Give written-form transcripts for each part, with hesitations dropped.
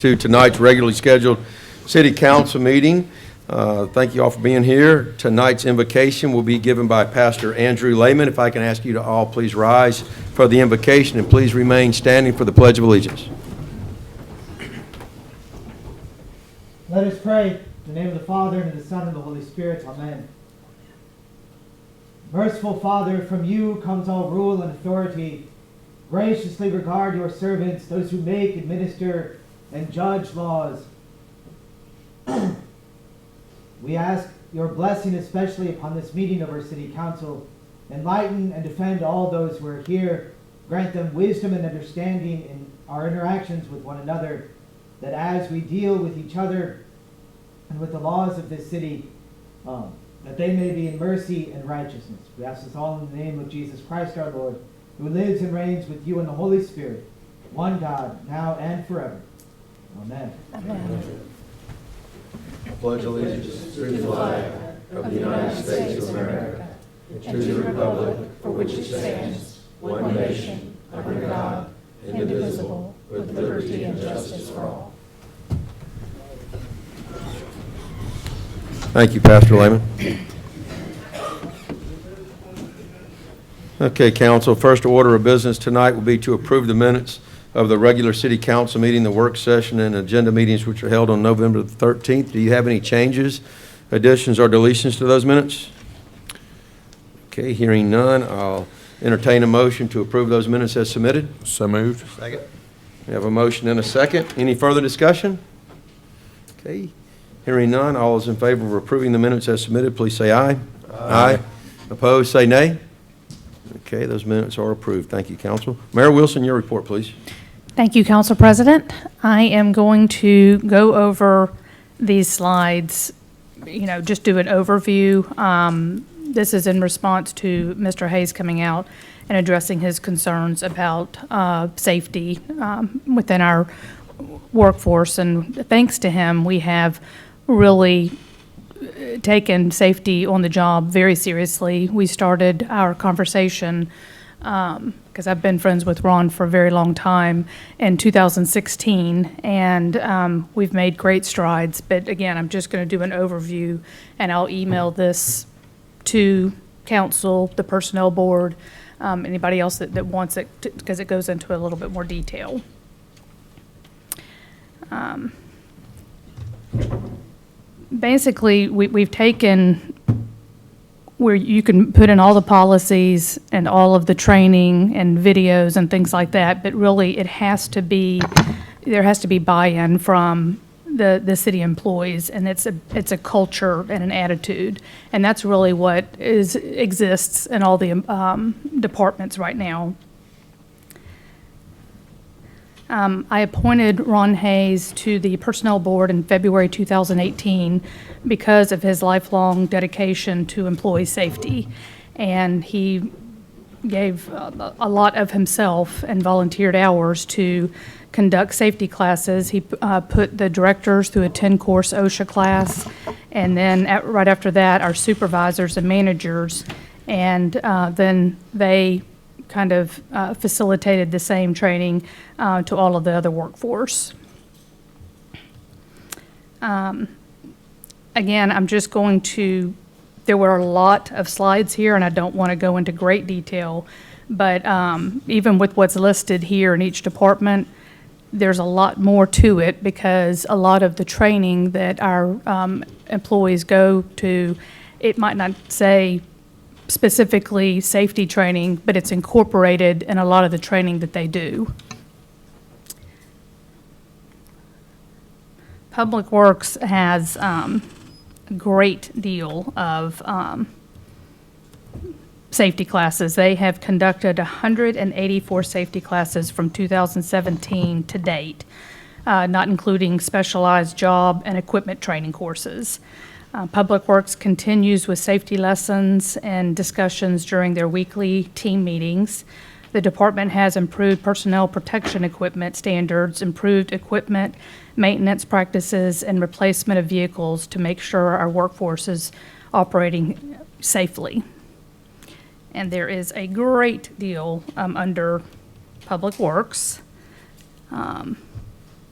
To tonight's regularly scheduled city council meeting. Thank you all for being here. Tonight's invocation will be given by Pastor Andrew Lehman. If I can ask you to all please rise for the invocation and please remain standing for the Pledge of Allegiance. Let us pray. In the name of the Father, and of the Son, and of the Holy Spirit. Amen. Merciful Father, from you comes all rule and authority. Graciously regard your servants, those who make, administer, and judge laws. We ask your blessing especially upon this meeting of our city council. Enlighten and defend all those who are here. Grant them wisdom and understanding in our interactions with one another, that as we deal with each other and with the laws of this city, that they may be in mercy and righteousness. We ask this all in the name of Jesus Christ our Lord, who lives and reigns with you in the Holy Spirit, one God, now and forever. Amen. Amen. Pledge allegiance to the flag of the United States of America, and to the republic for which it stands, one nation, under God, indivisible, with liberty and justice for all. Thank you, Pastor Lehman. Okay, council, first order of business tonight will be to approve the minutes of the regular city council meeting, the work session, and agenda meetings which are held on November the 13th. Do you have any changes, additions, or deletions to those minutes? Okay, hearing none, I'll entertain a motion to approve those minutes as submitted. So moved. Second. We have a motion and a second. Any further discussion? Okay, hearing none, all those in favor of approving the minutes as submitted, please say aye. Aye. Opposed, say nay. Okay, those minutes are approved. Thank you, Council. Mayor Wilson, your report, please. Thank you, Council President. I am going to go over these slides, just do an overview. This is in response to Mr. Hayes coming out and addressing his concerns about safety within our workforce. And thanks to him, we have really taken safety on the job very seriously. We started our conversation because I've been friends with Ron for a very long time in 2016, and we've made great strides. But again, I'm just going to do an overview, and I'll email this to council, the personnel board, anybody else that wants it, because it goes into a little bit more detail. Basically, we've taken where you can put in all the policies and all of the training and videos and things like that, but really there has to be buy-in from the city employees, and it's a culture and an attitude, and that's really what exists in all the departments right now. I appointed Ron Hayes to the Personnel Board in February 2018 because of his lifelong dedication to employee safety. And he gave a lot of himself and volunteered hours to conduct safety classes. He put the directors through a 10-course OSHA class, and then right after that, our supervisors and managers. And then they kind of facilitated the same training to all of the other workforce. Again, I'm just going to, there were a lot of slides here, and I don't want to go into great detail, but even with what's listed here in each department, there's a lot more to it, because a lot of the training that our employees go to, it might not say specifically safety training, but it's incorporated in a lot of the training that they do. Public Works has a great deal of safety classes. They have conducted 184 safety classes from 2017 to date, not including specialized job and equipment training courses. Public Works continues with safety lessons and discussions during their weekly team meetings. The department has improved personnel protection equipment standards, improved equipment maintenance practices, and replacement of vehicles to make sure our workforce is operating safely. And there is a great deal under Public Works.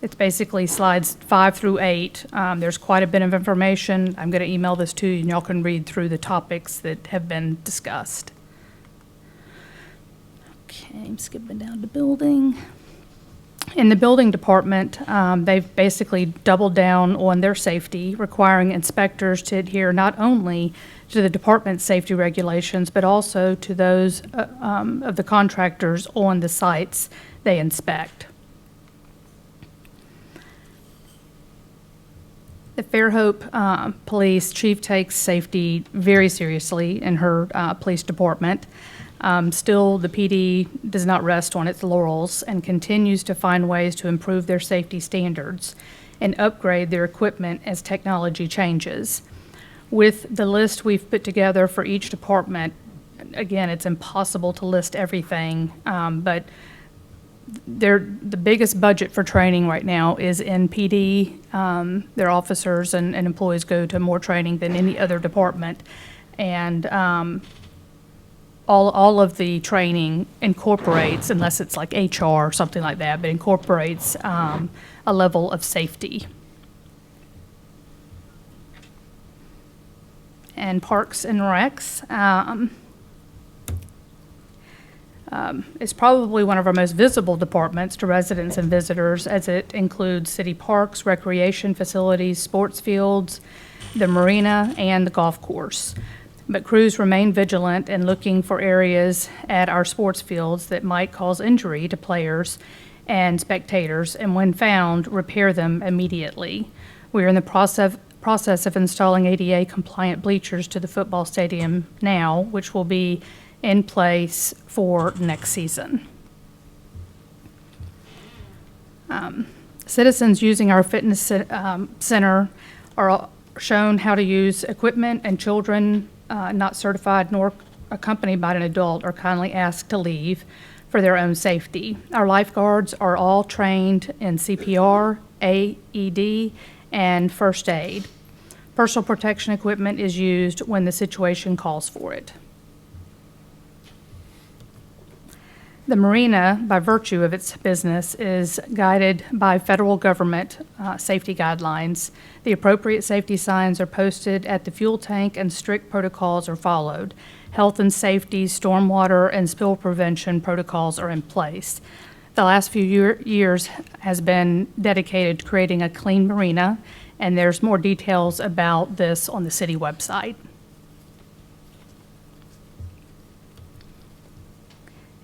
It's basically slides 5 through 8. There's quite a bit of information. I'm going to email this to you, and y'all can read through the topics that have been discussed. Okay, I'm skipping down to building. In the building department, they've basically doubled down on their safety, requiring inspectors to adhere not only to the department's safety regulations, but also to those of the contractors on the sites they inspect. The Fairhope Police Chief takes safety very seriously in her police department. Still, the PD does not rest on its laurels and continues to find ways to improve their safety standards and upgrade their equipment as technology changes. With the list we've put together for each department, again, it's impossible to list everything, but the biggest budget for training right now is in PD. Their officers and employees go to more training than any other department. And all of the training incorporates, unless it's like HR or something like that, but incorporates a level of safety. And Parks and Recs is probably one of our most visible departments to residents and visitors, as it includes city parks, recreation facilities, sports fields, the marina, and the golf course. But crews remain vigilant in looking for areas at our sports fields that might cause injury to players and spectators, and when found, repair them immediately. We are in the process of installing ADA compliant bleachers to the football stadium now, which will be in place for next season. Citizens using our fitness center are shown how to use equipment, and children not certified nor accompanied by an adult are kindly asked to leave for their own safety. Our lifeguards are all trained in CPR, AED, and first aid. Personal protection equipment is used when the situation calls for it. The marina, by virtue of its business, is guided by federal government safety guidelines. The appropriate safety signs are posted at the fuel tank, and strict protocols are followed. Health and safety, stormwater, and spill prevention protocols are in place. The last few years has been dedicated to creating a clean marina, and there's more details about this on the city website.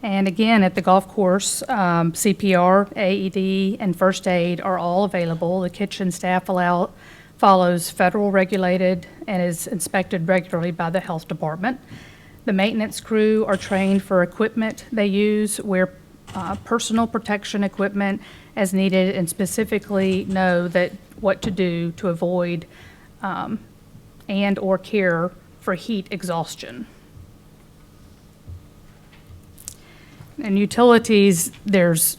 And again, at the golf course, CPR, AED, and first aid are all available. The kitchen staff follows federal regulated and is inspected regularly by the health department. The maintenance crew are trained for equipment they use, wear personal protection equipment as needed, and specifically know what to do to avoid and or care for heat exhaustion. And utilities, there's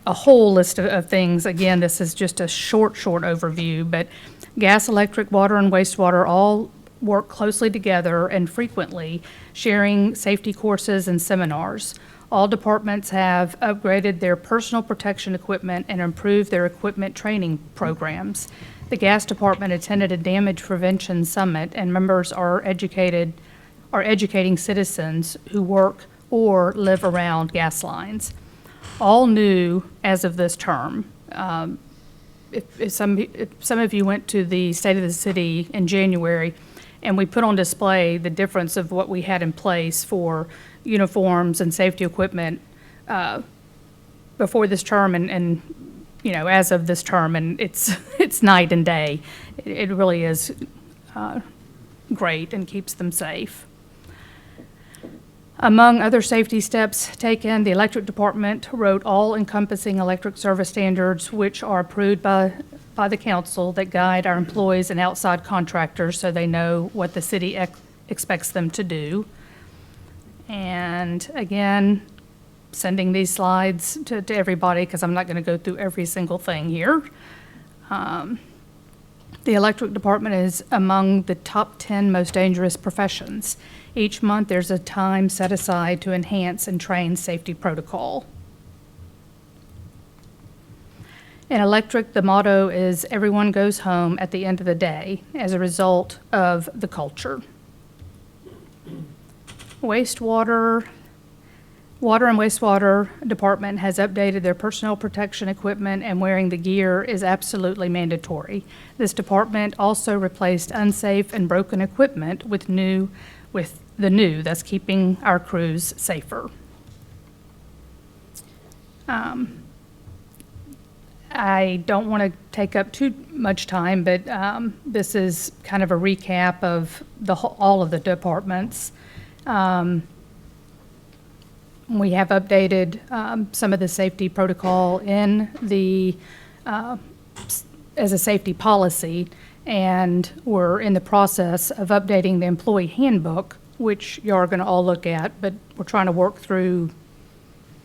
a whole list of things. Again, this is just a short overview, but gas, electric, water, and wastewater all work closely together and frequently, sharing safety courses and seminars. All departments have upgraded their personal protection equipment and improved their equipment training programs. The gas department attended a damage prevention summit, and members are educating citizens who work or live around gas lines. All new as of this term. If some of you went to the State of the City in January, and we put on display the difference of what we had in place for uniforms and safety equipment before this term and as of this term, and it's night and day. It really is great and keeps them safe. Among other safety steps taken, the electric department wrote all-encompassing electric service standards, which are approved by the council, that guide our employees and outside contractors so they know what the city expects them to do. And again, sending these slides to everybody, because I'm not going to go through every single thing here. The electric department is among the top 10 most dangerous professions. Each month, there's a time set aside to enhance and train safety protocol. In electric, the motto is everyone goes home at the end of the day as a result of the culture. Water and wastewater department has updated their personal protection equipment, and wearing the gear is absolutely mandatory. This department also replaced unsafe and broken equipment with the new, thus keeping our crews safer. I don't want to take up too much time, but this is kind of a recap of all of the departments. We have updated some of the safety protocol in as a safety policy, and we're in the process of updating the employee handbook, which you are going to all look at, but we're trying to work through.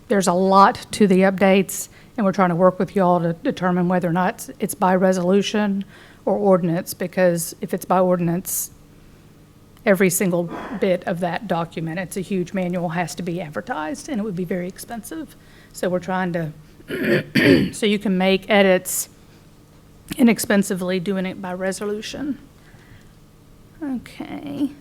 There's a lot to the updates, and we're trying to work with you all to determine whether or not it's by resolution or ordinance, because if it's by ordinance, every single bit of that document, it's a huge manual, has to be advertised, and it would be very expensive. So we're trying to, so you can make edits inexpensively doing it by resolution. Okay.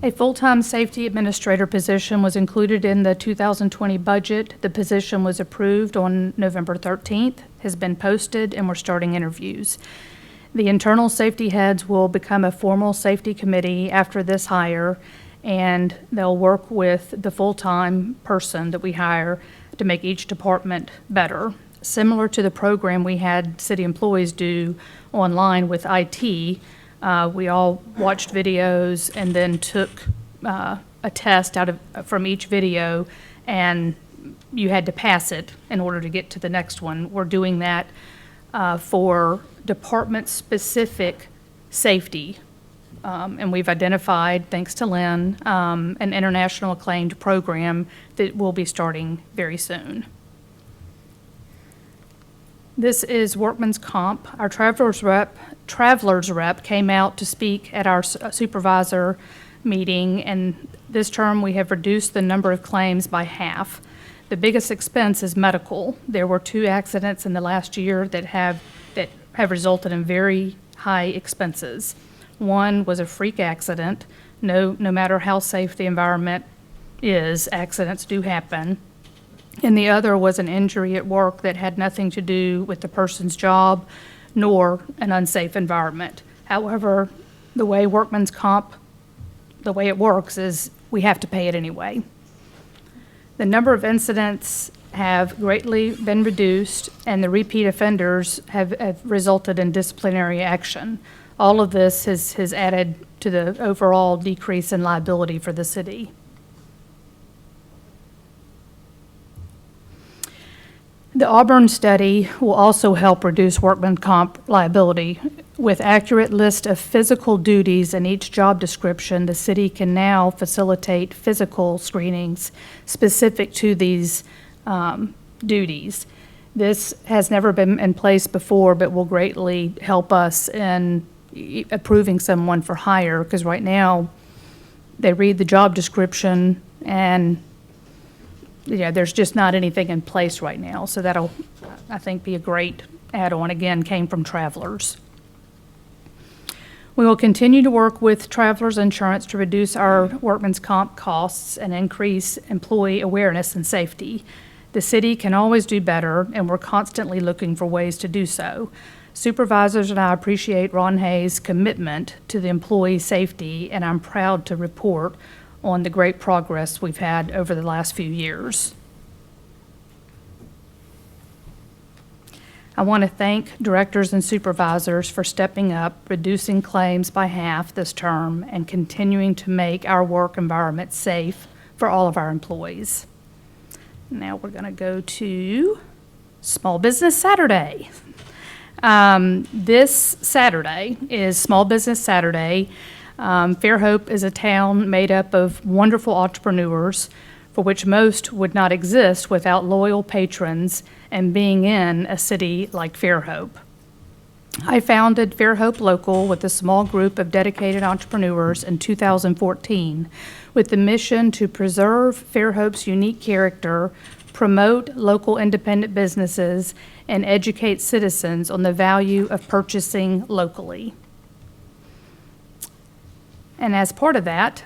A full-time safety administrator position was included in the 2020 budget. The position was approved on November 13th, has been posted, and we're starting interviews. The internal safety heads will become a formal safety committee after this hire, and they'll work with the full-time person that we hire to make each department better. Similar to the program we had city employees do online with IT, we all watched videos and then took a test from each video, and you had to pass it in order to get to the next one. We're doing that for department-specific safety, and we've identified, thanks to Lynn, an international acclaimed program that will be starting very soon. This is workman's comp. Our travelers rep came out to speak at our supervisor meeting, and this term we have reduced the number of claims by half. The biggest expense is medical. There were 2 accidents in the last year that have resulted in very high expenses. One was a freak accident. No matter how safe the environment is, accidents do happen. And the other was an injury at work that had nothing to do with the person's job nor an unsafe environment. However, the way workman's comp, the way it works is we have to pay it anyway. The number of incidents have greatly been reduced, and the repeat offenders have resulted in disciplinary action. All of this has added to the overall decrease in liability for the city. The Auburn study will also help reduce workman comp liability. With accurate list of physical duties in each job description, the city can now facilitate physical screenings specific to these duties. This has never been in place before, but will greatly help us in approving someone for hire, because right now they read the job description and there's just not anything in place right now. So that'll, I think, be a great add-on. Again, came from Travelers. We will continue to work with Travelers Insurance to reduce our workman's comp costs and increase employee awareness and safety. The city can always do better, and we're constantly looking for ways to do so. Supervisors and I appreciate Ron Hayes' commitment to the employee safety, and I'm proud to report on the great progress we've had over the last few years. I want to thank directors and supervisors for stepping up, reducing claims by half this term, and continuing to make our work environment safe for all of our employees. Now we're going to go to Small Business Saturday. This Saturday is Small Business Saturday. Fairhope is a town made up of wonderful entrepreneurs, for which most would not exist without loyal patrons and being in a city like Fairhope. I founded Fairhope Local with a small group of dedicated entrepreneurs in 2014 with the mission to preserve Fairhope's unique character promote local independent businesses, and educate citizens on the value of purchasing locally. And as part of that,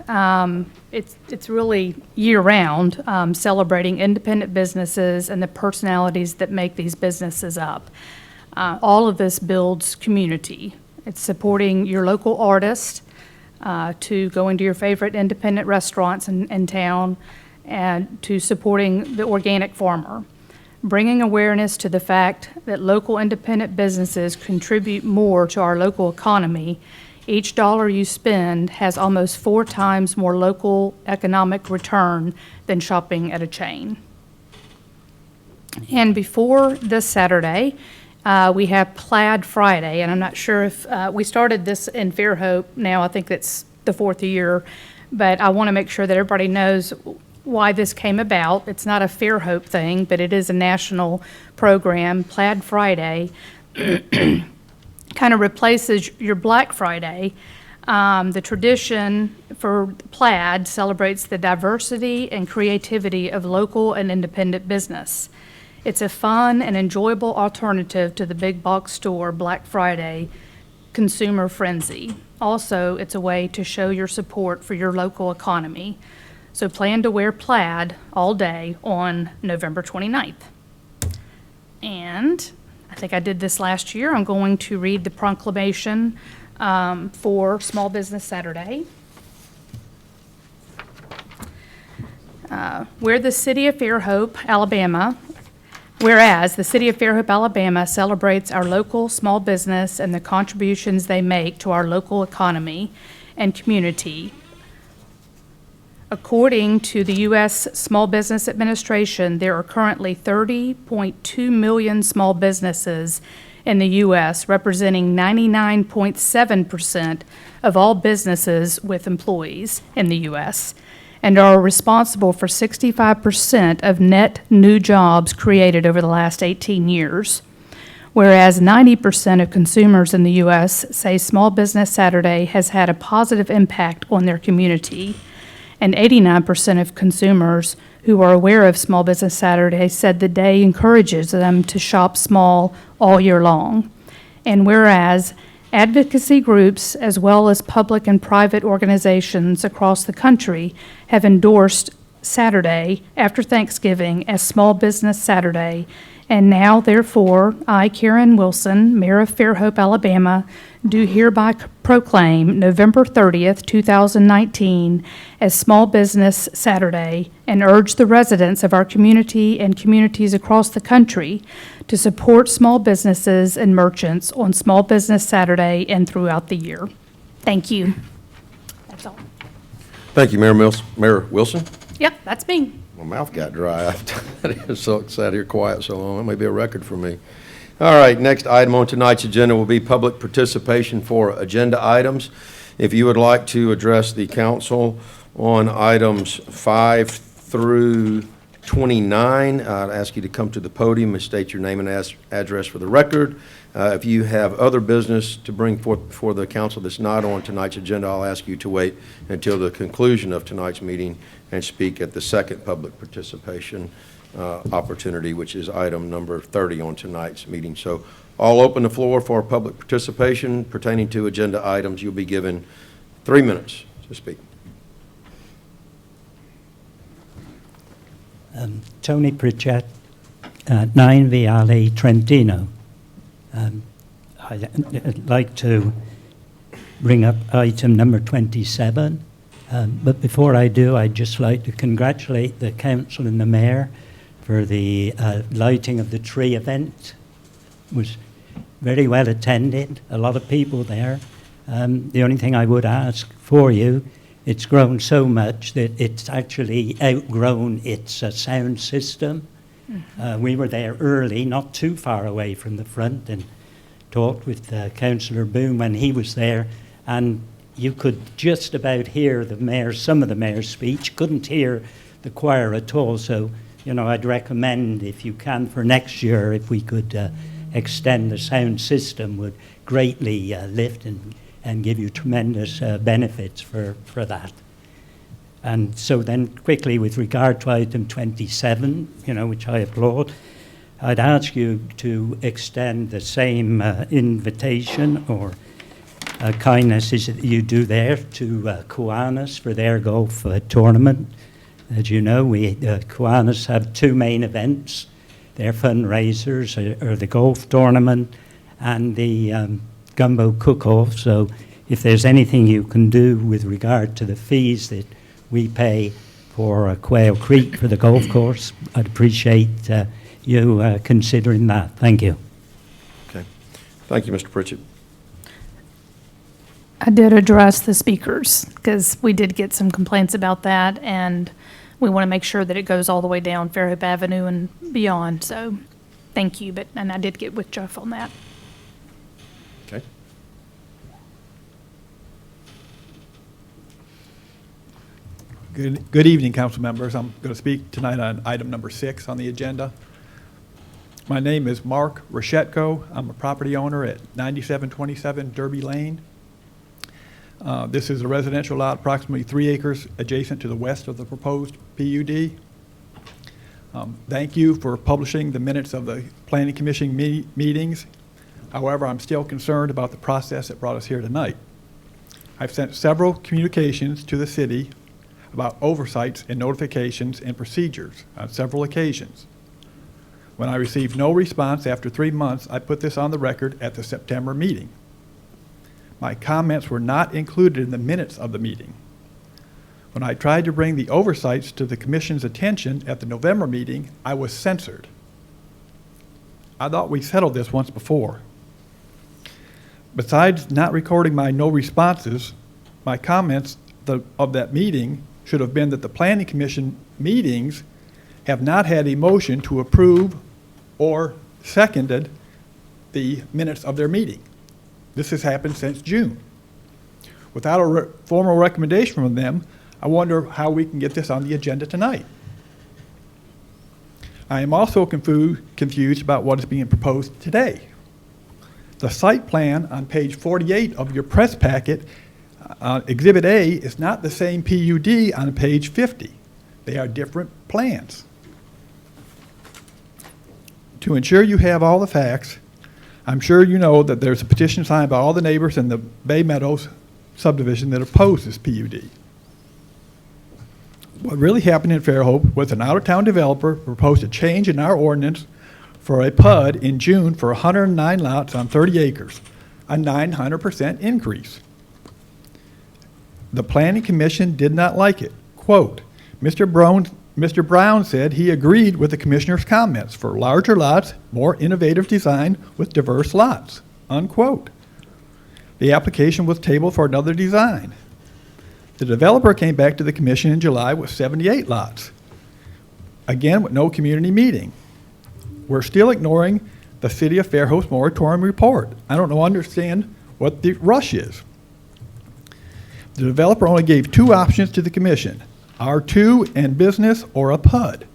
it's really year-round, celebrating independent businesses and the personalities that make these businesses up. All of this builds community. It's supporting your local artist, to going to your favorite independent restaurants in town, and to supporting the organic farmer. Bringing awareness to the fact that local independent businesses contribute more to our local economy. Each dollar you spend has almost 4 times more local economic return than shopping at a chain. And before this Saturday, we have Plaid Friday, and I'm not sure if, we started this in Fairhope now, I think it's the 4th year, but I want to make sure that everybody knows why this came about. It's not a Fairhope thing, but it is a national program. Plaid Friday kind of replaces your Black Friday. The tradition for Plaid celebrates the diversity and creativity of local and independent business. It's a fun and enjoyable alternative to the big box store Black Friday consumer frenzy. Also, it's a way to show your support for your local economy. So plan to wear plaid all day on November 29th. And I think I did this last year. I'm going to read the proclamation for Small Business Saturday. Whereas the city of Fairhope, Alabama celebrates our local small business and the contributions they make to our local economy and community. According to the U.S. Small Business Administration, there are currently 30.2 million small businesses in the U.S., representing 99.7% of all businesses with employees in the U.S., and are responsible for 65% of net new jobs created over the last 18 years. Whereas 90% of consumers in the U.S. say Small Business Saturday has had a positive impact on their community, and 89% of consumers who are aware of Small Business Saturday said the day encourages them to shop small all year long. And whereas advocacy groups, as well as public and private organizations across the country, have endorsed Saturday after Thanksgiving as Small Business Saturday. And now, therefore, I, Karen Wilson, Mayor of Fairhope, Alabama, do hereby proclaim November 30th, 2019 as Small Business Saturday, and urge the residents of our community and communities across the country to support small businesses and merchants on Small Business Saturday and throughout the year. Thank you. That's all. Thank you, Mayor Wilson. Yep, that's me. My mouth got dry. I sat here quiet so long. That may be a record for me. All right, next item on tonight's agenda will be public participation for agenda items. If you would like to address the council on items 5 through 29, I'd ask you to come to the podium and state your name and address for the record. If you have other business to bring forth before the council that's not on tonight's agenda, I'll ask you to wait until the conclusion of tonight's meeting and speak at the second public participation opportunity, which is item number 30 on tonight's meeting. So I'll open the floor for public participation pertaining to agenda items. You'll be given 3 minutes to speak. Tony Pritchett, 9 Viale, Trentino. I'd like to bring up item number 27, but before I do, I'd just like to congratulate the council and the mayor for the lighting of the tree event. It was very well attended, a lot of people there. The only thing I would ask for you, it's grown so much that it's actually outgrown its sound system. We were there early, not too far away from the front, and talked with Councillor Boone when he was there, and you could just about hear some of the mayor's speech. Couldn't hear the choir at all. So, you know, I'd recommend, if you can, for next year, if we could extend the sound system, would greatly lift and give you tremendous benefits for that. And so then quickly, with regard to item 27, which I applaud, I'd ask you to extend the same invitation or kindness as you do there to Kiwanis for their golf tournament. As you know, Kiwanis have two main events. Their fundraisers are the golf tournament and the gumbo cook-off. So if there's anything you can do with regard to the fees that we pay for Quail Creek for the golf course, I'd appreciate you considering that. Thank you. Okay. Thank you, Mr. Pritchett. I did address the speakers because we did get some complaints about that, and we want to make sure that it goes all the way down Fairhope Avenue and beyond. So thank you, and I did get with Jeff on that. Okay. Good evening, council members. I'm going to speak tonight on item number 6 on the agenda. My name is Mark Reshetko. I'm a property owner at 9727 Derby Lane. This is a residential lot, approximately 3 acres adjacent to the west of the proposed PUD. Thank you for publishing the minutes of the Planning Commission meetings. However, I'm still concerned about the process that brought us here tonight. I've sent several communications to the city about oversights and notifications and procedures on several occasions. When I received no response after 3 months, I put this on the record at the September meeting. My comments were not included in the minutes of the meeting. When I tried to bring the oversights to the commission's attention at the November meeting, I was censored. I thought we settled this once before. Besides not recording my no responses, my comments of that meeting should have been that the Planning Commission meetings have not had a motion to approve or seconded the minutes of their meeting. This has happened since June. Without a formal recommendation from them, I wonder how we can get this on the agenda tonight. I am also confused about what is being proposed today. The site plan on page 48 of your press packet, Exhibit A, is not the same PUD on page 50. They are different plans. To ensure you have all the facts, I'm sure you know that there's a petition signed by all the neighbors in the Bay Meadows subdivision that oppose this PUD. What really happened in Fairhope was an out-of-town developer proposed a change in our ordinance for a PUD in June for 109 lots on 30 acres, a 900% increase. The Planning Commission did not like it. Quote, Mr. Brown said he agreed with the commissioner's comments for larger lots, more innovative design with diverse lots, unquote. The application was tabled for another design. The developer came back to the commission in July with 78 lots, again with no community meeting. We're still ignoring the City of Fairhope's moratorium report. I don't understand what the rush is. The developer only gave 2 options to the commission, R2 and business or a PUD,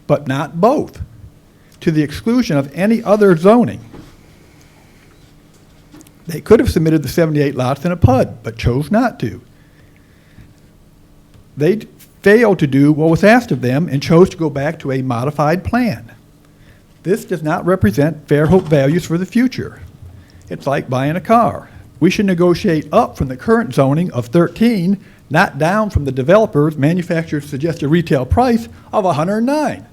but not both, to the exclusion of any other zoning. They could have submitted the 78 lots in a PUD, but chose not to. They failed to do what was asked of them and chose to go back to a modified plan. This does not represent Fairhope values for the future. It's like buying a car. We should negotiate up from the current zoning of 13, not down from the developer's manufacturer's suggested retail price of 109.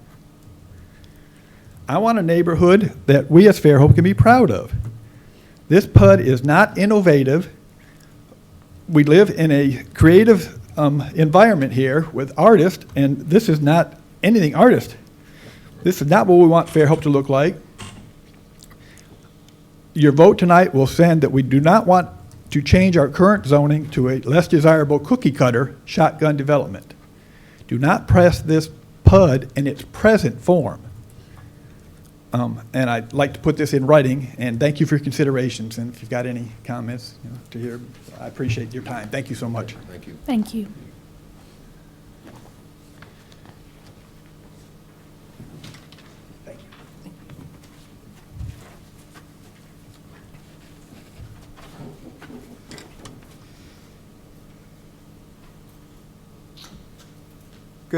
I want a neighborhood that we as Fairhope can be proud of. This PUD is not innovative. We live in a creative environment here with artists, and this is not anything artist. This is not what we want Fairhope to look like. Your vote tonight will send that we do not want to change our current zoning to a less desirable cookie cutter shotgun development. Do not press this PUD in its present form. And I'd like to put this in writing, and thank you for your considerations. And if you've got any comments to hear, I appreciate your time. Thank you so much. Thank you. Thank you. Thank you.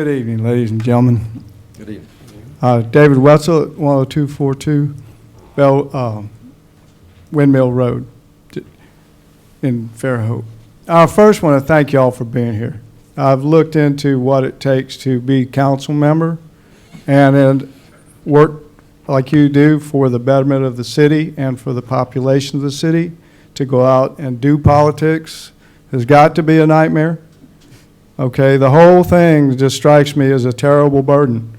Good evening, ladies and gentlemen. Good evening. David Wetzel at 10242 Windmill Road in Fairhope. I first want to thank you all for being here. I've looked into what it takes to be council member and then work like you do for the betterment of the city and for the population of the city. To go out and do politics has got to be a nightmare. Okay, the whole thing just strikes me as a terrible burden.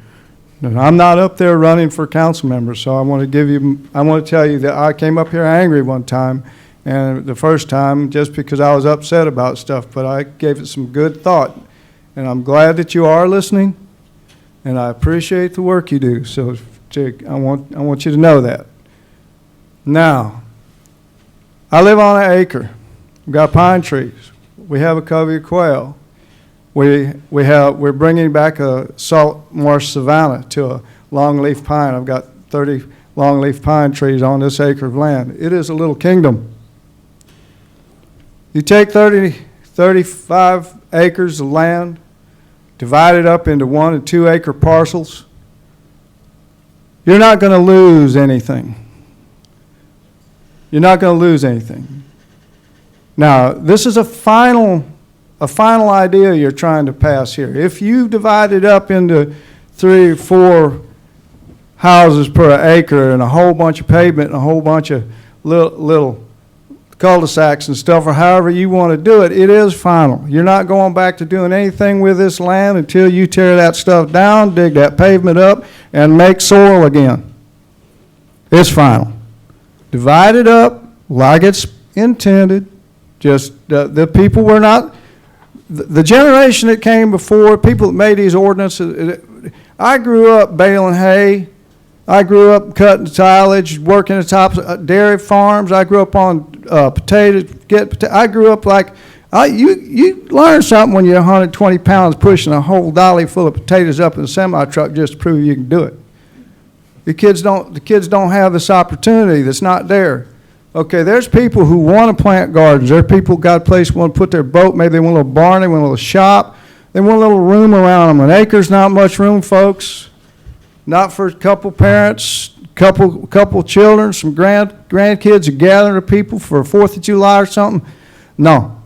And I'm not up there running for council member, so I want to tell you that I came up here angry one time, and the first time just because I was upset about stuff, but I gave it some good thought. And I'm glad that you are listening, and I appreciate the work you do. So I want you to know that. Now, I live on an acre. We've got pine trees. We have a covey of quail. We're bringing back a salt marsh savanna to a longleaf pine. I've got 30 longleaf pine trees on this acre of land. It is a little kingdom. You take 35 acres of land, divide it up into 1 and 2 acre parcels. You're not going to lose anything. You're not going to lose anything. Now, this is a final idea you're trying to pass here. If you divide it up into 3 or 4 houses per acre and a whole bunch of pavement and a whole bunch of little cul-de-sacs and stuff, or however you want to do it, it is final. You're not going back to doing anything with this land until you tear that stuff down, dig that pavement up, and make soil again. It's final. Divide it up like it's intended. Just the people were not, the generation that came before, people that made these ordinances. I grew up baling hay. I grew up cutting silage, working at tops of dairy farms. I grew up on potatoes. I grew up like, you learn something when you're 120 pounds pushing a whole dolly full of potatoes up in a semi-truck just to prove you can do it. The kids don't have this opportunity that's not there. Okay, there's people who want to plant gardens. There are people who got a place who want to put their boat. Maybe they want a little barn, they want a little shop. They want a little room around them. An acre's not much room, folks. Not for a couple parents, couple children, some grandkids, a gathering of people for 4th of July or something. No.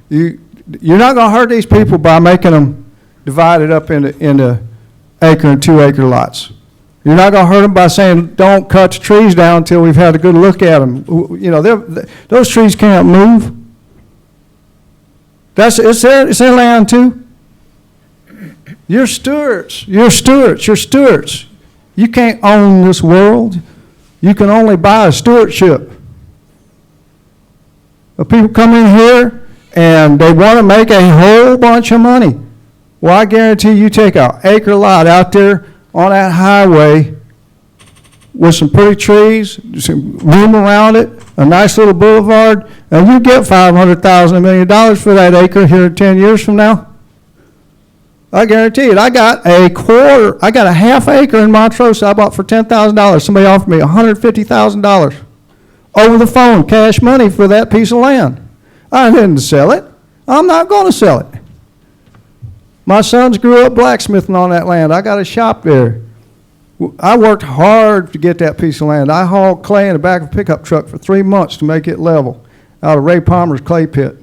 You're not going to hurt these people by making them divide it up into acre and 2 acre lots. You're not going to hurt them by saying, don't cut the trees down until we've had a good look at them. You know, those trees can't move. It's their land too. You're stewards. You can't own this world. You can only buy a stewardship. But people come in here and they want to make a whole bunch of money. Well, I guarantee you take an acre lot out there on that highway with some pretty trees, some room around it, a nice little boulevard, and you get $500,000, $1 million for that acre here 10 years from now. I guarantee it. I got a half acre in Montrose I bought for $10,000. Somebody offered me $150,000 over the phone, cash money for that piece of land. I didn't sell it. I'm not going to sell it. My sons grew up blacksmithing on that land. I got a shop there. I worked hard to get that piece of land. I hauled clay in the back of a pickup truck for 3 months to make it level out of Ray Palmer's clay pit.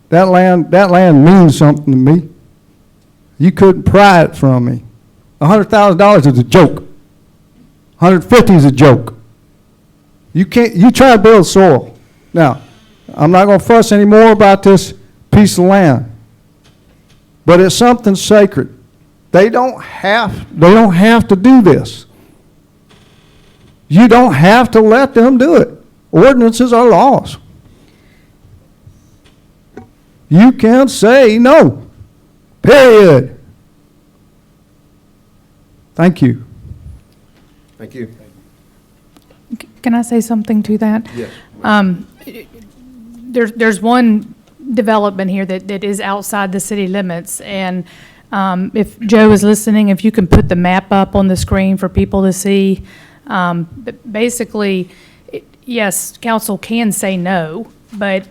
That land means something to me. You couldn't pry it from me. $100,000 is a joke. $150,000 is a joke. You try to build soil. Now, I'm not going to fuss anymore about this piece of land, but it's something sacred. They don't have to do this. You don't have to let them do it. Ordinances are laws. You can say no. Period. Thank you. Thank you. Can I say something to that? Yes. There's one development here that is outside the city limits, and if Joe is listening, if you can put the map up on the screen for people to see. But basically, yes, council can say no, but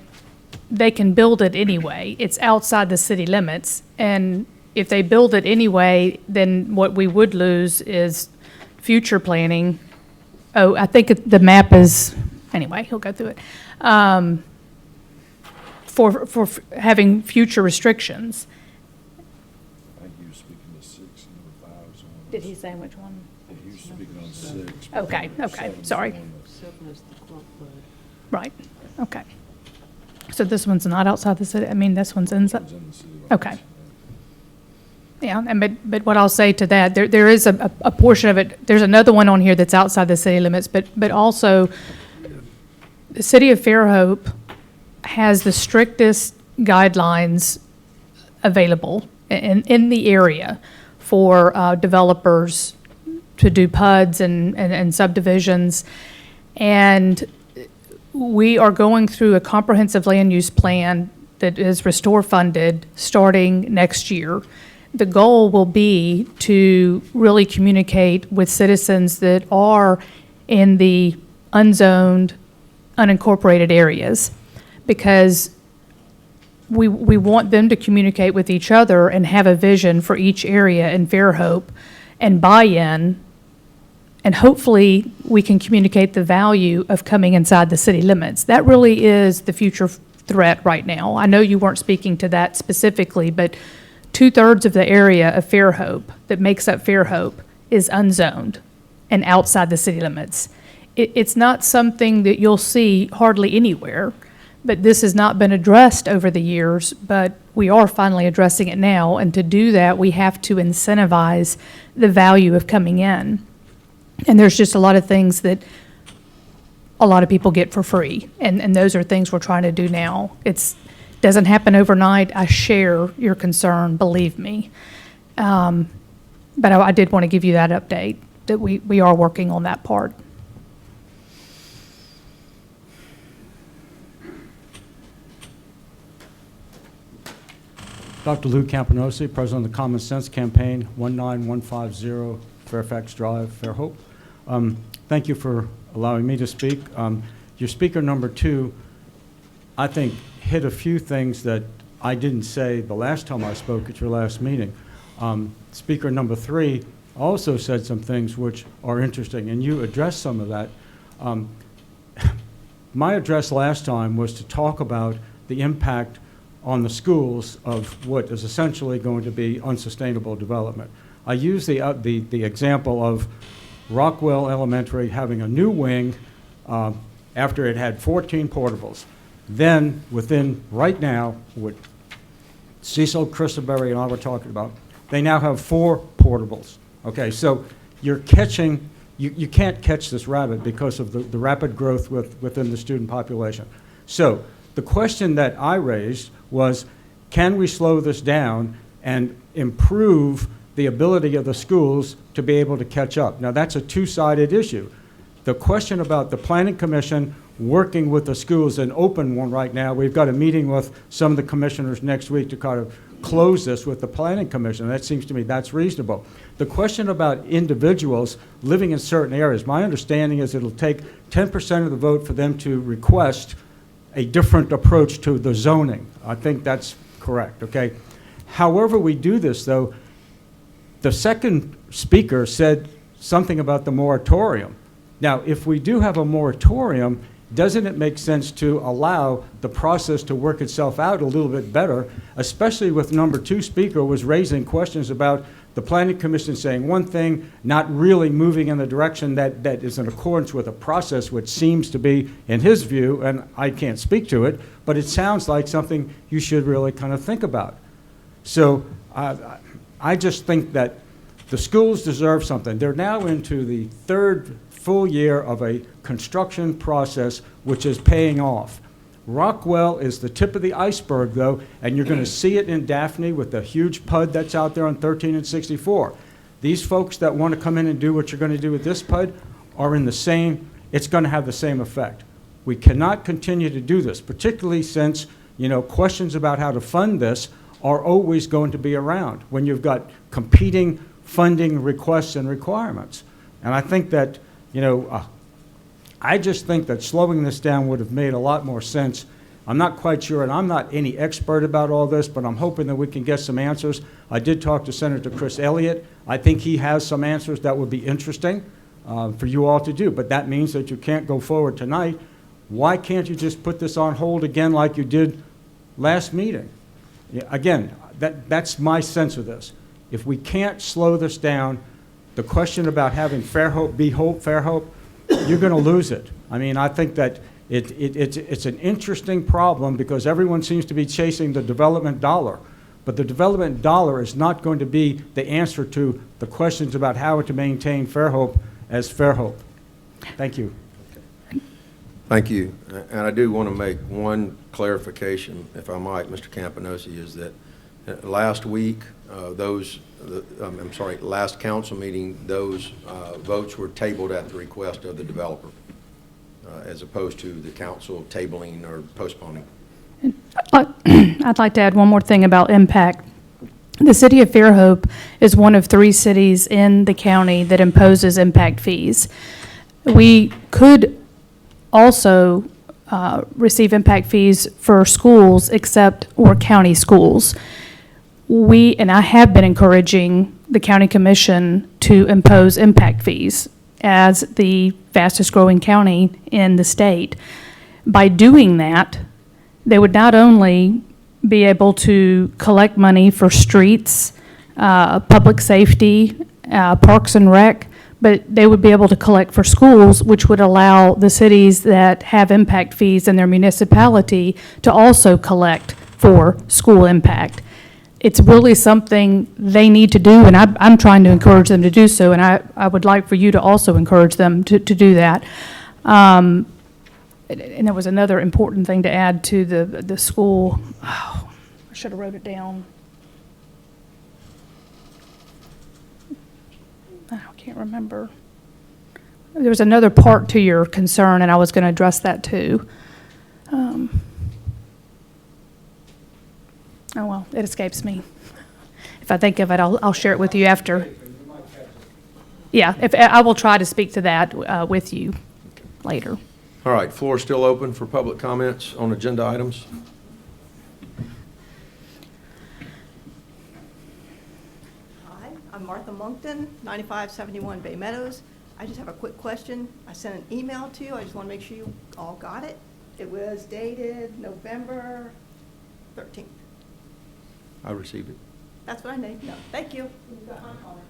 they can build it anyway. It's outside the city limits, and if they build it anyway, then what we would lose is future planning. Oh, I think the map is, anyway, he'll go through it. For having future restrictions. I think he was speaking to 6 and number 5 is on. Did he say which one? He was speaking on 6. Okay, okay, sorry. Right, okay. So this one's not outside the city, I mean, this one's inside? Okay. Yeah, and but what I'll say to that, there is a portion of it, there's another one on here that's outside the city limits, but also the city of Fairhope has the strictest guidelines available in the area for developers to do PUDs and subdivisions. And we are going through a comprehensive land use plan that is restore funded starting next year. The goal will be to really communicate with citizens that are in the unzoned, unincorporated areas, because we want them to communicate with each other and have a vision for each area in Fairhope and buy-in, and hopefully we can communicate the value of coming inside the city limits. That really is the future threat right now. I know you weren't speaking to that specifically, but 2/3 of the area of Fairhope that makes up Fairhope is unzoned and outside the city limits. It's not something that you'll see hardly anywhere, but this has not been addressed over the years, but we are finally addressing it now, and to do that, we have to incentivize the value of coming in. And there's just a lot of things that a lot of people get for free, and those are things we're trying to do now. It doesn't happen overnight. I share your concern, believe me. But I did want to give you that update, that we are working on that part. Dr. Lou Campanosi, President of the Common Sense Campaign, 19150 Fairfax Drive, Fairhope. Thank you for allowing me to speak. Your speaker number 2, I think, hit a few things that I didn't say the last time I spoke at your last meeting. Speaker number 3 also said some things which are interesting, and you addressed some of that. My address last time was to talk about the impact on the schools of what is essentially going to be unsustainable development. I use the example of Rockwell Elementary having a new wing after it had 14 portables. Then, right now, what Cecil Christaberry and I were talking about, they now have 4 portables. Okay, so you're catching, you can't catch this rabbit because of the rapid growth within the student population. So the question that I raised was, can we slow this down and improve the ability of the schools to be able to catch up? Now, that's a two-sided issue. The question about the Planning Commission working with the schools, an open one right now. We've got a meeting with some of the commissioners next week to kind of close this with the Planning Commission. That seems to me that's reasonable. The question about individuals living in certain areas, my understanding is it'll take 10% of the vote for them to request a different approach to the zoning. I think that's correct, okay? However we do this, though, the second speaker said something about the moratorium. Now, if we do have a moratorium, doesn't it make sense to allow the process to work itself out a little bit better, especially with number 2 speaker was raising questions about the Planning Commission saying one thing, not really moving in the direction that is in accordance with a process which seems to be, in his view, and I can't speak to it, but it sounds like something you should really kind of think about. So I just think that the schools deserve something. They're now into the 3rd full year of a construction process which is paying off. Rockwell is the tip of the iceberg, though, and you're going to see it in Daphne with the huge PUD that's out there on 13 and 64. These folks that want to come in and do what you're going to do with this PUD are in the same, it's going to have the same effect. We cannot continue to do this, particularly since, questions about how to fund this are always going to be around when you've got competing funding requests and requirements. And I think that, I just think that slowing this down would have made a lot more sense I'm not quite sure, and I'm not any expert about all this, but I'm hoping that we can get some answers. I did talk to Senator Chris Elliott. I think he has some answers that would be interesting for you all to do, but that means that you can't go forward tonight. Why can't you just put this on hold again like you did last meeting? Yeah, again, that's my sense of this. If we can't slow this down, the question about having Fairhope be Fairhope, you're going to lose it. I mean, I think that it's an interesting problem because everyone seems to be chasing the development dollar. But the development dollar is not going to be the answer to the questions about how to maintain Fairhope as Fairhope. Thank you. Thank you. And I do want to make one clarification, if I might, Mr. Campanosi, is that last week, last council meeting, those votes were tabled at the request of the developer, as opposed to the council tabling or postponing. I'd like to add one more thing about impact. The city of Fairhope is one of 3 cities in the county that imposes impact fees. We could also receive impact fees for schools or county schools. And I have been encouraging the county commission to impose impact fees as the fastest growing county in the state. By doing that, they would not only be able to collect money for streets, public safety, parks and rec, but they would be able to collect for schools, which would allow the cities that have impact fees in their municipality to also collect for school impact. It's really something they need to do, and I'm trying to encourage them to do so, and I would like for you to also encourage them to do that. And there was another important thing to add to the school. Oh, I should have wrote it down. I can't remember. There was another part to your concern, and I was going to address that too. Oh, well, it escapes me. If I think of it, I'll share it with you after. Yeah, I will try to speak to that with you later. All right, floor is still open for public comments on agenda items. Hi, I'm Martha Moncton, 9571 Bay Meadows. I just have a quick question. I sent an email to you. I just want to make sure you all got it. It was dated November 13th. I received it. That's what I need to know. Thank you. You've got my comments.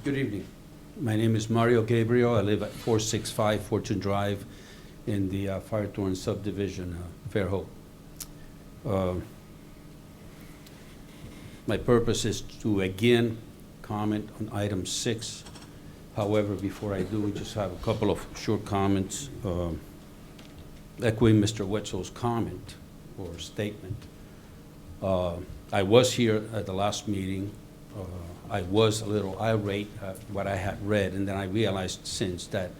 Good evening. My name is Mario Gabriel. I live at 465 Fortune Drive in the Firethorn subdivision, Fairhope. My purpose is to again comment on item 6. However, before I do, we just have a couple of short comments. Echoing Mr. Wetzel's comment or statement. I was here at the last meeting. I was a little irate at what I had read, and then I realized since that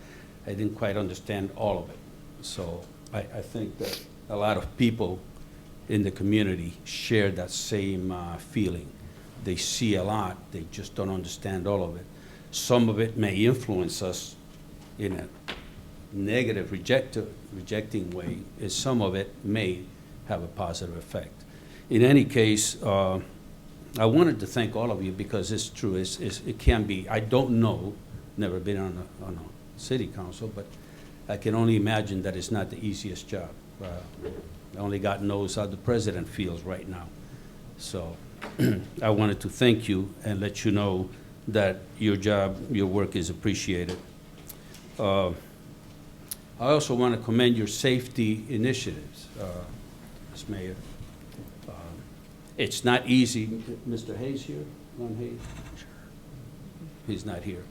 I didn't quite understand all of it. So I think that a lot of people in the community share that same feeling. They see a lot, they just don't understand all of it. Some of it may influence us in a negative, rejecting way, and some of it may have a positive effect. In any case, I wanted to thank all of you because it's true. It can be. I don't know. Never been on a city council, but I can only imagine that it's not the easiest job. Only God knows how the president feels right now. So I wanted to thank you and let you know that your job, your work is appreciated. I also want to commend your safety initiatives, Ms. Mayor. It's not easy. Mr. Hayes here? Ron Hayes? He's not here.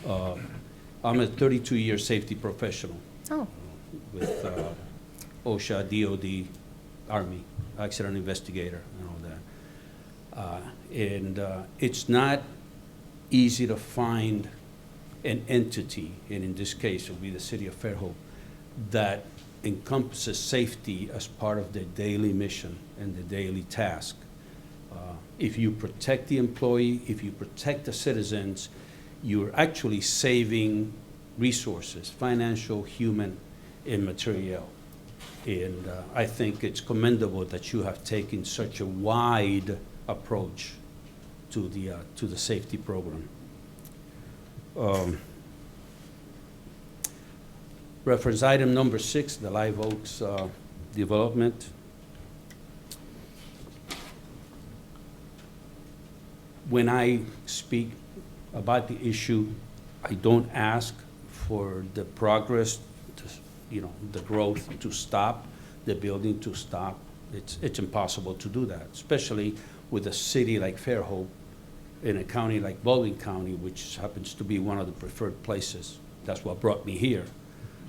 I'm a 32-year safety professional. Oh. With OSHA, DOD, Army, accident investigator, and all that. It's not easy to find an entity, and in this case, it will be the city of Fairhope, that encompasses safety as part of their daily mission and the daily task. If you protect the employee, if you protect the citizens, you're actually saving resources, financial, human, and material. And I think it's commendable that you have taken such a wide approach to the safety program. Reference item number 6, the Live Oaks development. When I speak about the issue, I don't ask for the progress, the growth to stop, the building to stop. It's impossible to do that, especially with a city like Fairhope in a county like Baldwin County, which happens to be one of the preferred places. That's what brought me here.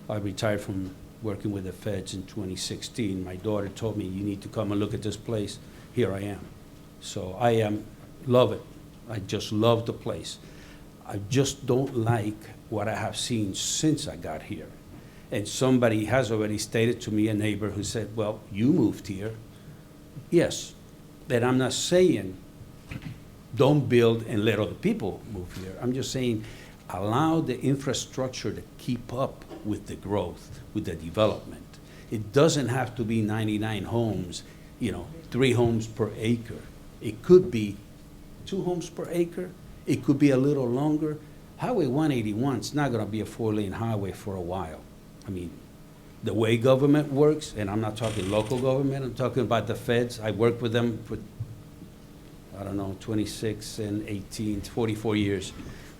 I retired from working with the feds in 2016. My daughter told me, you need to come and look at this place. Here I am. So love it. I just love the place. I just don't like what I have seen since I got here. And somebody has already stated to me, a neighbor who said, well, you moved here. Yes, but I'm not saying don't build and let other people move here. I'm just saying allow the infrastructure to keep up with the growth, with the development. It doesn't have to be 99 homes, 3 homes per acre. It could be 2 homes per acre. It could be a little longer. Highway 181 is not going to be a 4-lane highway for a while. I mean, the way government works, and I'm not talking local government, I'm talking about the feds. I worked with them for, 26 and 18, 44 years.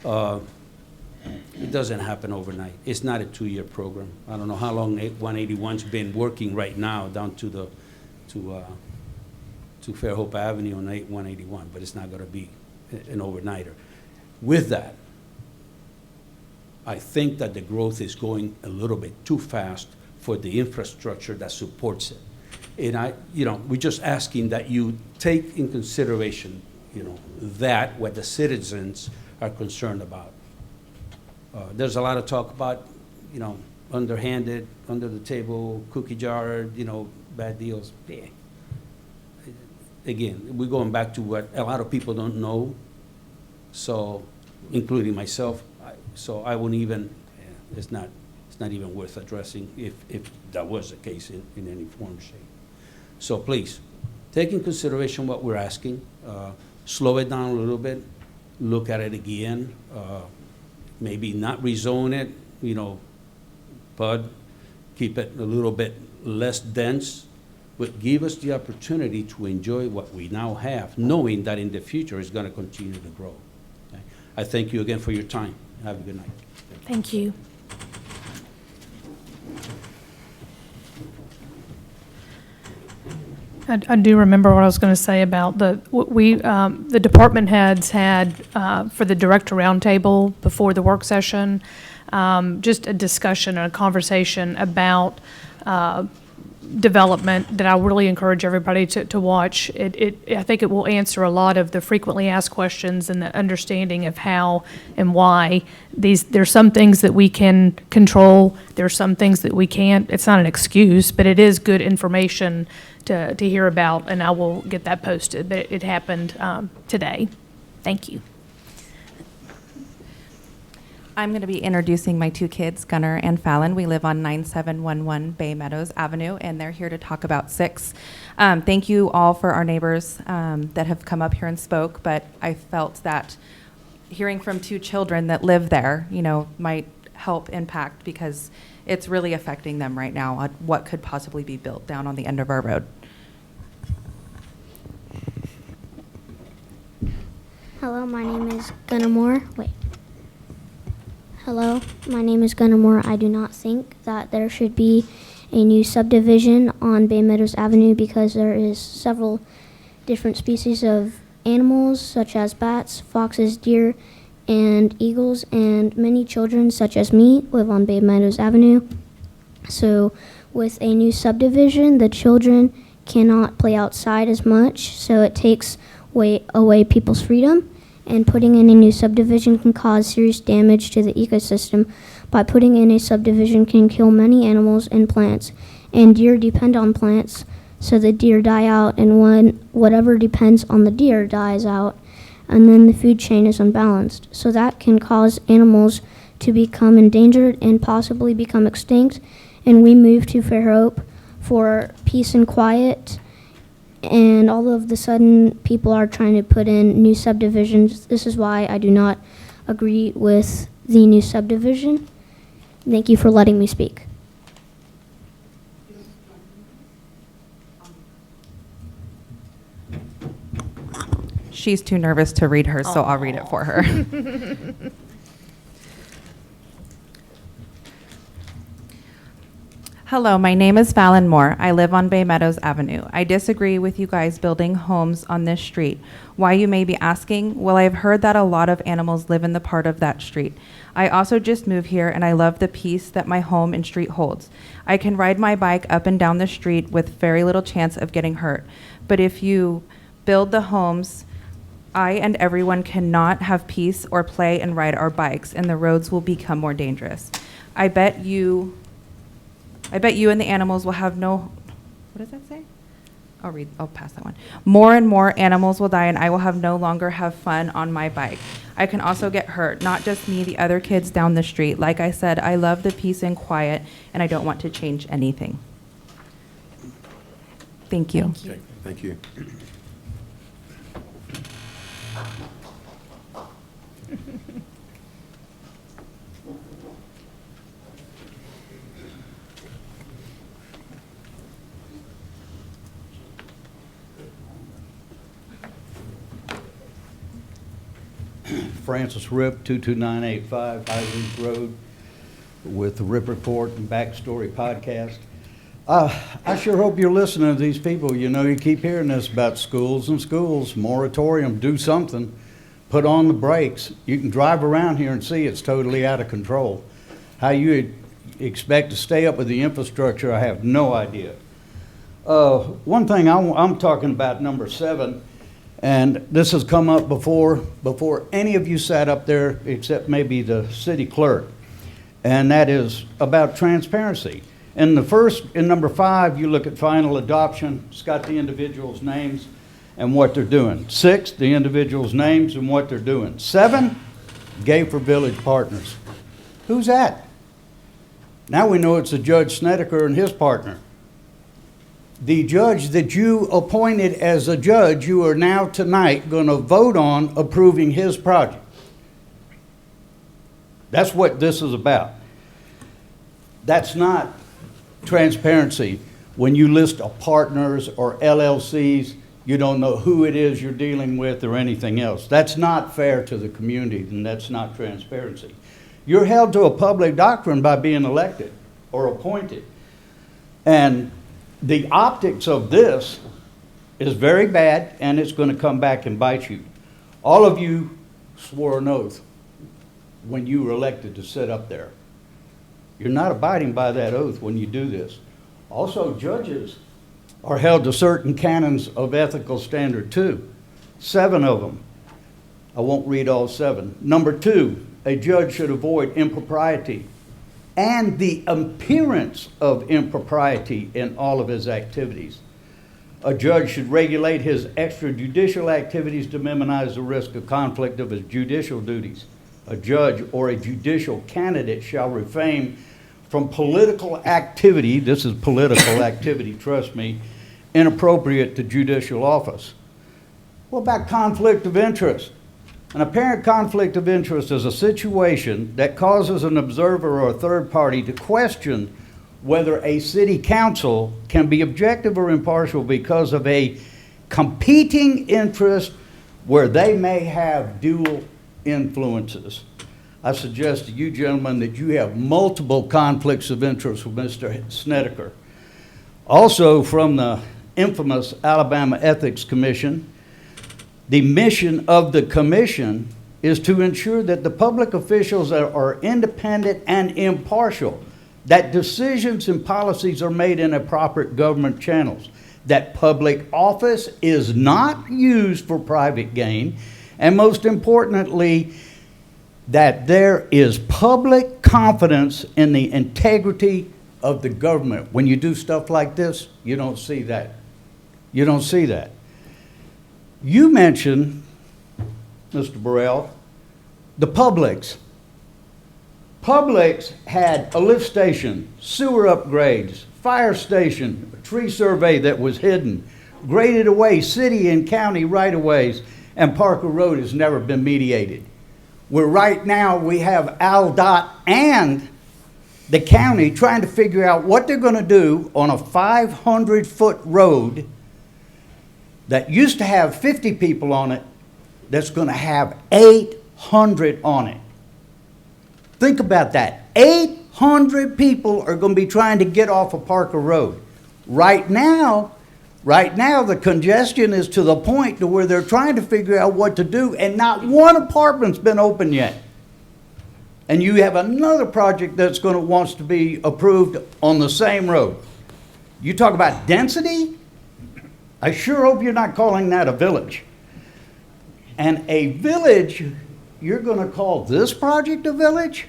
It doesn't happen overnight. It's not a 2-year program. I don't know how long 181's been working right now down to Fairhope Avenue on 181, but it's not going to be an overnighter. With that, I think that the growth is going a little bit too fast for the infrastructure that supports it. And we're just asking that you take in consideration, that what the citizens are concerned about. There's a lot of talk about, underhanded, under the table, cookie jar, bad deals. Yeah. Again, we're going back to what a lot of people don't know, so, including myself. So I wouldn't even, it's not even worth addressing if that was the case in any form or shape. So please, take in consideration what we're asking, slow it down a little bit, look at it again, maybe not rezone it, but keep it a little bit less dense, but give us the opportunity to enjoy what we now have, knowing that in the future it's going to continue to grow. Okay? I thank you again for your time. Have a good night. Thank you. I do remember what I was going to say about the department heads had for the director roundtable before the work session, just a discussion, a conversation about development that I really encourage everybody to watch. I think it will answer a lot of the frequently asked questions and the understanding of how and why there's some things that we can control, there's some things that we can't. It's not an excuse, but it is good information to hear about, and I will get that posted. But it happened today. Thank you. I'm going to be introducing my 2 kids, Gunnar and Fallon. We live on 9711 Bay Meadows Avenue, and they're here to talk about 6. Thank you all for our neighbors that have come up here and spoke, but I felt that hearing from 2 children that live there, might help impact, because it's really affecting them right now on what could possibly be built down on the end of our road. Hello, my name is Gunnar Moore. Hello, my name is Gunnar Moore. I do not think that there should be a new subdivision on Bay Meadows Avenue because there is several different species of animals such as bats, foxes, deer, and eagles, and many children such as me live on Bay Meadows Avenue. So with a new subdivision, the children cannot play outside as much, so it takes away people's freedom. And putting in a new subdivision can cause serious damage to the ecosystem. By putting in a subdivision can kill many animals and plants, and deer depend on plants, so the deer die out, and when whatever depends on the deer dies out, and then the food chain is unbalanced. So that can cause animals to become endangered and possibly become extinct. And we moved to Fairhope for peace and quiet, and all of the sudden people are trying to put in new subdivisions. This is why I do not agree with the new subdivision. Thank you for letting me speak. She's too nervous to read hers, so I'll read it for her. Hello, my name is Fallon Moore. I live on Bay Meadows Avenue. I disagree with you guys building homes on this street. Why, you may be asking? Well, I've heard that a lot of animals live in the part of that street. I also just moved here and I love the peace that my home and street holds. I can ride my bike up and down the street with very little chance of getting hurt. But if you build the homes, I and everyone cannot have peace or play and ride our bikes, and the roads will become more dangerous. I bet you and the animals will have no, what does that say? I'll pass that one. More and more animals will die and I will have no longer have fun on my bike. I can also get hurt, not just me, the other kids down the street. Like I said, I love the peace and quiet and I don't want to change anything. Thank you. Okay, thank you. Francis Rip, 22985 High Ridge Road, with the Rip Report and Backstory podcast. I sure hope you're listening to these people. You know, you keep hearing this about schools and schools, moratorium, do something, put on the brakes. You can drive around here and see it's totally out of control. How you expect to stay up with the infrastructure, I have no idea. One thing I'm talking about, number 7, and this has come up before any of you sat up there, except maybe the city clerk, and that is about transparency. In number 5, you look at final adoption. It's got the individuals' names and what they're doing. 6, the individuals' names and what they're doing. 7, Gay for Village Partners. Who's that? Now we know it's a Judge Snedeker and his partner. The judge that you appointed as a judge, you are now tonight going to vote on approving his project. That's what this is about. That's not transparency. When you list a partners or LLCs, you don't know who it is you're dealing with or anything else. That's not fair to the community, and that's not transparency. You're held to a public doctrine by being elected or appointed. And the optics of this is very bad, and it's going to come back and bite you. All of you swore an oath when you were elected to sit up there. You're not abiding by that oath when you do this. Also, judges are held to certain canons of ethical standard too. 7 of them. I won't read all 7. Number 2, a judge should avoid impropriety and the appearance of impropriety in all of his activities. A judge should regulate his extrajudicial activities to minimize the risk of conflict of his judicial duties. A judge or a judicial candidate shall refrain from political activity, this is political activity, trust me, inappropriate to judicial office. What about conflict of interest? An apparent conflict of interest is a situation that causes an observer or a third party to question whether a city council can be objective or impartial because of a competing interest where they may have dual influences. I suggest to you gentlemen that you have multiple conflicts of interest with Mr. Snedeker. Also, from the infamous Alabama Ethics Commission, the mission of the commission is to ensure that the public officials are independent and impartial, that decisions and policies are made in appropriate government channels, that public office is not used for private gain, and most importantly, that there is public confidence in the integrity of the government. When you do stuff like this, you don't see that. You don't see that. You mentioned Mr. Burrell, the Publix. Publix had a lift station, sewer upgrades, fire station, a tree survey that was hidden, graded away city and county right-of-ways, and Parker Road has never been mediated. Where right now we have AlDOT and the county trying to figure out what they're going to do on a 500-foot road that used to have 50 people on it, that's going to have 800 on it. Think about that. 800 people are going to be trying to get off of Parker Road. Right now, the congestion is to the point to where they're trying to figure out what to do, and not one apartment's been open yet. And you have another project that's wants to be approved on the same road. You talk about density? I sure hope you're not calling that a village. And a village, you're going to call this project a village?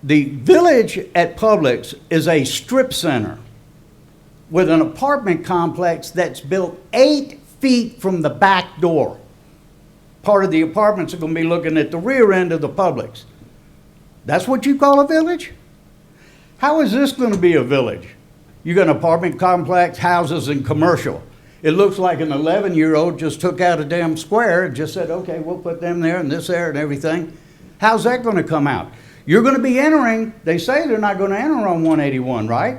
The village at Publix is a strip center with an apartment complex that's built 8 feet from the back door. Part of the apartments are going to be looking at the rear end of the Publix. That's what you call a village? How is this going to be a village? You got an apartment complex, houses, and commercial. It looks like an 11-year-old just took out a damn square and just said, okay, we'll put them there and this there and everything. How's that going to come out? You're going to be entering, they say they're not going to enter on 181, right?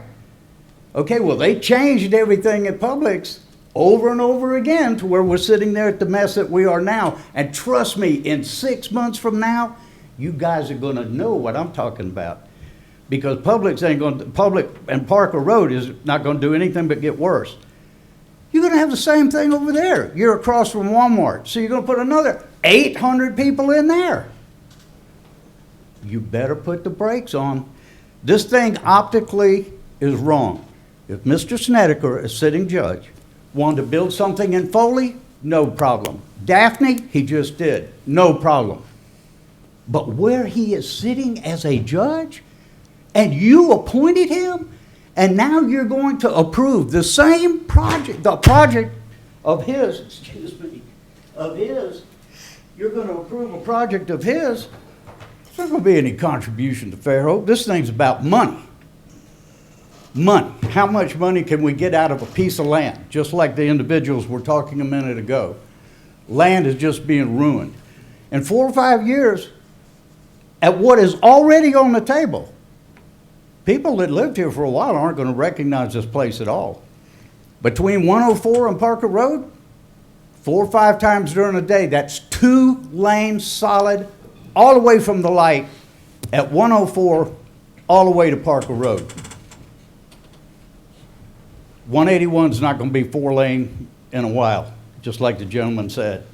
Okay, well, they changed everything at Publix over and over again to where we're sitting there at the mess that we are now. And trust me, in 6 months from now, you guys are going to know what I'm talking about. Because Publix and Parker Road is not going to do anything but get worse. You're going to have the same thing over there. You're across from Walmart, so you're going to put another 800 people in there. You better put the brakes on. This thing optically is wrong. If Mr. Snedeker, as sitting judge, wanted to build something in Foley, no problem. Daphne, he just did, no problem. But where he is sitting as a judge, and you appointed him, and now you're going to approve the same project, the project of his, you're going to approve a project of his. There's not going to be any contribution to Fairhope. This thing's about money. Money. How much money can we get out of a piece of land? Just like the individuals were talking a minute ago. Land is just being ruined. In 4 or 5 years, at what is already on the table, people that lived here for a while aren't going to recognize this place at all. Between 104 and Parker Road, 4 or 5 times during the day, that's 2 lanes solid, all the way from the light at 104 all the way to Parker Road. 181 is not going to be 4-lane in a while, just like the gentleman said.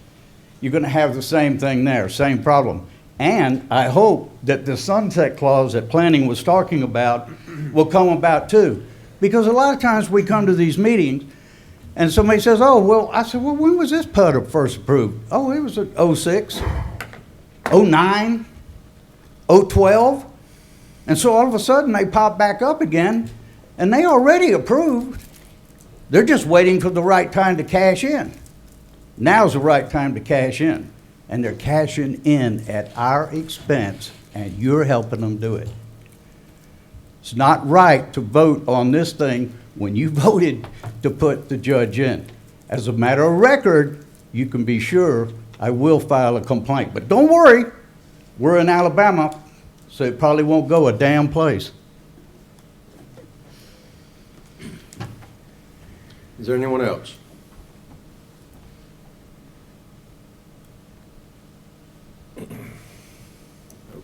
You're going to have the same thing there, same problem. And I hope that the sunset clause that planning was talking about will come about too. Because a lot of times we come to these meetings and somebody says, oh, well, I said, well, when was this PUD first approved? Oh, it was in 06, 09, 012. And so all of a sudden they pop back up again and they already approved. They're just waiting for the right time to cash in. Now's the right time to cash in. And they're cashing in at our expense, and you're helping them do it. It's not right to vote on this thing when you voted to put the judge in. As a matter of record, you can be sure I will file a complaint. But don't worry, we're in Alabama, so it probably won't go a damn place. Is there anyone else?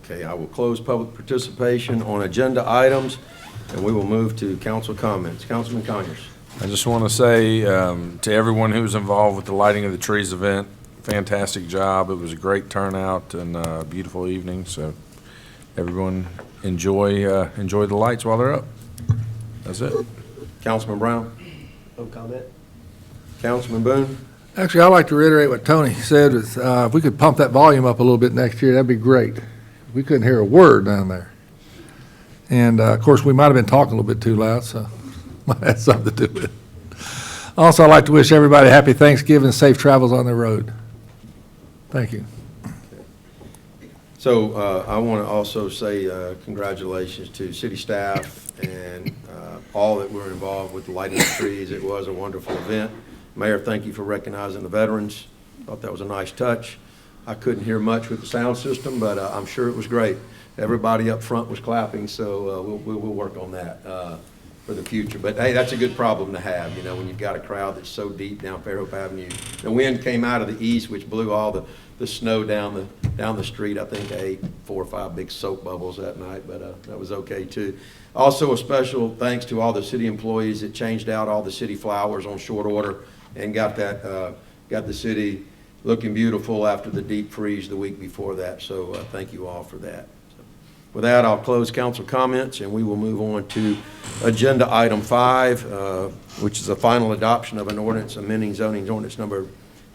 Okay, I will close public participation on agenda items, and we will move to council comments. Councilman Conyers. I just want to say to everyone who was involved with the Lighting of the Trees event, fantastic job. It was a great turnout and a beautiful evening, so everyone enjoy the lights while they're up. That's it. Councilman Brown. No comment. Councilman Boone. Actually, I'd like to reiterate what Tony said. If we could pump that volume up a little bit next year, that'd be great. We couldn't hear a word down there. And, of course, we might have been talking a little bit too loud, so might have something to do with it. Also, I'd like to wish everybody a happy Thanksgiving and safe travels on the road. Thank you. So I want to also say congratulations to city staff and all that were involved with the lighting of the trees. It was a wonderful event. Mayor, thank you for recognizing the veterans. Thought that was a nice touch. I couldn't hear much with the sound system, but I'm sure it was great. Everybody up front was clapping, so we'll work on that for the future. But hey, that's a good problem to have, you know, when you've got a crowd that's so deep down Fairhope Avenue. The wind came out of the east, which blew all the snow down the street. I think I ate 4 or 5 big soap bubbles that night, but that was okay too. Also, a special thanks to all the city employees that changed out all the city flowers on short order and got the city looking beautiful after the deep freeze the week before that. So thank you all for that. With that, I'll close council comments, and we will move on to agenda item 5, which is a final adoption of an ordinance amending zoning ordinance number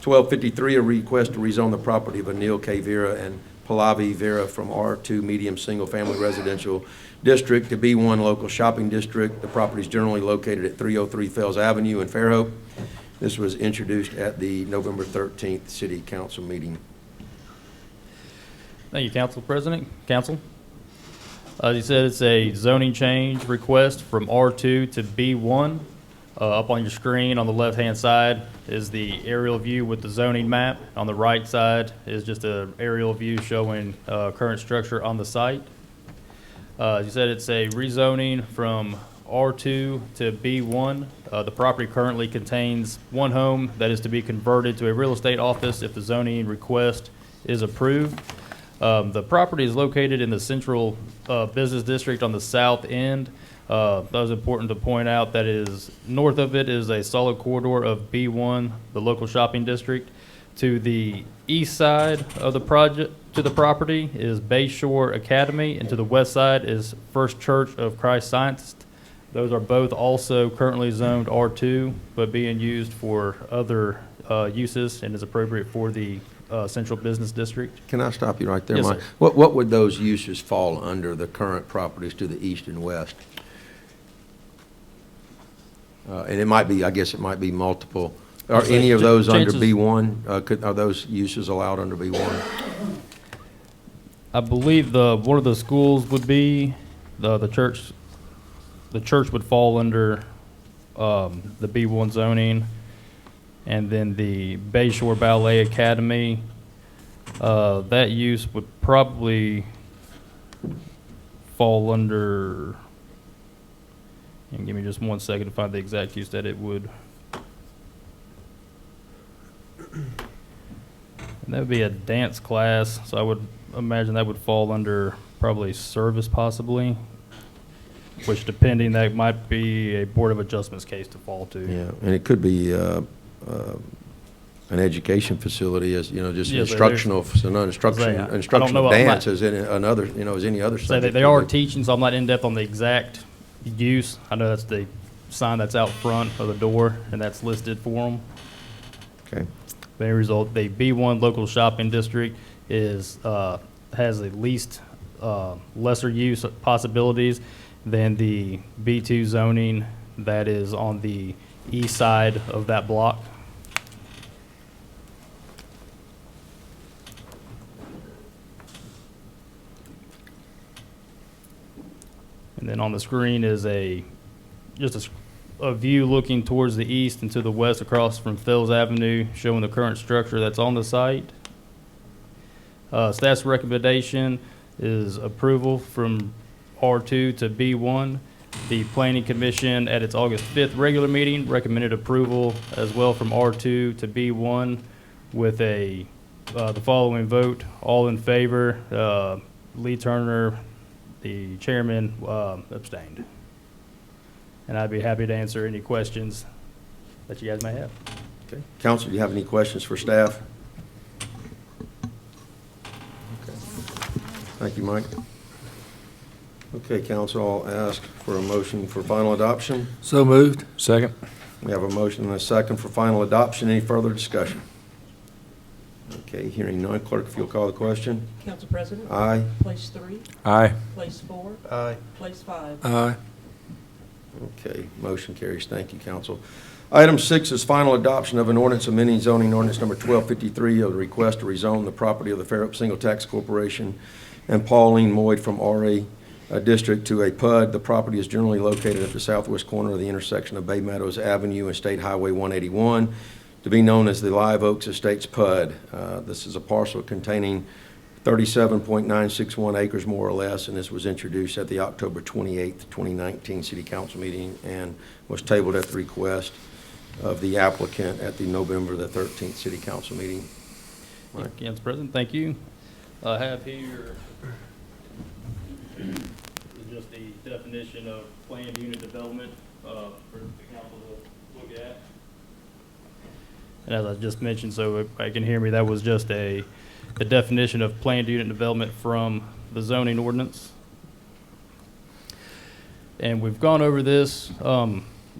1253, a request to rezone the property of Anil K. Vera and Pallavi Vera from R2 medium single-family residential district to B1 local shopping district. The property is generally located at 303 Fells Avenue in Fairhope. This was introduced at the November 13th City Council meeting. Thank you, Council President. Council. As you said, it's a zoning change request from R2 to B1. Up on your screen on the left-hand side is the aerial view with the zoning map. On the right side is just an aerial view showing current structure on the site. As you said, it's a rezoning from R2 to B1. The property currently contains one home that is to be converted to a real estate office if the zoning request is approved. The property is located in the central business district on the south end. That was important to point out that is north of it is a solid corridor of B1, the local shopping district. To the east side of the project, to the property is Bayshore Academy, and to the west side is First Church of Christ Scientist. Those are both also currently zoned R2, but being used for other uses and is appropriate for the central business district. Can I stop you right there, Yes, Mike? sir. What would those uses fall under, the current properties to the east and west? And it might be, I guess it might be multiple. Are any of those under Chances- B1? Are those uses allowed under B1? I believe one of the schools would be the church. The church would fall under the B1 zoning, and then the Bayshore Ballet Academy. That use would probably fall under. And give me just 1 second to find the exact use that it would. And that would be a dance class, so I would imagine that would fall under probably service possibly, which depending, that might be a Board of Adjustments case to fall to. Yeah, and it could be an education facility, as, you know, just Yes, instructional, I don't know instructional about- I'm dance not- as in another, you know, as any other So subject. they are teaching, so I'm not in depth on the exact use. I know that's the sign that's out front of the door, and that's listed for them. Okay. As a result, the B1 local shopping district is has the least lesser use possibilities than the B2 zoning that is on the east side of that block. And then on the screen is just a view looking towards the east and to the west across from Fells Avenue, showing the current structure that's on the site. Staff's recommendation is approval from R2 to B1. The Planning Commission at its August 5th regular meeting recommended approval as well from R2 to B1 with the following vote. All in favor, Lee Turner, the chairman, abstained. And I'd be happy to answer any questions that you guys may have. Okay. Council, do you have any questions for staff? Okay. Thank you, Mike. Okay, council, I'll ask for a motion for final adoption. So moved. Second. We have a motion and a second for final adoption. Any further discussion? Okay, hearing none, clerk, if you'll call the question. Council President? Aye. Place 3? Aye. Place 4? Aye. Place 5? Aye. Okay, motion carries. Thank you, council. Item 6 is final adoption of an ordinance amending zoning ordinance number 1253 of the request to rezone the property of the Fairhope Single Tax Corporation and Pauline Moyd from RA district to a PUD. The property is generally located at the southwest corner of the intersection of Bay Meadows Avenue and State Highway 181, to be known as the Live Oaks Estates PUD. This is a parcel containing 37.961 acres more or less, and this was introduced at the October 28th, 2019 City Council meeting and was tabled at the request of the applicant at the November the 13th City Council meeting. Council President, thank you. I have here just the definition of planned unit development for the council to look at. And as I just mentioned, so if I can hear me, that was just a definition of planned unit development from the zoning ordinance. And we've gone over this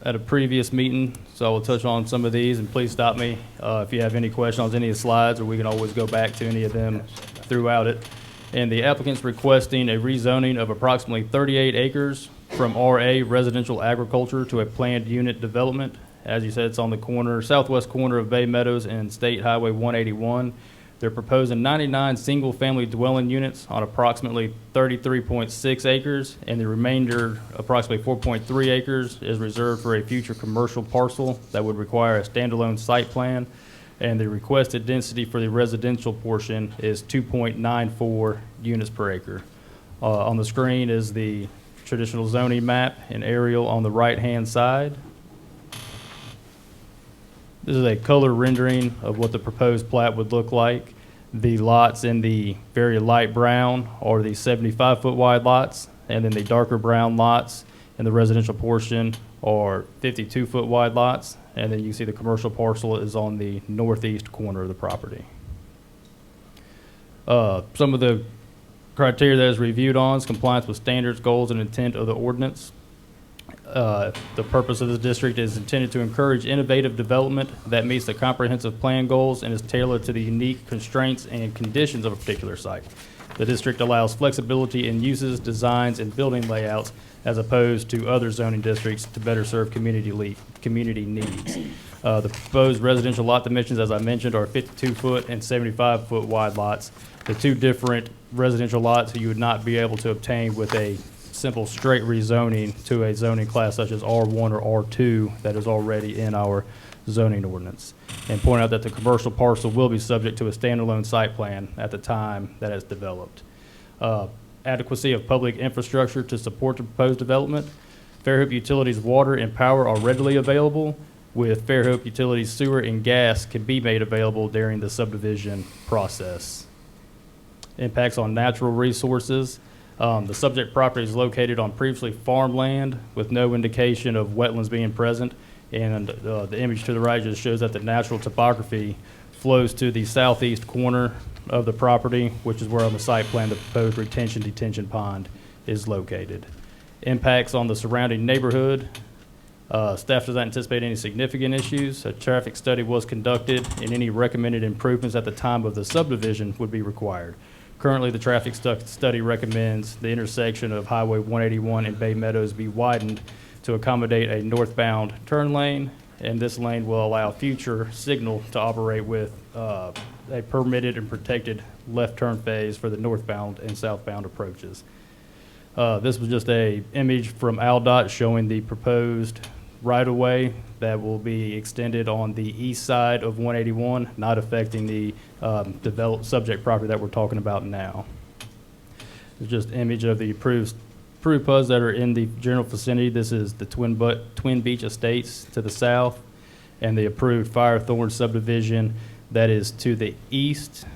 at a previous meeting, so I will touch on some of these, and please stop me if you have any questions on any of the slides, or we can always go back to any of them throughout it. And the applicant's requesting a rezoning of approximately 38 acres from RA residential agriculture to a planned unit development. As you said, it's on the corner, southwest corner of Bay Meadows and State Highway 181. They're proposing 99 single-family dwelling units on approximately 33.6 acres, and the remainder, approximately 4.3 acres, is reserved for a future commercial parcel that would require a standalone site plan. And the requested density for the residential portion is 2.94 units per acre. On the screen is the traditional zoning map and aerial on the right-hand side. This is a color rendering of what the proposed plat would look like. The lots in the very light brown are the 75-foot wide lots, and then the darker brown lots in the residential portion are 52-foot wide lots. And then you see the commercial parcel is on the northeast corner of the property. Some of the criteria that is reviewed on is compliance with standards, goals, and intent of the ordinance. The purpose of this district is intended to encourage innovative development that meets the comprehensive plan goals and is tailored to the unique constraints and conditions of a particular site. The district allows flexibility in uses, designs, and building layouts as opposed to other zoning districts to better serve community needs. The proposed residential lot dimensions, as I mentioned, are 52-foot and 75-foot wide lots. The two different residential lots you would not be able to obtain with a simple straight rezoning to a zoning class such as R1 or R2 that is already in our zoning ordinance. And point out that the commercial parcel will be subject to a standalone site plan at the time that it's developed. Adequacy of public infrastructure to support the proposed development. Fairhope Utilities water and power are readily available, with Fairhope Utilities sewer and gas can be made available during the subdivision process. Impacts on natural resources. The subject property is located on previously farmland with no indication of wetlands being present, and the image to the right just shows that the natural topography flows to the southeast corner of the property, which is where on the site plan the proposed detention pond is located. Impacts on the surrounding neighborhood. Staff does not anticipate any significant issues. A traffic study was conducted, and any recommended improvements at the time of the subdivision would be required. Currently, the traffic study recommends the intersection of Highway 181 and Bay Meadows be widened to accommodate a northbound turn lane, and this lane will allow future signal to operate with a permitted and protected left turn phase for the northbound and southbound approaches. This was just an image from AlDOT showing the proposed right-of-way that will be extended on the east side of 181, not affecting the developed subject property that we're talking about now. It's just an image of the approved PUDs that are in the general vicinity. This is the Twin Beach Estates to the south, and the approved Firethorn subdivision that is to the east.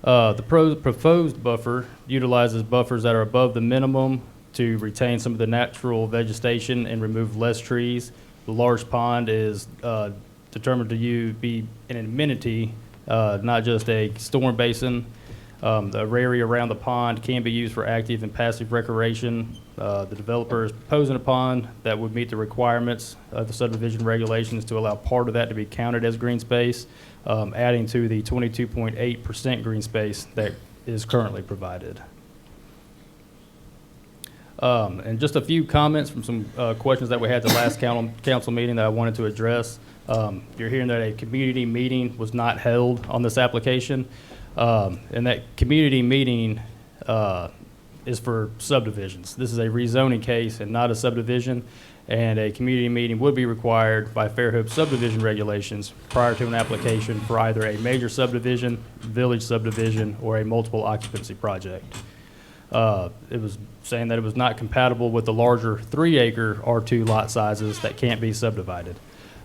The proposed buffer utilizes buffers that are above the minimum to retain some of the natural vegetation and remove less trees. The large pond is determined to be an amenity, not just a storm basin. The area around the pond can be used for active and passive recreation. The developer is proposing a pond that would meet the requirements of the subdivision regulations to allow part of that to be counted as green space, adding to the 22.8% green space that is currently provided. And just a few comments from some questions that we had at the last council meeting that I wanted to address. You're hearing that a community meeting was not held on this application. And that community meeting is for subdivisions. This is a rezoning case and not a subdivision. And a community meeting would be required by Fairhope subdivision regulations prior to an application for either a major subdivision, village subdivision, or a multiple occupancy project. It was saying that it was not compatible with the larger 3-acre R2 lot sizes that can't be subdivided.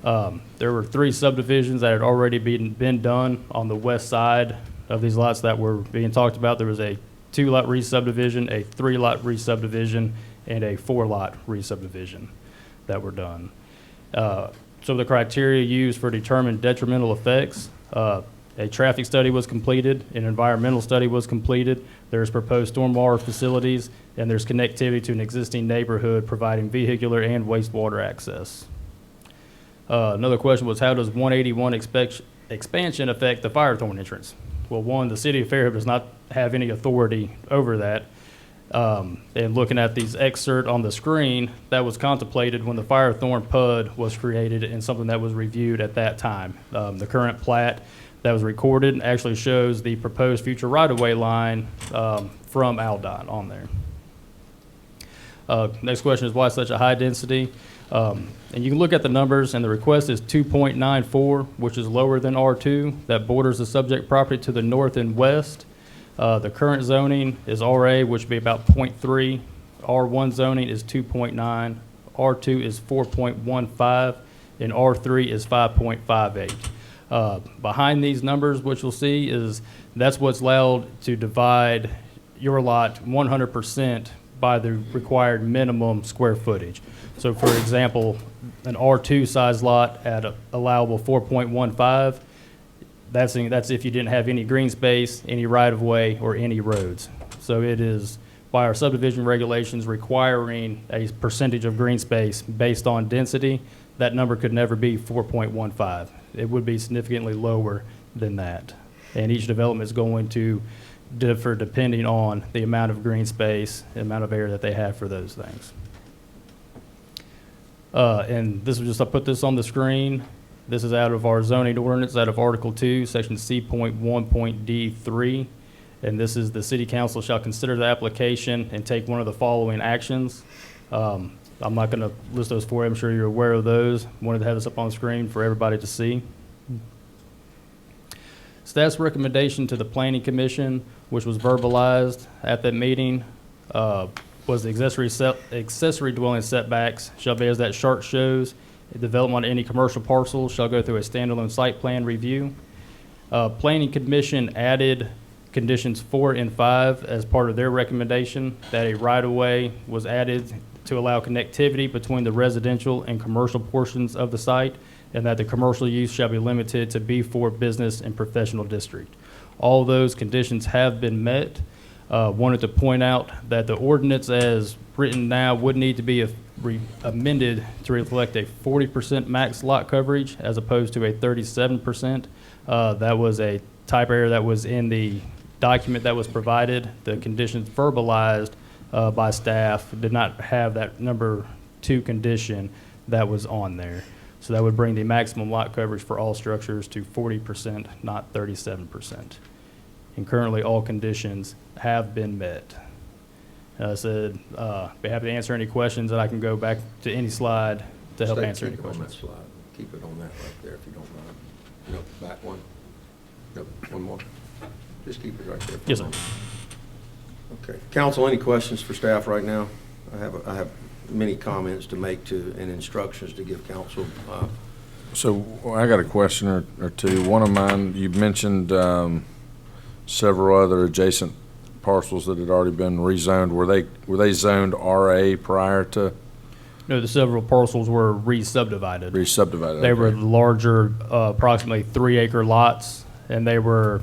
There were 3 subdivisions that had already been done on the west side of these lots that were being talked about. There was a 2-lot re-subdivision, a 3-lot re-subdivision, and a 4-lot re-subdivision that were done. So the criteria used for determining detrimental effects, a traffic study was completed, an environmental study was completed, there's proposed stormwater facilities, and there's connectivity to an existing neighborhood providing vehicular and wastewater access. Another question was, how does 181 expansion affect the Firethorn entrance? Well, one, the city of Fairhope does not have any authority over that. And looking at these excerpts on the screen, that was contemplated when the Firethorn PUD was created and something that was reviewed at that time. The current plat that was recorded actually shows the proposed future right-of-way line from Aldot on there. Next question is, why such a high density? And you can look at the numbers, and the request is 2.94, which is lower than R2. That borders the subject property to the north and west. The current zoning is RA, which would be about 0.3. R1 zoning is 2.9. R2 is 4.15, and R3 is 5.58. Behind these numbers, what you'll see is that's what's allowed to divide your lot 100% by the required minimum square footage. So, for example, an R2 size lot at a allowable 4.15, that's if you didn't have any green space, any right-of-way, or any roads. So it is, by our subdivision regulations, requiring a percentage of green space based on density. That number could never be 4.15. It would be significantly lower than that. And each development is going to differ depending on the amount of green space, the amount of area that they have for those things. And this was just, I put this on the screen. This is out of our zoning ordinance, out of Article 2, Section C.1.D3. And this is, the city council shall consider the application and take one of the following actions. I'm not going to list those for you. I'm sure you're aware of those. Wanted to have this up on the screen for everybody to see. Staff's recommendation to the Planning Commission, which was verbalized at that meeting, was the accessory dwelling setbacks shall be as that chart shows. Development on any commercial parcel shall go through a standalone site plan review. Planning Commission added conditions 4 and 5 as part of their recommendation, that a right-of-way was added to allow connectivity between the residential and commercial portions of the site, and that the commercial use shall be limited to B4 business and professional district. All those conditions have been met. Wanted to point out that the ordinance as written now would need to be amended to reflect a 40% max lot coverage as opposed to a 37%. That was a type error that was in the document that was provided. The conditions verbalized by staff did not have that number 2 condition that was on there. So that would bring the maximum lot coverage for all structures to 40%, not 37%. And currently, all conditions have been met. I said, be happy to answer any questions, and I can go back to any slide to help answer any questions. Keep it on that slide. Keep it on that right there if you don't mind. Nope, back one. Nope, one more. Just keep it right there. Yes, sir. Okay. Council, any questions for staff right now? I have many comments to make to and instructions to give council. So I got a question or two. One of mine, you mentioned several other adjacent parcels that had already been rezoned. Were they zoned RA prior to? No, the several parcels were re-subdivided. Re-subdivided. They okay. were larger, approximately 3-acre lots, and they were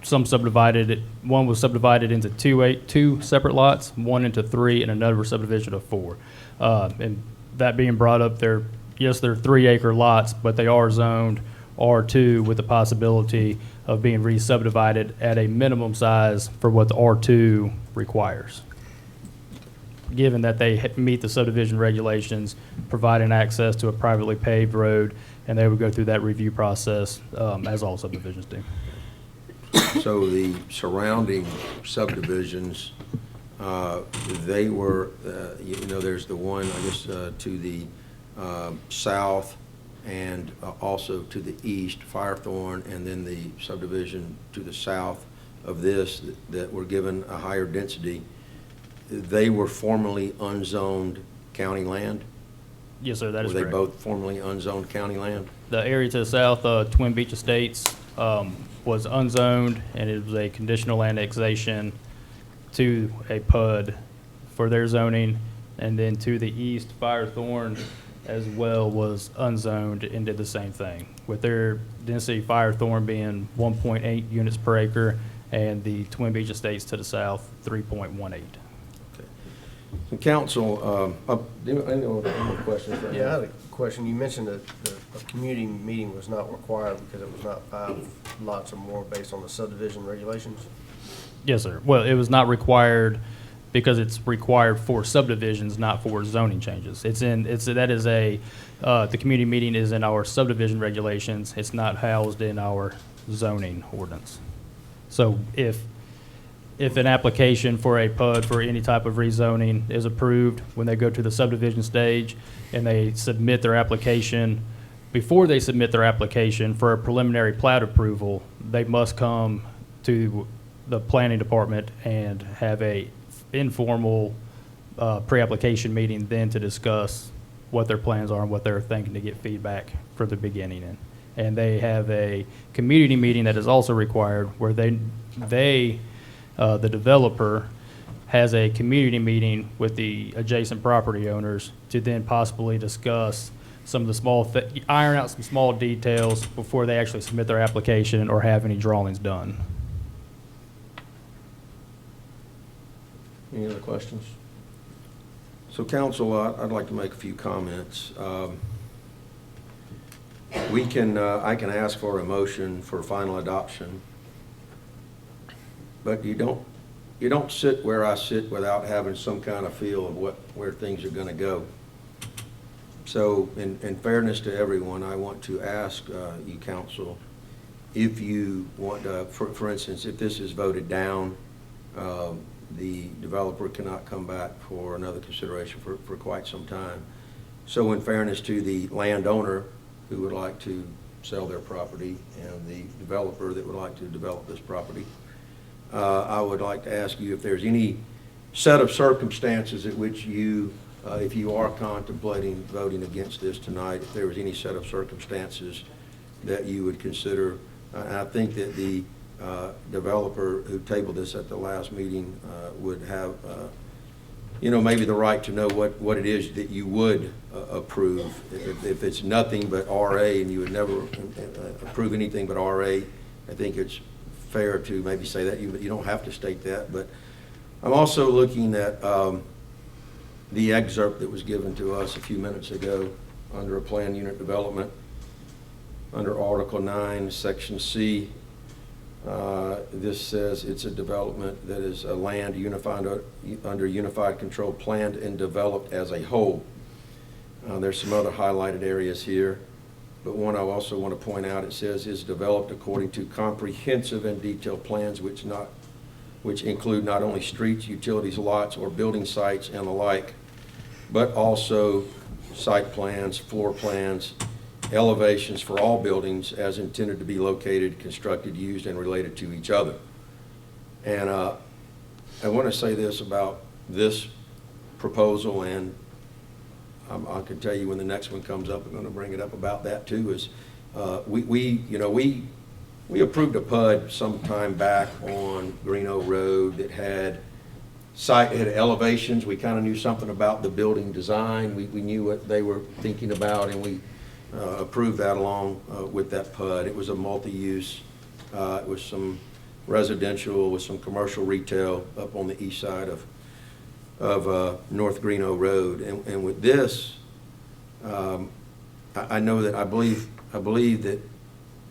some subdivided. One was subdivided into two separate lots, one into 3, and another subdivision of 4. And that being brought up, they're 3-acre lots, but they are zoned R2 with the possibility of being re-subdivided at a minimum size for what the R2 requires. given that they meet the subdivision regulations, providing access to a privately paved road, and they would go through that review process as all subdivisions do. So the surrounding subdivisions, they were, there's the one, I guess, to the south and also to the east, Firethorn, and then the subdivision to the south of this that were given a higher density. They were formerly unzoned county land? Yes, sir, that is Were they correct. both formerly unzoned county land? The area to the south, Twin Beach Estates, was unzoned, and it was a conditional annexation to a PUD for their zoning. And then to the east, Firethorn as well was unzoned and did the same thing, with their density, Firethorn being 1.8 units per acre, and the Twin Beach Estates to the south, 3.18. And council, any more questions? right Yeah, I now? had a question. You mentioned that a community meeting was not required because it was not 5 lots or more based on the subdivision regulations? Yes, sir. Well, it was not required because it's required for subdivisions, not for zoning changes. The community meeting is in our subdivision regulations. It's not housed in our zoning ordinance. So if an application for a PUD for any type of rezoning is approved, when they go to the subdivision stage and they submit their application, before they submit their application for a preliminary plat approval, they must come to the planning department and have a informal pre-application meeting then to discuss what their plans are and what they're thinking to get feedback from the beginning in. And they have a community meeting that is also required where the developer has a community meeting with the adjacent property owners to then possibly discuss some of the iron out some small details before they actually submit their application or have any drawings done. Any other questions? So council, I'd like to make a few comments. I can ask for a motion for final adoption, but you don't sit where I sit without having some kind of feel of where things are going to go. So in fairness to everyone, I want to ask you council, if you want to, for instance, if this is voted down, the developer cannot come back for another consideration for quite some time. So in fairness to the landowner who would like to sell their property and the developer that would like to develop this property, I would like to ask you if there's any set of circumstances at which you, if you are contemplating voting against this tonight, if there was any set of circumstances that you would consider. And I think that the developer who tabled this at the last meeting would have, maybe the right to know what it is that you would approve. If it's nothing but RA and you would never approve anything but RA, I think it's fair to maybe say that. You don't have to state that. But I'm also looking at the excerpt that was given to us a few minutes ago under a planned unit development, under Article 9, Section C. This says it's a development that is a land unified under unified control, planned and developed as a whole. There's some other highlighted areas here, but one I also want to point out, it says is developed according to comprehensive and detailed plans which include not only streets, utilities, lots, or building sites and the like, but also site plans, floor plans, elevations for all buildings as intended to be located, constructed, used, and related to each other. And I want to say this about this proposal, and I can tell you when the next one comes up, I'm going to bring it up about that too, is we approved a PUD some time back on Greeno Road that had elevations. We kind of knew something about the building design. We knew what they were thinking about, and we approved that along with that PUD. It was a multi-use. It was some residential with some commercial retail up on the east side of North Greeno Road. And with this, I know that I believe that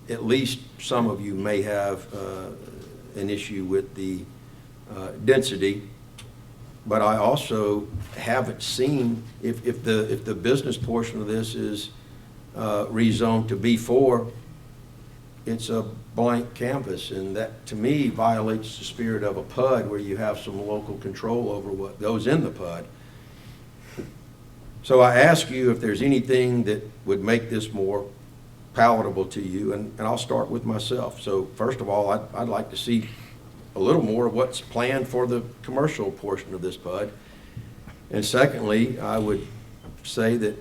at least some of you may have an issue with the density But I also haven't seen, if the business portion of this is rezoned to B4, it's a blank canvas, and that, to me, violates the spirit of a PUD where you have some local control over what goes in the PUD. So I ask you if there's anything that would make this more palatable to you, and I'll start with myself. So first of all, I'd like to see a little more of what's planned for the commercial portion of this PUD. And secondly, I would say that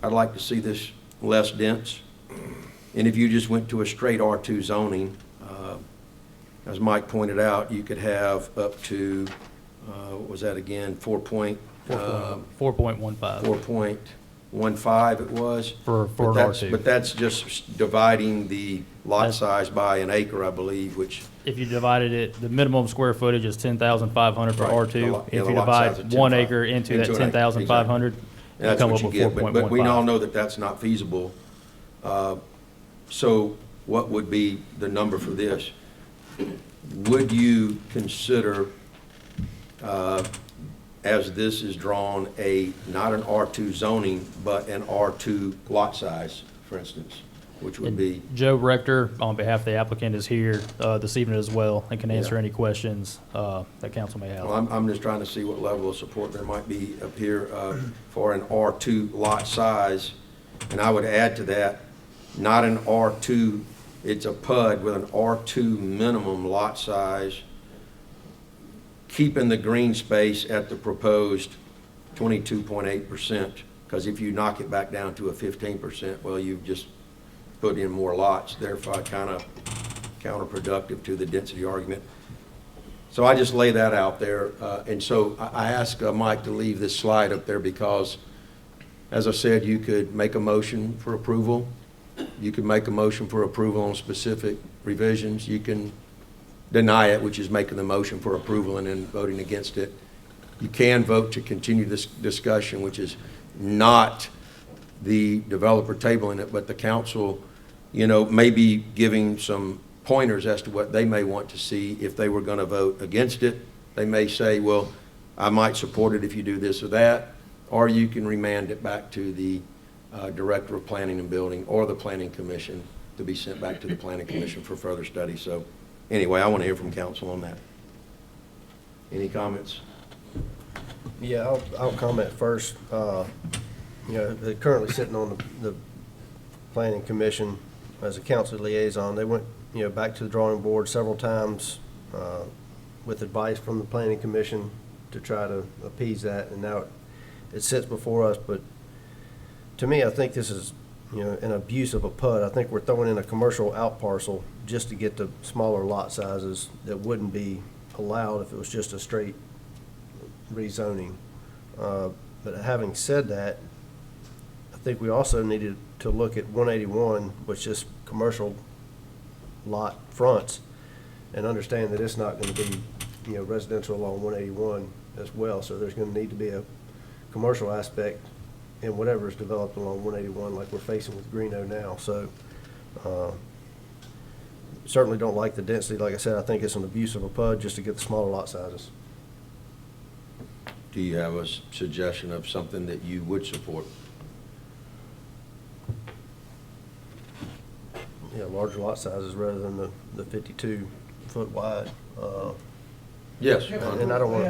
I'd like to see this less dense. And if you just went to a straight R2 zoning, as Mike pointed out, you could have up to, what was that again, 4.15 it was? For But R2. But that's just dividing the lot size by an acre, I believe, which, If you divided it, the minimum square footage is 10,500 for Right, R2. the lot- yeah, If the you lot size divide is 1 10,500 acre into that into an acre, 10,500, you that's come what up you with get. But we all 4.15. know that that's not feasible. So what would be the number for this? Would you consider, as this is drawn, not an R2 zoning, but an R2 lot size, for instance, which would be? Joe Rector, on behalf of the applicant, is here this evening as well and can answer Yeah. any questions that council may have. Well, I'm just trying to see what level of support there might be up here for an R2 lot size. And I would add to that, not an R2, it's a PUD with an R2 minimum lot size, keeping the green space at the proposed 22.8%. Because if you knock it back down to a 15%, well, you've just put in more lots, therefore kind of counterproductive to the density argument. So I just lay that out there. And so I asked Mike to leave this slide up there because, as I said, you could make a motion for approval. You could make a motion for approval on specific revisions. You can deny it, which is making the motion for approval and then voting against it. You can vote to continue this discussion, which is not the developer tabling it, but the council, maybe giving some pointers as to what they may want to see if they were going to vote against it. They may say, well, I might support it if you do this or that, or you can remand it back to the Director of Planning and Building or the Planning Commission to be sent back to the Planning Commission for further study. So anyway, I want to hear from council on that. Any comments? Yeah, I'll comment first. They're currently sitting on the Planning Commission as a council liaison. They went, back to the drawing board several times with advice from the Planning Commission to try to appease that, and now it sits before us. But to me, I think this is, an abuse of a PUD. I think we're throwing in a commercial out parcel just to get the smaller lot sizes that wouldn't be allowed if it was just a straight rezoning. But having said that, I think we also needed to look at 181, which is commercial lot fronts, and understand that it's not going to be, residential along 181 as well. So there's going to need to be a commercial aspect in whatever is developed along 181, like we're facing with Greeno now. So certainly don't like the density. Like I said, I think it's an abuse of a PUD just to get the smaller lot sizes. Do you have a suggestion of something that you would support? Yeah, larger lot sizes rather than the 52 foot wide. Yes. And I don't want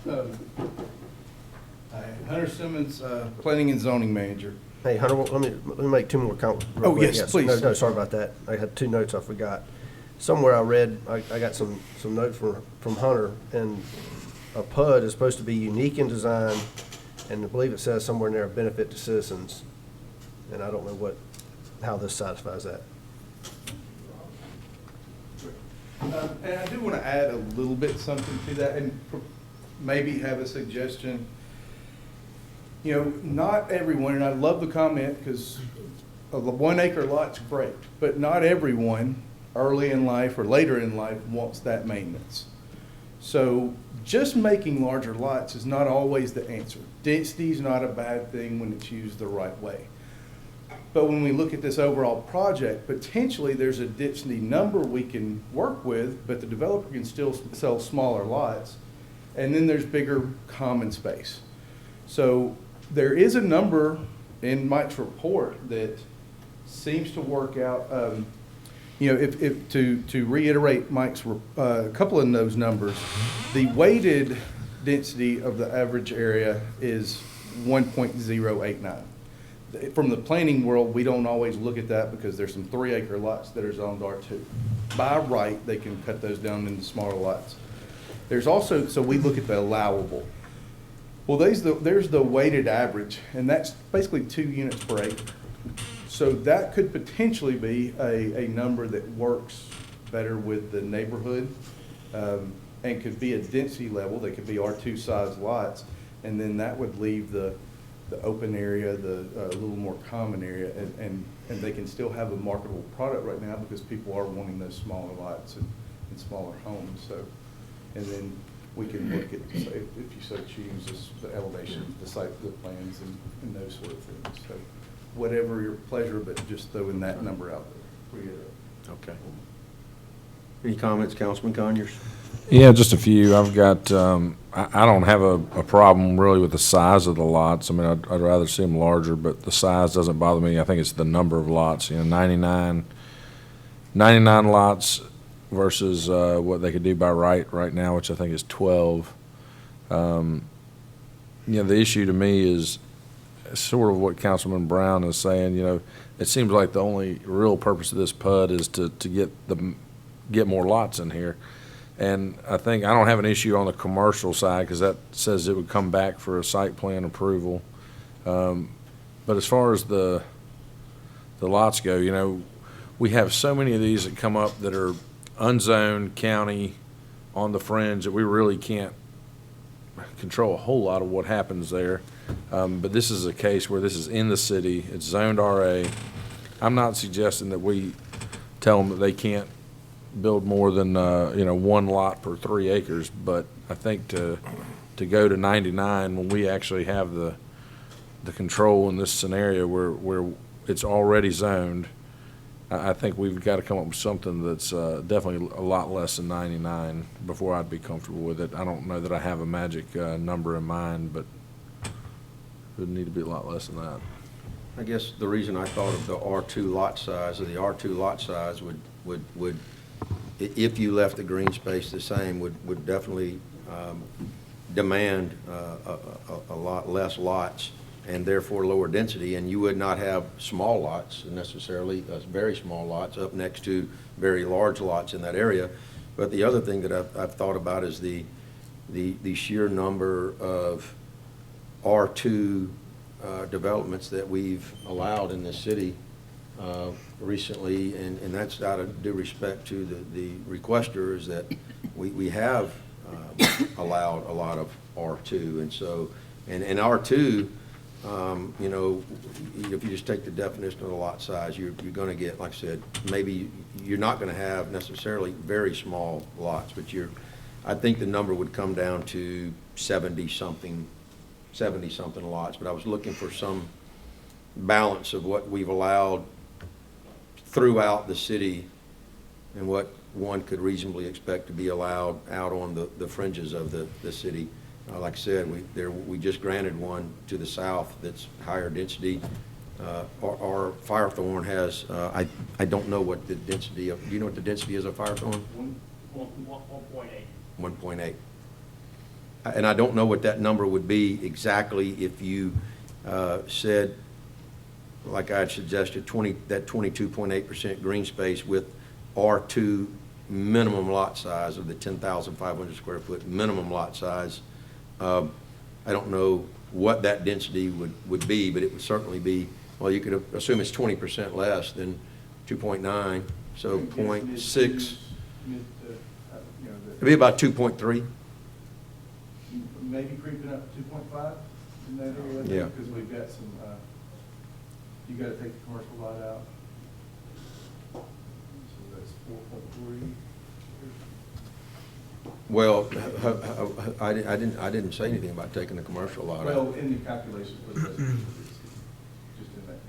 to. Hi, Hunter Simmons, Planning and Zoning Manager. Hey, Hunter, let me make two more comments. Oh, yes, please. No, sorry about that. I had two notes I forgot. Somewhere I read, I got some notes from Hunter, and a PUD is supposed to be unique in design, and I believe it says somewhere in there, a benefit to citizens. And I don't know how this satisfies that. And I do want to add a little bit something to that and maybe have a suggestion. Not everyone, and I love the comment because a 1 acre lot's great, but not everyone early in life or later in life wants that maintenance. So just making larger lots is not always the answer. Density is not a bad thing when it's used the right way. But when we look at this overall project, potentially there's a density number we can work with, but the developer can still sell smaller lots. and then there's bigger common space. So there is a number in Mike's report that seems to work out. If to reiterate Mike's a couple of those numbers, the weighted density of the average area is 1.089. From the planning world, we don't always look at that because there's some 3-acre lots that are zoned R2. By right, they can cut those down into smaller lots. There's also, so we look at the allowable. Well, there's the weighted average, and that's basically 2 units per acre. So that could potentially be a number that works better with the neighborhood, and could be a density level. They could be R2 size lots, and then that would leave the open area, the little more common area, and they can still have a marketable product right now because people are wanting those smaller lots and smaller homes. So, and then we can look at, if you so choose, the elevation, the site plans, and those sort of things. So, whatever your pleasure, but just throwing that number out there. Okay. Any comments, Councilman Conyers? Yeah, just a few. I've got, I don't have a problem really with the size of the lots. I mean, I'd rather see them larger, but the size doesn't bother me. I think it's the number of lots, 99 lots versus what they could do by right now, which I think is 12. The issue to me is sort of what Councilman Brown is saying. It seems like the only real purpose of this PUD is to get more lots in here. And I think I don't have an issue on the commercial side because that says it would come back for a site plan approval. But as far as the lots go, we have so many of these that come up that are unzoned county on the fringe that we really can't control a whole lot of what happens there. But this is a case where this is in the city, it's zoned RA. I'm not suggesting that we tell them that they can't build more than 1 lot per 3 acres, but I think to go to 99 when we actually have the control in this scenario where it's already zoned, I think we've got to come up with something that's definitely a lot less than 99 before I'd be comfortable with it. I don't know that I have a magic number in mind, but it would need to be a lot less than that. I guess the reason I thought of the R2 lot size, or the R2 lot size would if you left the green space the same, would definitely demand a lot less lots and therefore lower density, and you would not have small lots necessarily, very small lots up next to very large lots in that area. But the other thing that I've thought about is the sheer number of R2 developments that we've allowed in this city recently, and that's out of due respect to the requester, is that we have allowed a lot of R2, and so and R2, if you just take the definition of the lot size, you're going to get, like I said, maybe you're not going to have necessarily very small lots, but I think the number would come down to 70 something lots. But I was looking for some balance of what we've allowed throughout the city and what one could reasonably expect to be allowed out on the fringes of the city. Like I said, we just granted one to the south that's higher density. Our Firethorn has, I don't know what the density of, do you know what the density is of Firethorn? 1.8. 1.8. And I don't know what that number would be exactly if you said, like I had suggested, that 22.8% green space with R2 minimum lot size of the 10,500 square foot minimum lot size. I don't know what that density would be, but it would certainly be, well, you could assume it's 20% less than 2.9, so 0.6. It'd be about 2.3. Maybe creeping up to 2.5 in that area. Yeah. Because we've got some, you got to take the commercial lot out. So that's 4.3. Well, I didn't say anything about taking the commercial lot out. Well, in the calculation for the resolution, it's just in that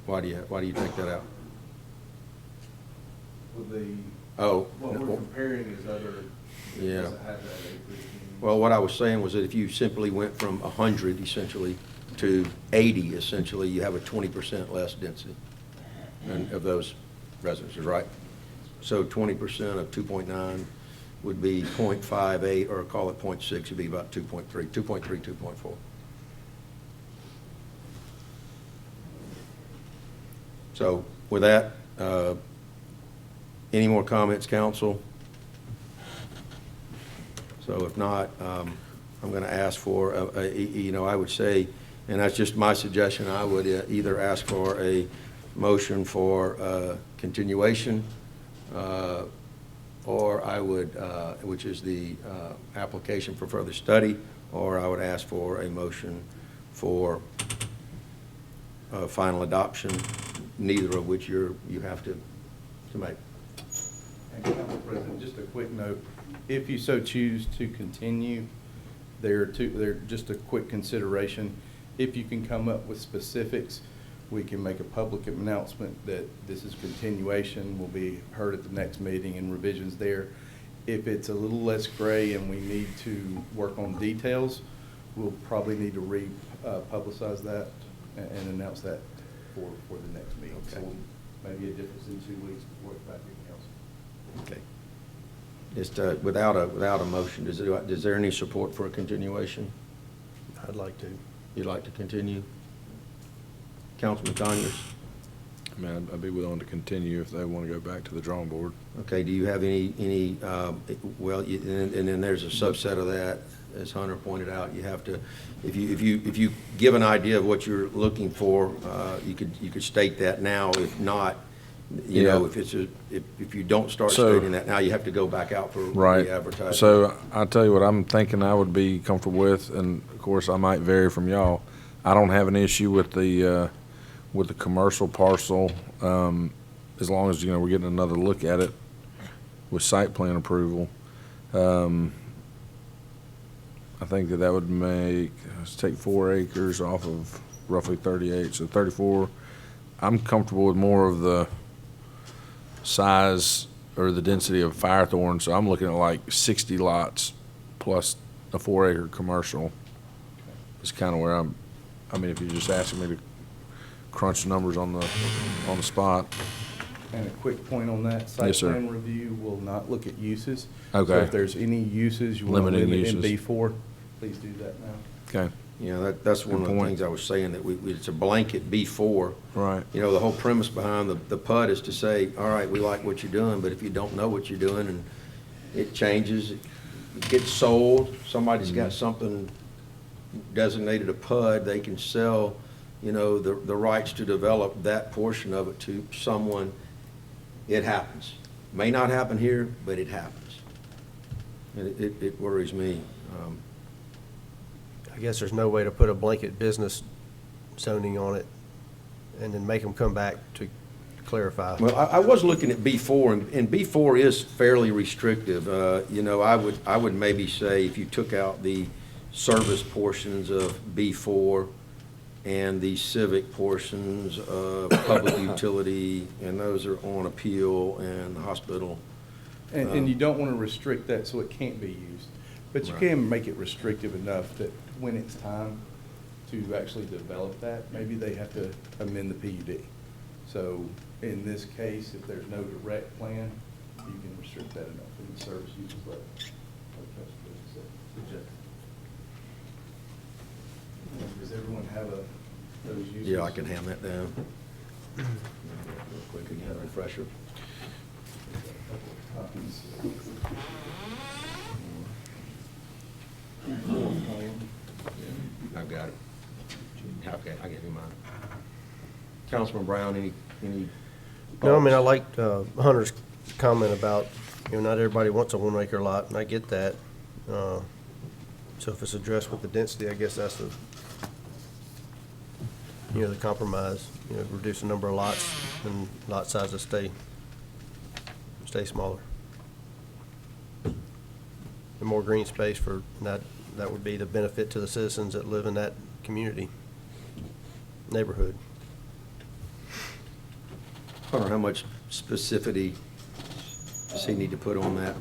calculation. Why do you take that out? With the, Oh. What we're comparing is other, Yeah. doesn't have that acreage. Well, what I was saying was that if you simply went from 100 essentially to 80 essentially, you have a 20% less density of those residences, right? So 20% of 2.9 would be 0.58, or call it 0.6, would be about 2.3, 2.4. So with that, any more comments, council? So if not, I'm going to ask for, I would say, and that's just my suggestion, I would either ask for a motion for continuation, or I would, which is the application for further study, or I would ask for a motion for final adoption, neither of which you have to make. And Council President, just a quick note, if you so choose to continue, they're just a quick consideration. If you can come up with specifics, we can make a public announcement that this is continuation, will be heard at the next meeting and revisions there. If it's a little less gray and we need to work on details, we'll probably need to publicize that and announce that for the next meeting. Okay. So maybe a difference in 2 weeks before it's back in council. Okay. Just without a motion, is there any support for a continuation? I'd like to. You'd like to continue? Councilman Conyers? I mean, I'd be willing to continue if they want to go back to the drawing board. Okay, do you have any well, and then there's a subset of that, as Hunter pointed out, you have to, if you give an idea of what you're looking for, you could state that now. If not, you know, if you don't start stating that now, you have to go back out for re-advertising. So I'll tell you what I'm thinking I would be comfortable with, and of course I might vary from y'all. I don't have an issue with the commercial parcel, as long as, we're getting another look at it with site plan approval. I think that would make, let's take 4 acres off of roughly 38, so 34. I'm comfortable with more of the size or the density of Firethorn, so I'm looking at like 60 lots plus a 4-acre commercial. It's kind of where I mean, if you're just asking me to crunch numbers on the spot. And a quick point on that, site plan review will not look at uses. Okay. So if there's any uses you want to limit in B4, please do that now. Okay. Yeah, that's one of the things I was saying, that it's a blanket B4. Right. The whole premise behind the PUD is to say, all right, we like what you're doing, but if you don't know what you're doing and it changes, it gets sold, somebody's got something designated a PUD, they can sell, the rights to develop that portion of it to someone. It happens. May not happen here, but it happens. And it worries me. I guess there's no way to put a blanket business zoning on it and then make them come back to clarify. Well, I was looking at B4, and B4 is fairly restrictive. I would maybe say if you took out the service portions of B4 and the civic portions of public utility, and those are on appeal, and the hospital. And you don't want to restrict that so it can't be used. But you can make it restrictive enough that when it's time to actually develop that, maybe they have to amend the PUD. So in this case, if there's no direct plan, you can restrict that enough in the service uses level. Does everyone have those uses? Yeah, I can hand that down. Real quick, you have a refresher. I've got it. Okay, I give you mine. Councilman Brown, any No, I mean, I liked Hunter's comment about, not everybody wants a 1-acre lot, and I get that. So if it's addressed with the density, I guess that's the compromise, reduce the number of lots and lot sizes stay smaller. And more green space for that would be the benefit to the citizens that live in that community, neighborhood. I don't know how much specificity Does he need to put on that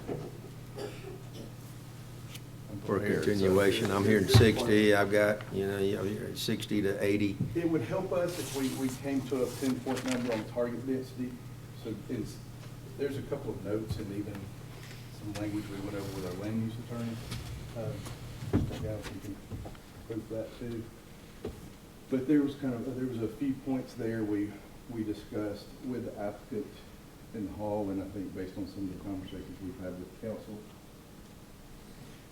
for a continuation? I'm hearing 60, I've got, I'm hearing 60 to 80. It would help us if we came to a pinpoint number on target density. So there's a couple of notes and even some language we went over with our land use attorney. Check out if you can prove that too. But there was a few points there we discussed with the applicant in the hall, and I think based on some of the conversations we've had with council.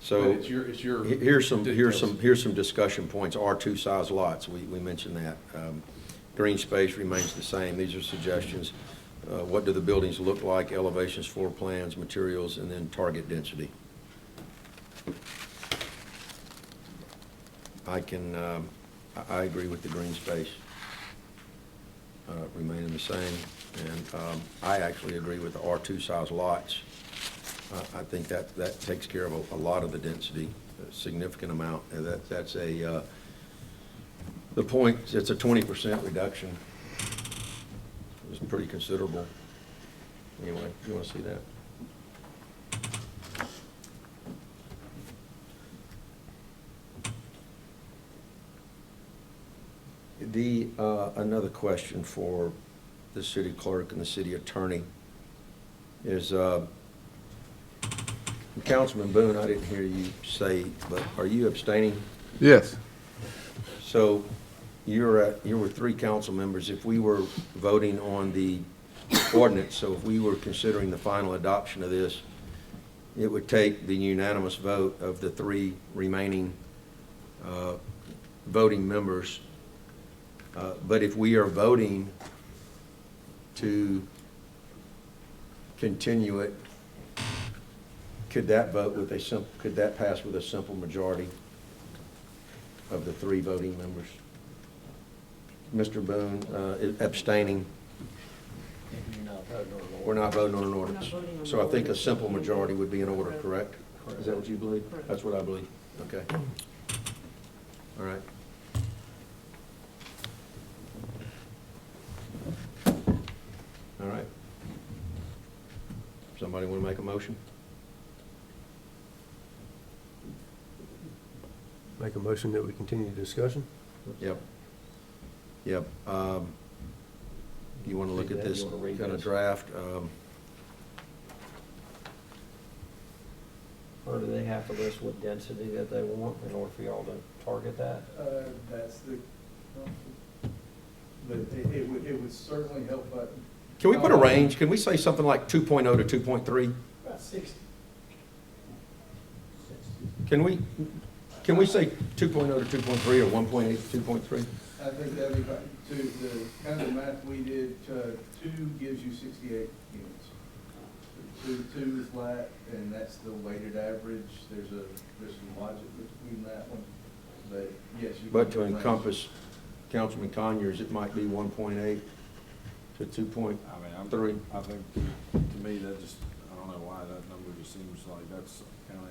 So But it's your here's some details. discussion points. R2 size lots, we mentioned that. Green space remains the same. These are suggestions. What do the buildings look like? Elevations, floor plans, materials, and then target density. I agree with the green space remaining the same, and I actually agree with the R2 size lots. I think that takes care of a lot of the density, a significant amount. And that's the point. It's a 20% reduction. It's pretty considerable. Anyway, you want to see that? Another question for the city clerk and the city attorney is, Councilman Boone, I didn't hear you say, but are you abstaining? Yes. So you were 3 council members. If we were voting on the ordinance, so if we were considering the final adoption of this, it would take the unanimous vote of the 3 remaining voting members. But if we are voting to continue it, could that pass with a simple majority of the 3 voting members? Mr. Boone, abstaining. We're not voting on an ordinance. So I think a simple majority would be in order, correct? Is that what you believe? That's what I believe. Okay. All right. All right. Somebody want to make a motion? Make a motion that we continue the discussion? Yep. Yep. You want to look at this kind of draft? Or do they have to list what density that they want in order for y'all to target that? That's the, but it would certainly help. Can we put a range? Can we say something like 2.0 to 2.3? About 60. Can we say 2.0 to 2.3 or 1.8 to 2.3? I think that'd be fine. The kind of math we did, 2 gives you 68 units. 2 is flat, and that's the weighted average. There's some logic between that one, but yes. But to encompass Councilman Conyers, it might be 1.8 to 2.3. I think, to me, that just, I don't know why that number just seems like that's kind of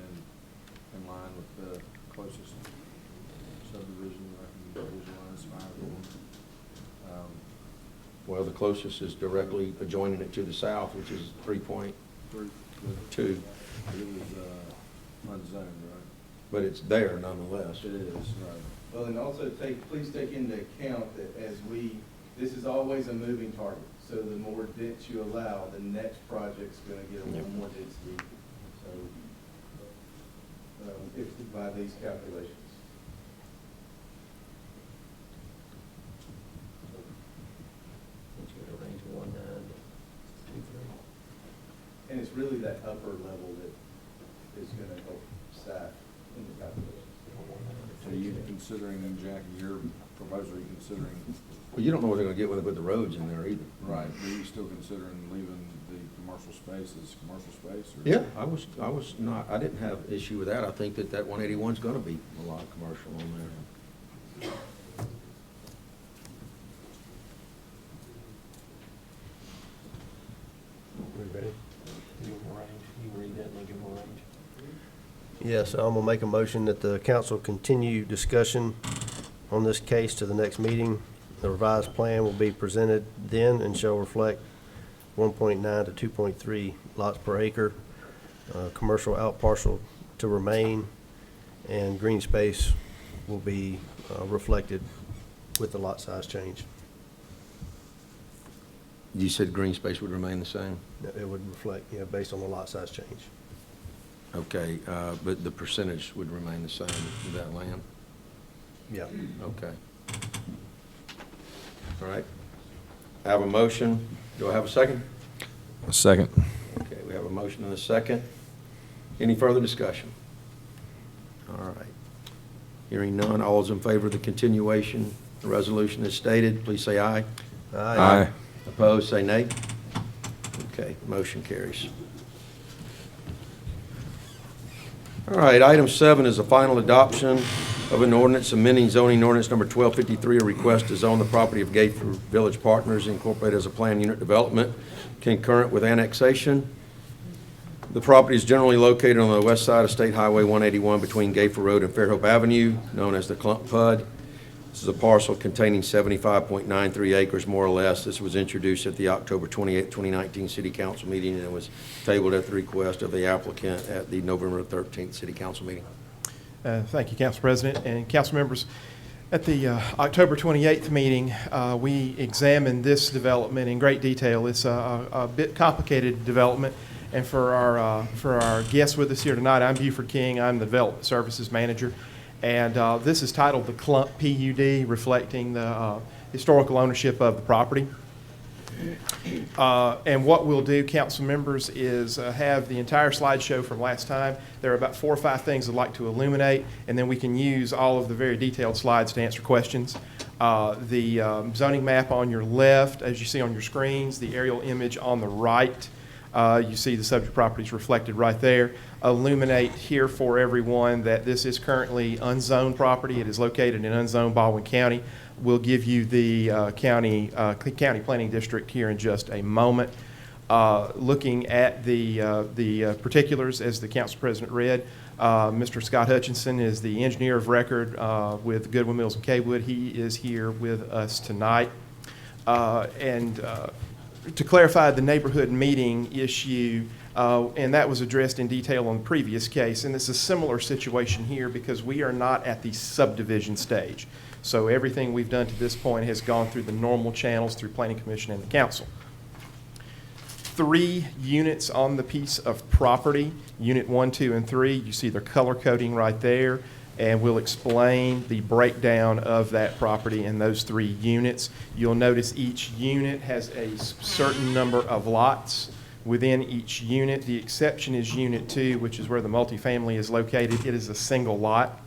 in line with the closest subdivision I can visualize, 5. Well, the closest is directly adjoining it to the south, which is 3.2. It is unzoned, right? But it's there nonetheless. It is, right. Well, and also please take into account that this is always a moving target. So the more dense you allow, the next project's going to get a little more density. So if by these calculations. Range of 1.9 to 2.3. And it's really that upper level that is going to help staff in the calculations. Are you considering, and Jackie, your proposal, are you considering? Well, you don't know what they're going to get when they put the roads in there either. Right. Are you still considering leaving the commercial space as commercial space? Or? Yeah, I was not. I didn't have issue with that. I think that 181 is going to be a lot of commercial on there. Ready? You want a range? You read that and then give them a range. Yes, I'm gonna make a motion that the council continue discussion on this case to the next meeting. The revised plan will be presented then and shall reflect 1.9 to 2.3 lots per acre, commercial out parcel to remain, and green space will be reflected with the lot size change. You said green space would remain the same? It would reflect, based on the lot size change. Okay, but the percentage would remain the same of that land? Yeah. Okay. All right. I have a motion. Do I have a second? A second. Okay, we have a motion and a second. Any further discussion? All right. Hearing none, all those in favor of the continuation, the resolution is stated, please say aye. Aye. Opposed, say nay. Okay, motion carries. All right, item 7 is the final adoption of an ordinance amending zoning ordinance number 1253, a request to zone the property of Gateford Village Partners Incorporated as a planned unit development concurrent with annexation. The property is generally located on the west side of State Highway 181 between Gateford Road and Fairhope Avenue, known as the Clump PUD. This is a parcel containing 75.93 acres, more or less. This was introduced at the October 28, 2019 City Council meeting, and it was tabled at the request of the applicant at the November 13th City Council meeting. Thank you, Council President and council members. At the October 28th meeting, we examined this development in great detail. It's a bit complicated development, and for our guests with us here tonight, I'm Buford King. I'm the Development Services Manager, and this is titled the Clump PUD, reflecting the historical ownership of the property. And what we'll do, council members, is have the entire slideshow from last time. There are about 4 or 5 things I'd like to illuminate, and then we can use all of the very detailed slides to answer questions. The zoning map on your left, as you see on your screens, the aerial image on the right. You see the subject properties reflected right there. Illuminate here for everyone that this is currently unzoned property. It is located in unzoned Baldwin County. We'll give you the county planning district here in just a moment. Looking at the particulars, as the council president read, Mr. Scott Hutchinson is the engineer of record with Goodwin Mills and Kaywood. He is here with us tonight. To clarify the neighborhood meeting issue, and that was addressed in detail on the previous case, and it's a similar situation here because we are not at the subdivision stage. So everything we've done to this point has gone through the normal channels through Planning Commission and the Council. 3 units on the piece of property, Unit 1, 2, and 3. You see their color coding right there, and we'll explain the breakdown of that property in those 3 units. You'll notice each unit has a certain number of lots within each unit. The exception is Unit 2, which is where the multifamily is located. It is a single lot.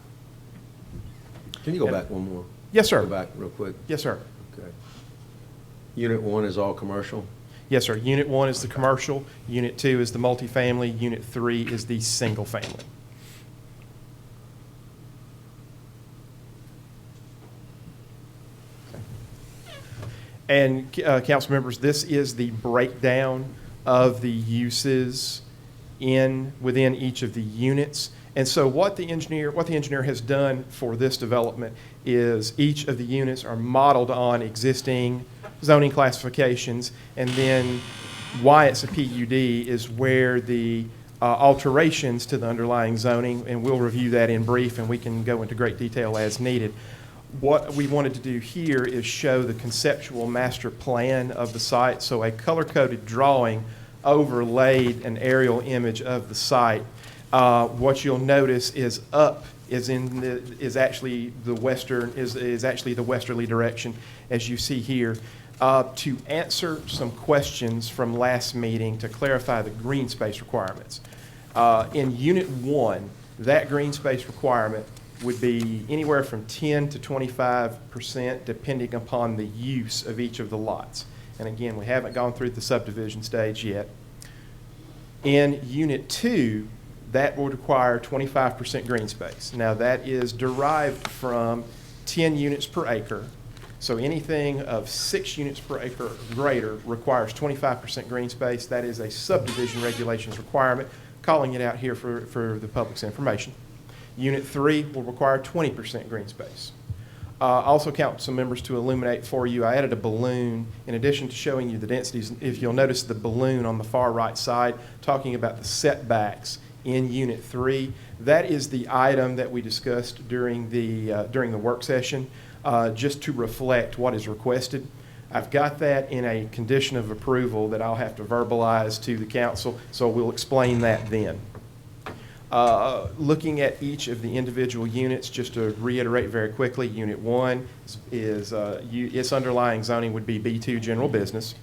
Can you go back one more? Yes, sir. Go back real quick. Yes, sir. Okay. Unit 1 is all commercial? Yes, sir. Unit 1 is the commercial. Unit 2 is the multifamily. Unit 3 is the single family. And council members, this is the breakdown of the uses within each of the units. And so what the engineer has done for this development is each of the units are modeled on existing zoning classifications, and then why it's a PUD is where the alterations to the underlying zoning, and we'll review that in brief, and we can go into great detail as needed. What we wanted to do here is show the conceptual master plan of the site, so a color-coded drawing overlaid an aerial image of the site. What you'll notice is actually the westerly direction, as you see here. To answer some questions from last meeting to clarify the green space requirements. In Unit 1, that green space requirement would be anywhere from 10 to 25% depending upon the use of each of the lots. And again, we haven't gone through the subdivision stage yet. In Unit 2, that would require 25% green space. Now that is derived from 10 units per acre. So anything of 6 units per acre or greater requires 25% green space. That is a subdivision regulations requirement, calling it out here for the public's information. Unit 3 will require 20% green space. Also, council members, to illuminate for you, I added a balloon in addition to showing you the densities. If you'll notice the balloon on the far right side talking about the setbacks in Unit 3, that is the item that we discussed during the work session, just to reflect what is requested. I've got that in a condition of approval that I'll have to verbalize to the council, so we'll explain that then. Looking at each of the individual units, just to reiterate very quickly, Unit 1 is its underlying zoning would be B2 general business.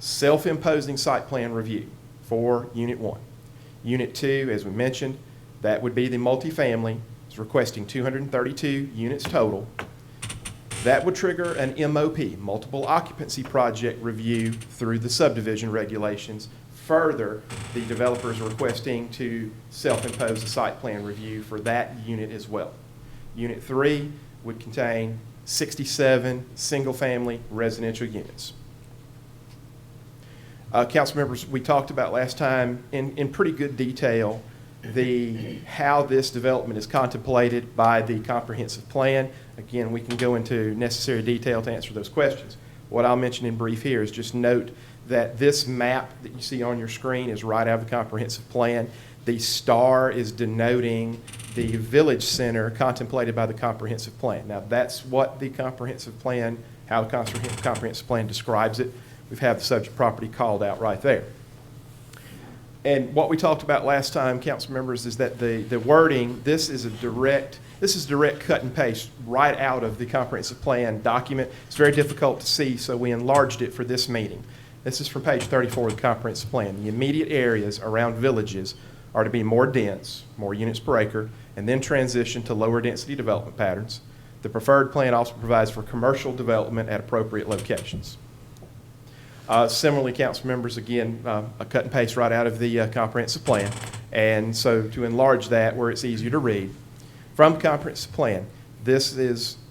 Self-imposing site plan review for Unit 1. Unit 2, as we mentioned, that would be the multifamily. It's requesting 232 units total. That would trigger an MOP, multiple occupancy project review through the subdivision regulations. Further, the developer is requesting to self-impose a site plan review for that unit as well. Unit 3 would contain 67 single-family residential units. Council members, we talked about last time in pretty good detail how this development is contemplated by the comprehensive plan. Again, we can go into necessary detail to answer those questions. What I'll mention in brief here is just note that this map that you see on your screen is right out of the comprehensive plan. The star is denoting the village center contemplated by the comprehensive plan. Now, that's what the comprehensive plan, how the comprehensive plan describes it. We've had the subject property called out right there. And what we talked about last time, council members, is that the wording, this is direct cut and paste right out of the comprehensive plan document. It's very difficult to see, so we enlarged it for this meeting. This is from page 34 of the comprehensive plan. The immediate areas around villages are to be more dense, more units per acre, and then transition to lower density development patterns. The preferred plan also provides for commercial development at appropriate locations. Similarly, council members, again, a cut and paste right out of the comprehensive plan. And so to enlarge that where it's easier to read, from the comprehensive plan,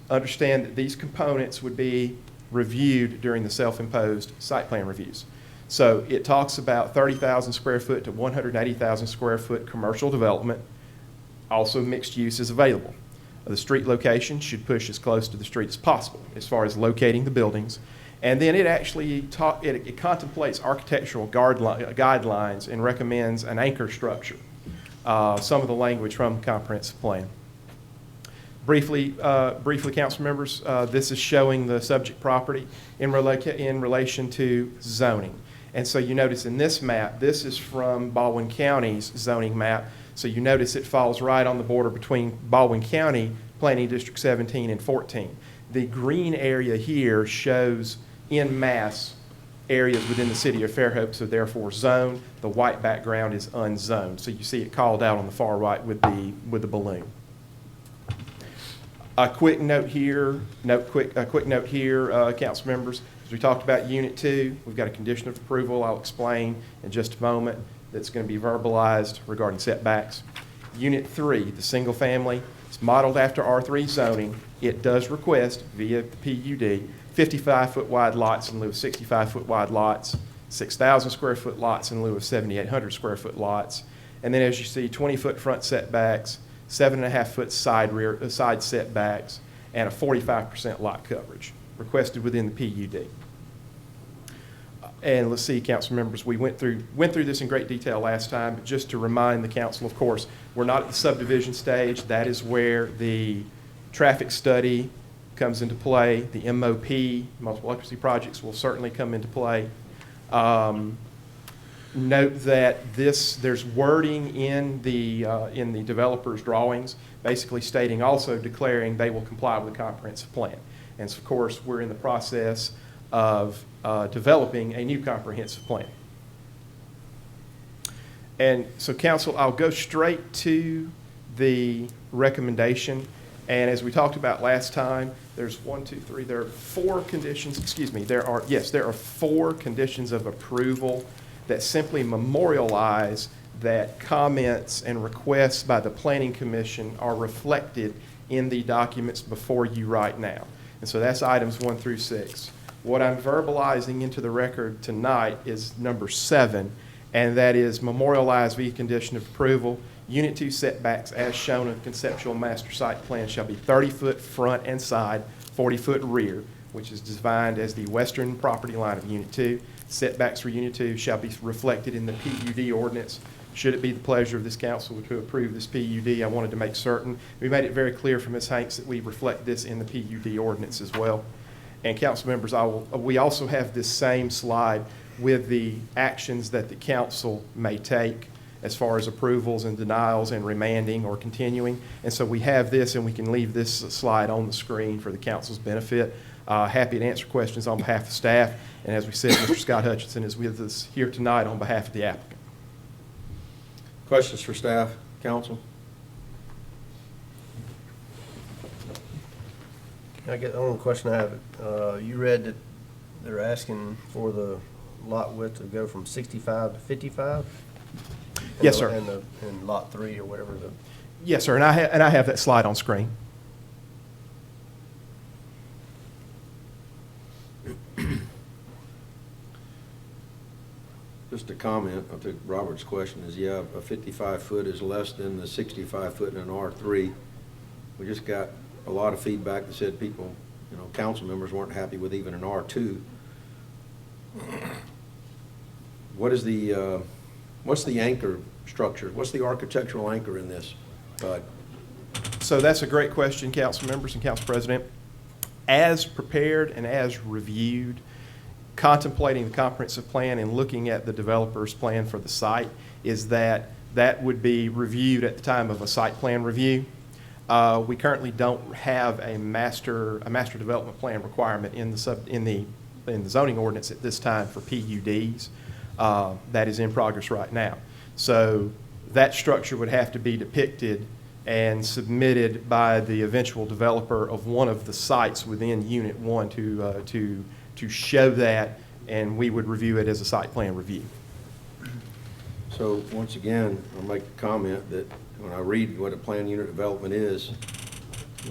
understand that these components would be reviewed during the self-imposed site plan reviews. So it talks about 30,000 square foot to 180,000 square foot commercial development. Also, mixed use is available. The street location should push as close to the street as possible as far as locating the buildings. And then it actually it contemplates architectural guidelines and recommends an anchor structure. Some of the language from the comprehensive plan. Briefly, council members, this is showing the subject property in relation to zoning. And so you notice in this map, this is from Baldwin County's zoning map. So you notice it falls right on the border between Baldwin County, Planning District 17 and 14. The green area here shows en masse areas within the city of Fairhope, so therefore zoned. The white background is unzoned. So you see it called out on the far right with the balloon. A quick note here, council members. As we talked about Unit 2, we've got a condition of approval I'll explain in just a moment that's going to be verbalized regarding setbacks. Unit 3, the single family, it's modeled after R3 zoning. It does request via the PUD 55-foot wide lots in lieu of 65-foot wide lots, 6,000 square foot lots in lieu of 7,800 square foot lots. And then as you see, 20-foot front setbacks, 7.5-foot side setbacks, and a 45% lot coverage requested within the PUD. And let's see, council members, we went through this in great detail last time, but just to remind the council, of course, we're not at the subdivision stage. That is where the traffic study comes into play. The MOP, multiple occupancy projects, will certainly come into play. Note that there's wording in the developer's drawings, basically stating, also declaring they will comply with the comprehensive plan. And so, of course, we're in the process of developing a new comprehensive plan. And so, council, I'll go straight to the recommendation. And as we talked about last time, there's there are four conditions, there are four conditions of approval that simply memorialize that comments and requests by the Planning Commission are reflected in the documents before you right now. And so that's items 1 through 6. What I'm verbalizing into the record tonight is number 7, and that is memorialized via condition of approval. Unit 2 setbacks as shown in the conceptual master site plan shall be 30-foot front and side, 40-foot rear, which is defined as the western property line of Unit 2. Setbacks for Unit 2 shall be reflected in the PUD ordinance. Should it be the pleasure of this council to approve this PUD, I wanted to make certain. We made it very clear from Ms. Hanks that we reflect this in the PUD ordinance as well. And council members, we also have this same slide with the actions that the council may take as far as approvals and denials and remanding or continuing. And so we have this, and we can leave this slide on the screen for the council's benefit. Happy to answer questions on behalf of staff. And as we said, Mr. Scott Hutchinson is with us here tonight on behalf of the applicant. Questions for staff, council? I get, the only question I have, you read that they're asking for the lot width to go from 65 to 55? Yes, sir. And lot 3 or whatever the... Yes, sir, and I have that slide on screen. Just a comment, I think Robert's question is, yeah, a 55-foot is less than the 65-foot in an R3. We just got a lot of feedback that said people, council members weren't happy with even an R2. What is the, what's the anchor structure? What's the architectural anchor in this, Bud? So that's a great question, council members and council president. As prepared and as reviewed, contemplating the comprehensive plan and looking at the developer's plan for the site, is that would be reviewed at the time of a site plan review. We currently don't have a master development plan requirement in the zoning ordinance at this time for PUDs. That is in progress right now. So that structure would have to be depicted and submitted by the eventual developer of one of the sites within Unit 1 to show that, and we would review it as a site plan review. So once again, I'll make a comment that when I read what a planned unit development is,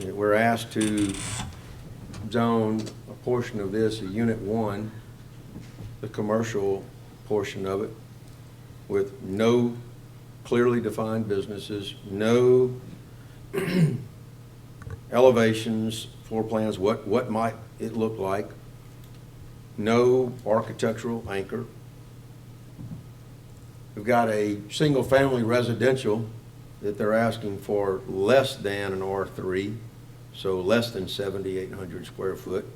we're asked to zone a portion of this, a Unit 1, the commercial portion of it, with no clearly defined businesses, no elevations, floor plans, what might it look like, no architectural anchor. We've got a single-family residential that they're asking for less than an R3, so less than 7,800 square foot.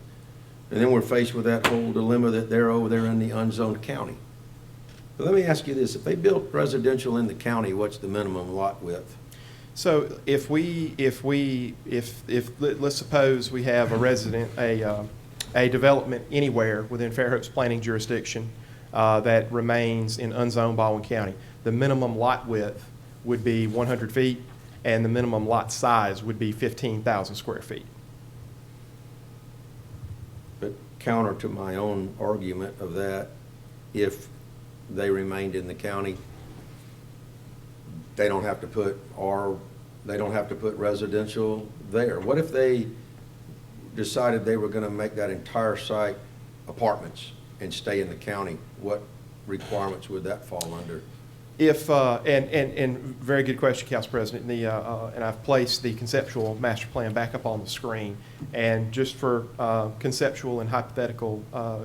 And then we're faced with that whole dilemma that they're over there in the unzoned county. But let me ask you this, if they built residential in the county, what's the minimum lot width? So if let's suppose we have a development anywhere within Fairhope's planning jurisdiction that remains in unzoned Baldwin County, the minimum lot width would be 100 feet, and the minimum lot size would be 15,000 square feet. But counter to my own argument of that, if they remained in the county, they don't have to put residential there. What if they decided they were going to make that entire site apartments and stay in the county? What requirements would that fall under? If and very good question, Council President. And I've placed the conceptual master plan back up on the screen. And just for conceptual and hypothetical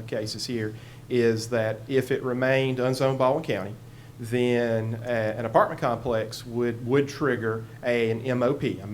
cases here, is that if it remained unzoned Baldwin County, then an apartment complex would trigger an MOP, a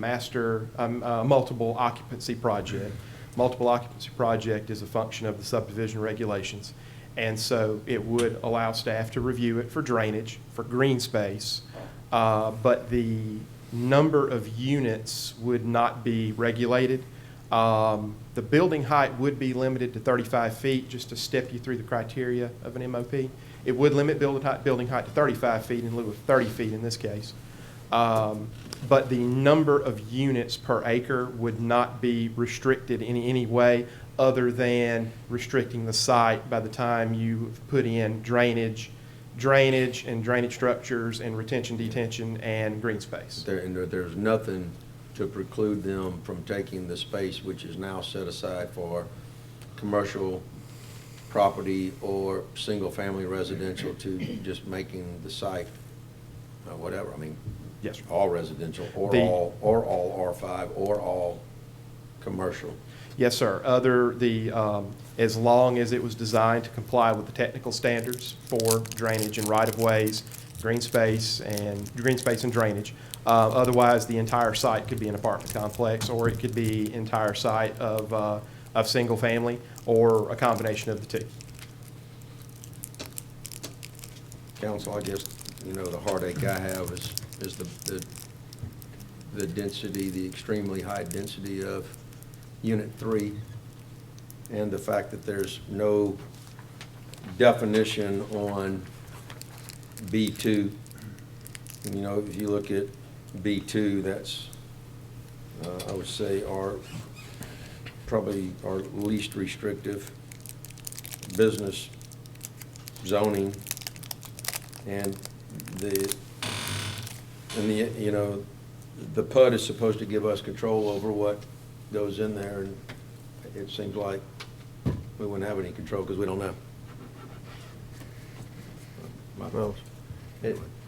multiple occupancy project. Multiple occupancy project is a function of the subdivision regulations. And so it would allow staff to review it for drainage, for green space, but the number of units would not be regulated. The building height would be limited to 35 feet, just to step you through the criteria of an MOP. It would limit building height to 35 feet in lieu of 30 feet in this case. But the number of units per acre would not be restricted in any way other than restricting the site by the time you put in drainage and drainage structures and retention, detention, and green space. There's nothing to preclude them from taking the space which is now set aside for commercial property or single-family residential to just making the site whatever, I mean, Yes, sir. all residential, or The- all R5, or all commercial. Yes, sir. As long as it was designed to comply with the technical standards for drainage and right-of-ways, green space and drainage. Otherwise, the entire site could be an apartment complex, or it could be entire site of single family, or a combination of the two. Council, I guess, the heartache I have is the density, the extremely high density of Unit 3, and the fact that there's no definition on B2. If you look at B2, that's, I would say, probably our least restrictive business zoning, and the PUD is supposed to give us control over what goes in there, and it seems like we wouldn't have any control because we don't know. My thoughts.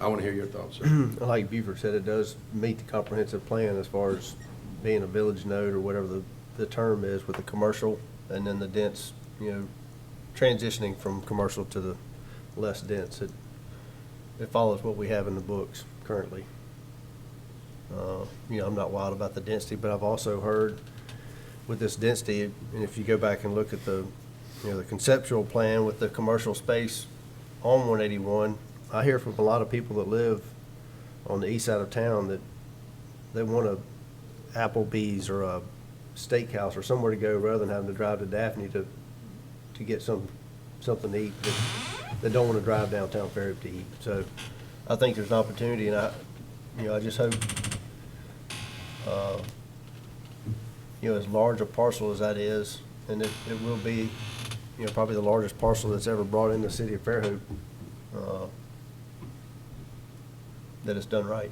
I want to hear your thoughts, sir. Like Buford said, it does meet the comprehensive plan as far as being a village node or whatever the term is with the commercial, and then the dense, transitioning from commercial to the less dense. It follows what we have in the books currently. I'm not wild about the density, but I've also heard with this density, and if you go back and look at the conceptual plan with the commercial space on 181, I hear from a lot of people that live on the east side of town that they want a Applebee's or a steakhouse or somewhere to go rather than having to drive to Daphne to get something to eat. They don't want to drive downtown Fairhope to eat. So I think there's an opportunity, and I just hope, as large a parcel as that is, and it will be, probably the largest parcel that's ever brought in the city of Fairhope, that it's done right.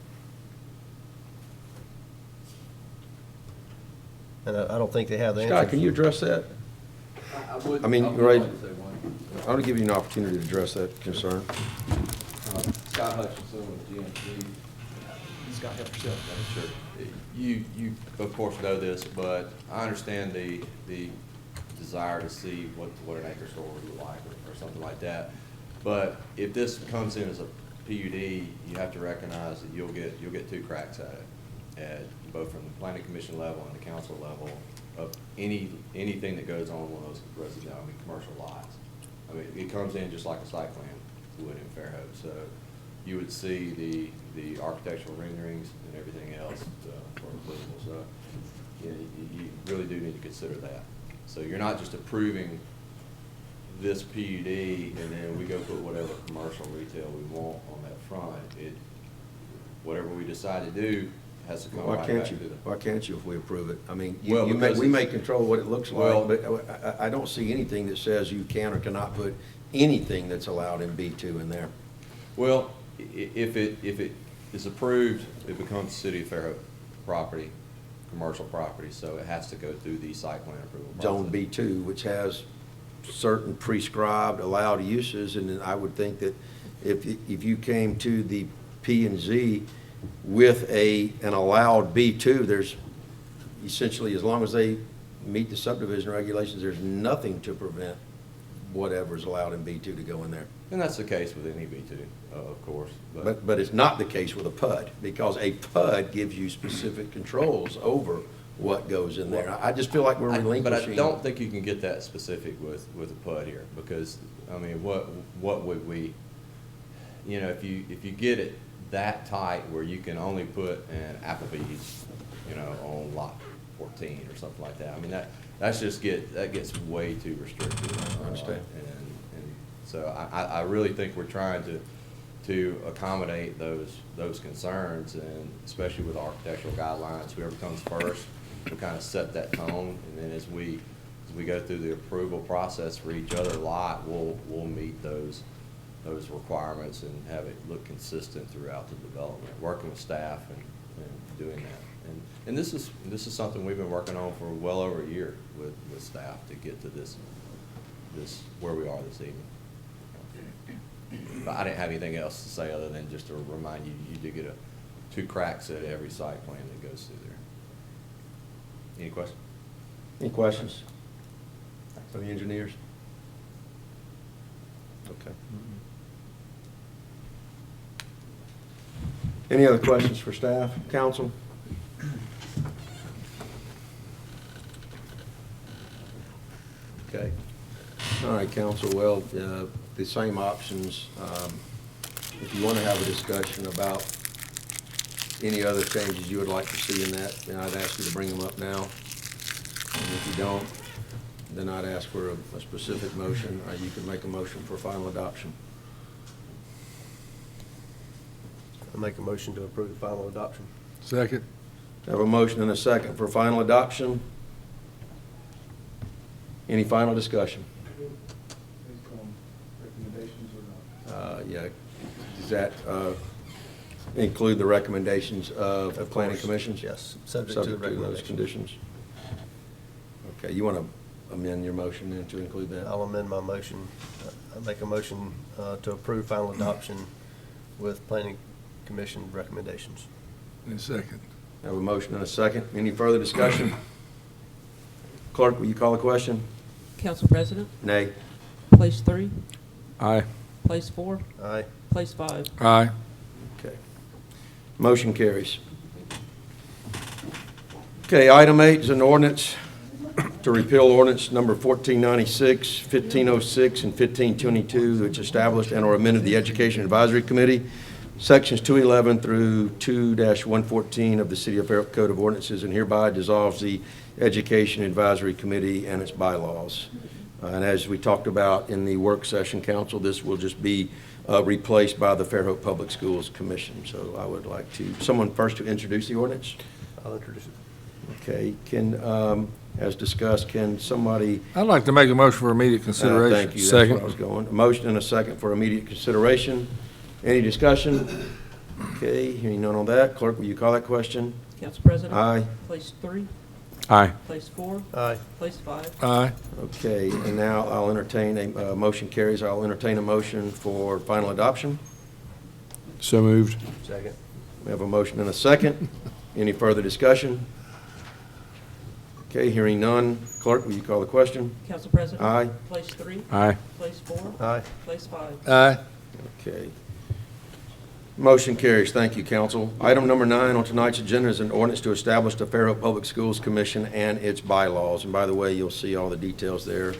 And I don't think they have the answer. Scott, can you address that? I mean, right, I want to give you an opportunity to address that concern. Scott Hutchinson with GMC. Scott, help yourself. Sure. You of course know this, but I understand the desire to see what an acre store would look like or something like that. But if this comes in as a PUD, you have to recognize that you'll get two cracks at it, both from the planning commission level and the council level, of anything that goes on one of those residential, commercial lots. I mean, it comes in just like a site plan would in Fairhope. So you would see the architectural renderings and everything else for approval. So you really do need to consider that. So you're not just approving this PUD and then we go put whatever commercial retail we want on that front. Whatever we decide to do has to come right back to the. Why can't you if we approve it? I mean, Well, we may control what it looks Well- like, but I don't see anything that says you can or cannot put anything that's allowed in B2 in there. Well, if it is approved, it becomes City of Fairhope property, commercial property, so it has to go through the site plan approval process. Zone B2, which has certain prescribed allowed uses, and then I would think that if you came to the P and Z with an allowed B2, there's essentially, as long as they meet the subdivision regulations, there's nothing to prevent whatever's allowed in B2 to go in there. And that's the case with any B2, of course. But it's not the case with a PUD, because a PUD gives you specific controls over what goes in there. I just feel like we're relinquishing. But I don't think you can get that specific with a PUD here, because, I mean, what would we, if you get it that tight where you can only put an Applebee's, on lot 14 or something like that, I mean, that gets way too restrictive. I understand. And so I really think we're trying to accommodate those concerns, and especially with architectural guidelines, whoever comes first will kind of set that tone, and then as we go through the approval process for each other lot, we'll meet those requirements and have it look consistent throughout the development, working with staff and doing that. And this is something we've been working on for well over a year with staff to get to this where we are this evening. But I didn't have anything else to say other than just to remind you, you do get 2 cracks at every site plan that goes through there. Any questions? Any questions for the engineers? Okay. Any other questions for staff, council? Okay. All right, council, well, the same options. If you want to have a discussion about any other changes you would like to see in that, then I'd ask you to bring them up now. And if you don't, then I'd ask for a specific motion, or you can make a motion for final adoption. I make a motion to approve the final adoption. Second. Have a motion and a second for final adoption. Any final discussion? Yeah, does that include the recommendations of the planning commissions? Yes, subject to the those recommendations. conditions. Okay, you want to amend your motion then to include that? I'll amend my motion. I make a motion to approve final adoption with planning commission recommendations. And second. Have a motion and a second. Any further discussion? Clerk, will you call the question? Council President? Nay. Place 3? Aye. Place 4? Aye. Place 5? Aye. Okay. Motion carries. Okay, item 8 is an ordinance to repeal ordinance number 1496, 1506, and 1522, which established and or amended the Education Advisory Committee. Sections 211 through 2-114 of the City of Fairhope Code of Ordinances, and hereby dissolves the Education Advisory Committee and its bylaws. And as we talked about in the work session, council, this will just be replaced by the Fairhope Public Schools Commission. So I would like someone first to introduce the ordinance. I'll introduce it. Okay, as discussed, can somebody? I'd like to make a motion for immediate consideration. Thank you. That's Second. where I was going. A motion and a second for immediate consideration. Any discussion? Okay, hearing none on that. Clerk, will you call that question? Council President? Aye. Place 3? Aye. Place 4? Aye. Place 5? Aye. Okay, and now I'll entertain motion carries. I'll entertain a motion for final adoption. So moved. Second. We have a motion and a second. Any further discussion? Okay, hearing none. Clerk, will you call the question? Council President? Aye. Place 3? Aye. Place 4? Aye. Place 5? Aye. Okay. Motion carries. Thank you, council. Item number 9 on tonight's agenda is an ordinance to establish the Fairhope Public Schools Commission and its bylaws. And by the way, you'll see all the details there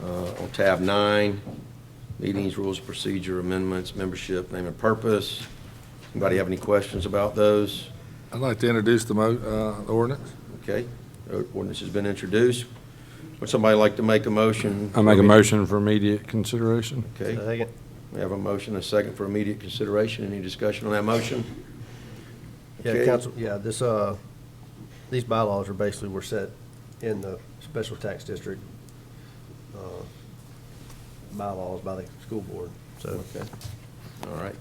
on tab 9, meetings, rules of procedure, amendments, membership, name and purpose. Anybody have any questions about those? I'd like to introduce the ordinance. Okay. The ordinance has been introduced. Would somebody like to make a motion? I make a motion for immediate consideration. Okay. Second. We have a motion and a second for immediate consideration. Any discussion on that motion? Yeah, Okay. council, yeah, these bylaws are basically were set in the special tax district bylaws by the school board, so. Okay. All right.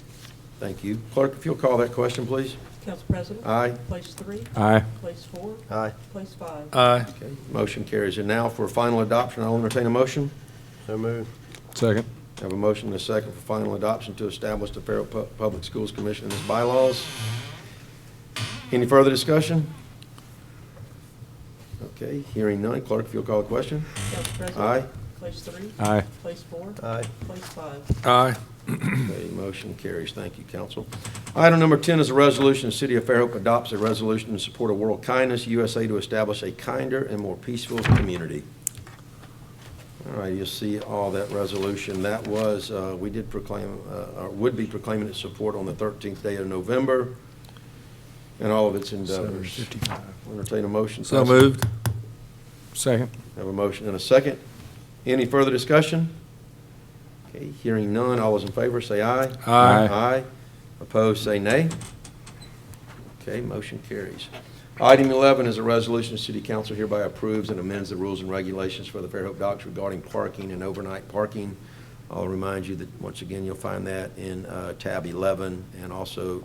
Thank you. Clerk, if you'll call that question, please. Council President? Aye. Place 3? Aye. Place 4? Aye. Place 5? Aye. Okay. Motion carries. And now for final adoption, I'll entertain a motion. So moved. Second. Have a motion and a second for final adoption to establish the Fairhope Public Schools Commission and its bylaws. Any further discussion? Okay, hearing none. Clerk, if you'll call the question. Council President? Aye. Place 3? Aye. Place 4? Aye. Place 5? Aye. Okay, motion carries. Thank you, council. Item number 10 is a resolution. The City of Fairhope adopts a resolution in support of World Kindness USA to establish a kinder and more peaceful community. All right, you'll see all that resolution. That was, we did proclaim, or would be proclaiming its support on the 13th day of November, and all of its endeavors. Entertain a motion. So moved. Second. Have a motion and a second. Any further discussion? Okay, hearing none. All those in favor say aye. Aye. Aye. Opposed, say nay. Okay, motion carries. Item 11 is a resolution the City Council hereby approves and amends the rules and regulations for the Fairhope Docks regarding parking and overnight parking. I'll remind you that, once again, you'll find that in tab 11, and also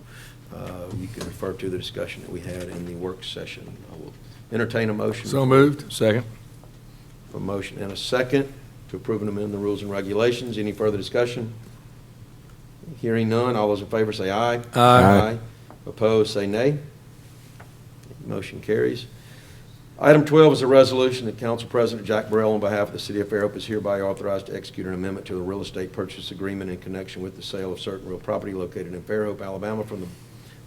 you can refer to the discussion that we had in the work session. I will entertain a motion. So moved. Second. A motion and a second to approve and amend the rules and regulations. Any further discussion? Hearing none, all those in favor say aye. Aye. Opposed, say nay. Motion carries. Item 12 is a resolution that Council President Jack Burrell, on behalf of the City of Fairhope, is hereby authorized to execute an amendment to the real estate purchase agreement in connection with the sale of certain real property located in Fairhope, Alabama, from the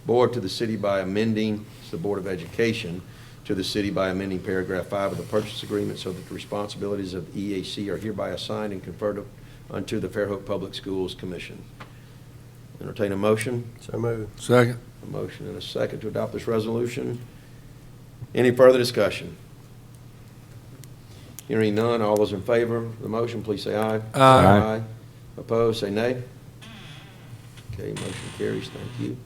board to the city by amending, it's the Board of Education, to the city by amending paragraph 5 of the purchase agreement so that the responsibilities of EAC are hereby assigned and conferred unto the Fairhope Public Schools Commission. Entertain a motion. So moved. Second. A motion and a second to adopt this resolution. Any further discussion? Hearing none, all those in favor of the motion, please say aye. Aye. Opposed, say nay. Okay, motion carries. Thank you.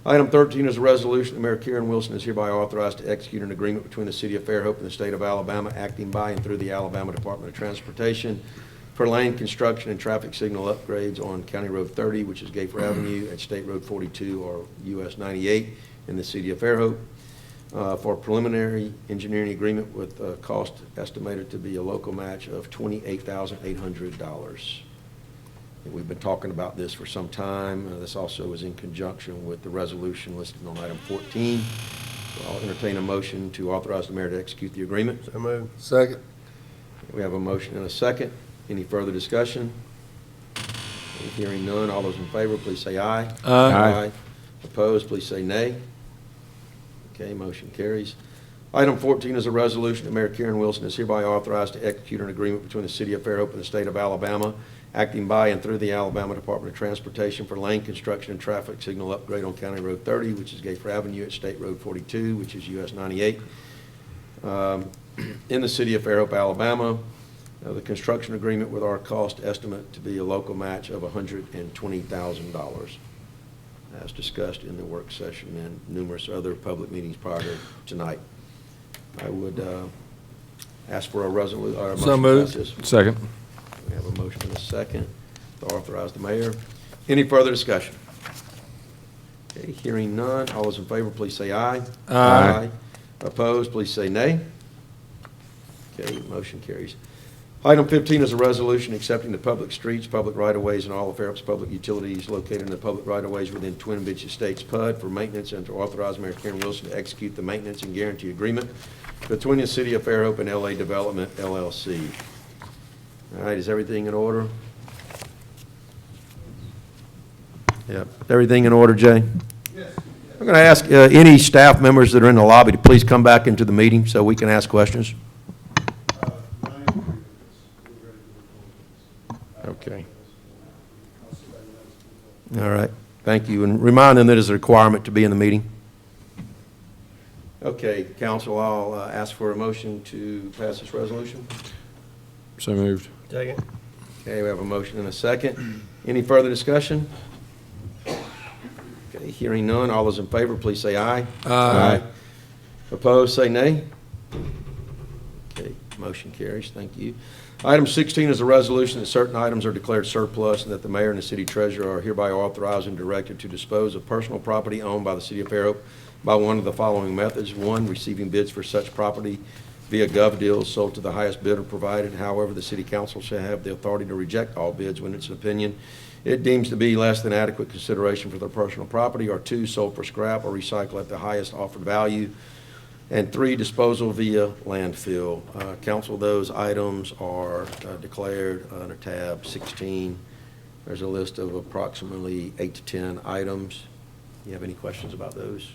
Item 13 is a resolution that Mayor Karen Wilson is hereby authorized to execute an agreement between the City of Fairhope and the State of Alabama, acting by and through the Alabama Department of Transportation, for lane construction and traffic signal upgrades on County Road 30, which is Gayfer Avenue, and State Road 42, or US 98, in the City of Fairhope, for a preliminary engineering agreement with a cost estimated to be a local match of $28,800. We've been talking about this for some time. This also is in conjunction with the resolution listed on item 14. So I'll entertain a motion to authorize the mayor to execute the agreement. So moved. Second. We have a motion and a second. Any further discussion? Hearing none, all those in favor, please say aye. Aye. Opposed, please say nay. Okay, motion carries. Item 14 is a resolution that Mayor Karen Wilson is hereby authorized to execute an agreement between the City of Fairhope and the State of Alabama, acting by and through the Alabama Department of Transportation, for lane construction and traffic signal upgrade on County Road 30, which is Gayfer Avenue, at State Road 42, which is US 98, in the City of Fairhope, Alabama. The construction agreement with our cost estimate to be a local match of $120,000, as discussed in the work session and numerous other public meetings prior to tonight. I would ask for a resolution. So moved. Second. We have a motion and a second to authorize the mayor. Any further discussion? Okay, hearing none. All those in favor, please say aye. Aye. Opposed, please say nay. Okay, motion carries. Item 15 is a resolution accepting the public streets, public right-of-ways, and all of Fairhope's public utilities located in the public right-of-ways within Twin Beach Estates PUD for maintenance, and to authorize Mayor Karen Wilson to execute the maintenance and guarantee agreement between the City of Fairhope and LA Development, LLC. All right, is everything in order? Yep. Everything in order, Jay? Yes. I'm going to ask any staff members that are in the lobby to please come back into the meeting so we can ask questions. Okay. All right. Thank you. And remind them that it's a requirement to be in the meeting. Okay, council, I'll ask for a motion to pass this resolution. So moved. Second. Okay, we have a motion and a second. Any further discussion? Okay, hearing none. All those in favor, please say aye. Aye. Opposed, say nay. Okay, motion carries. Thank you. Item 16 is a resolution that certain items are declared surplus and that the mayor and the city treasurer are hereby authorized and directed to dispose of personal property owned by the City of Fairhope by one of the following methods. One, receiving bids for such property via gov deals sold to the highest bidder provided. However, the city council shall have the authority to reject all bids when it's an opinion it deems to be less than adequate consideration for their personal property. Or two, sold for scrap or recycle at the highest offered value. And three, disposal via landfill. Council, those items are declared under tab 16. There's a list of approximately 8 to 10 items. You have any questions about those?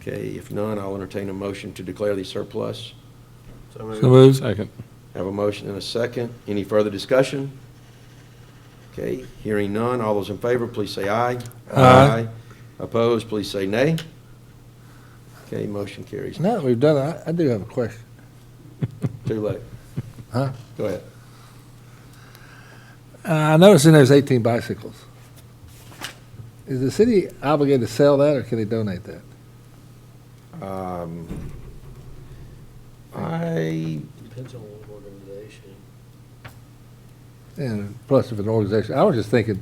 Okay, if none, I'll entertain a motion to declare these surplus. So moved. So moved. Second. Have a motion and a second. Any further discussion? Okay, hearing none. All those in favor, please say aye. Aye. Opposed, please say nay. Okay, motion carries. Now that we've done it, I do have a question. Too late. Huh? Go ahead. I noticed in there's 18 bicycles. Is the city obligated to sell that, or can they donate that? Depends on what organization. And plus, if an organization, I was just thinking,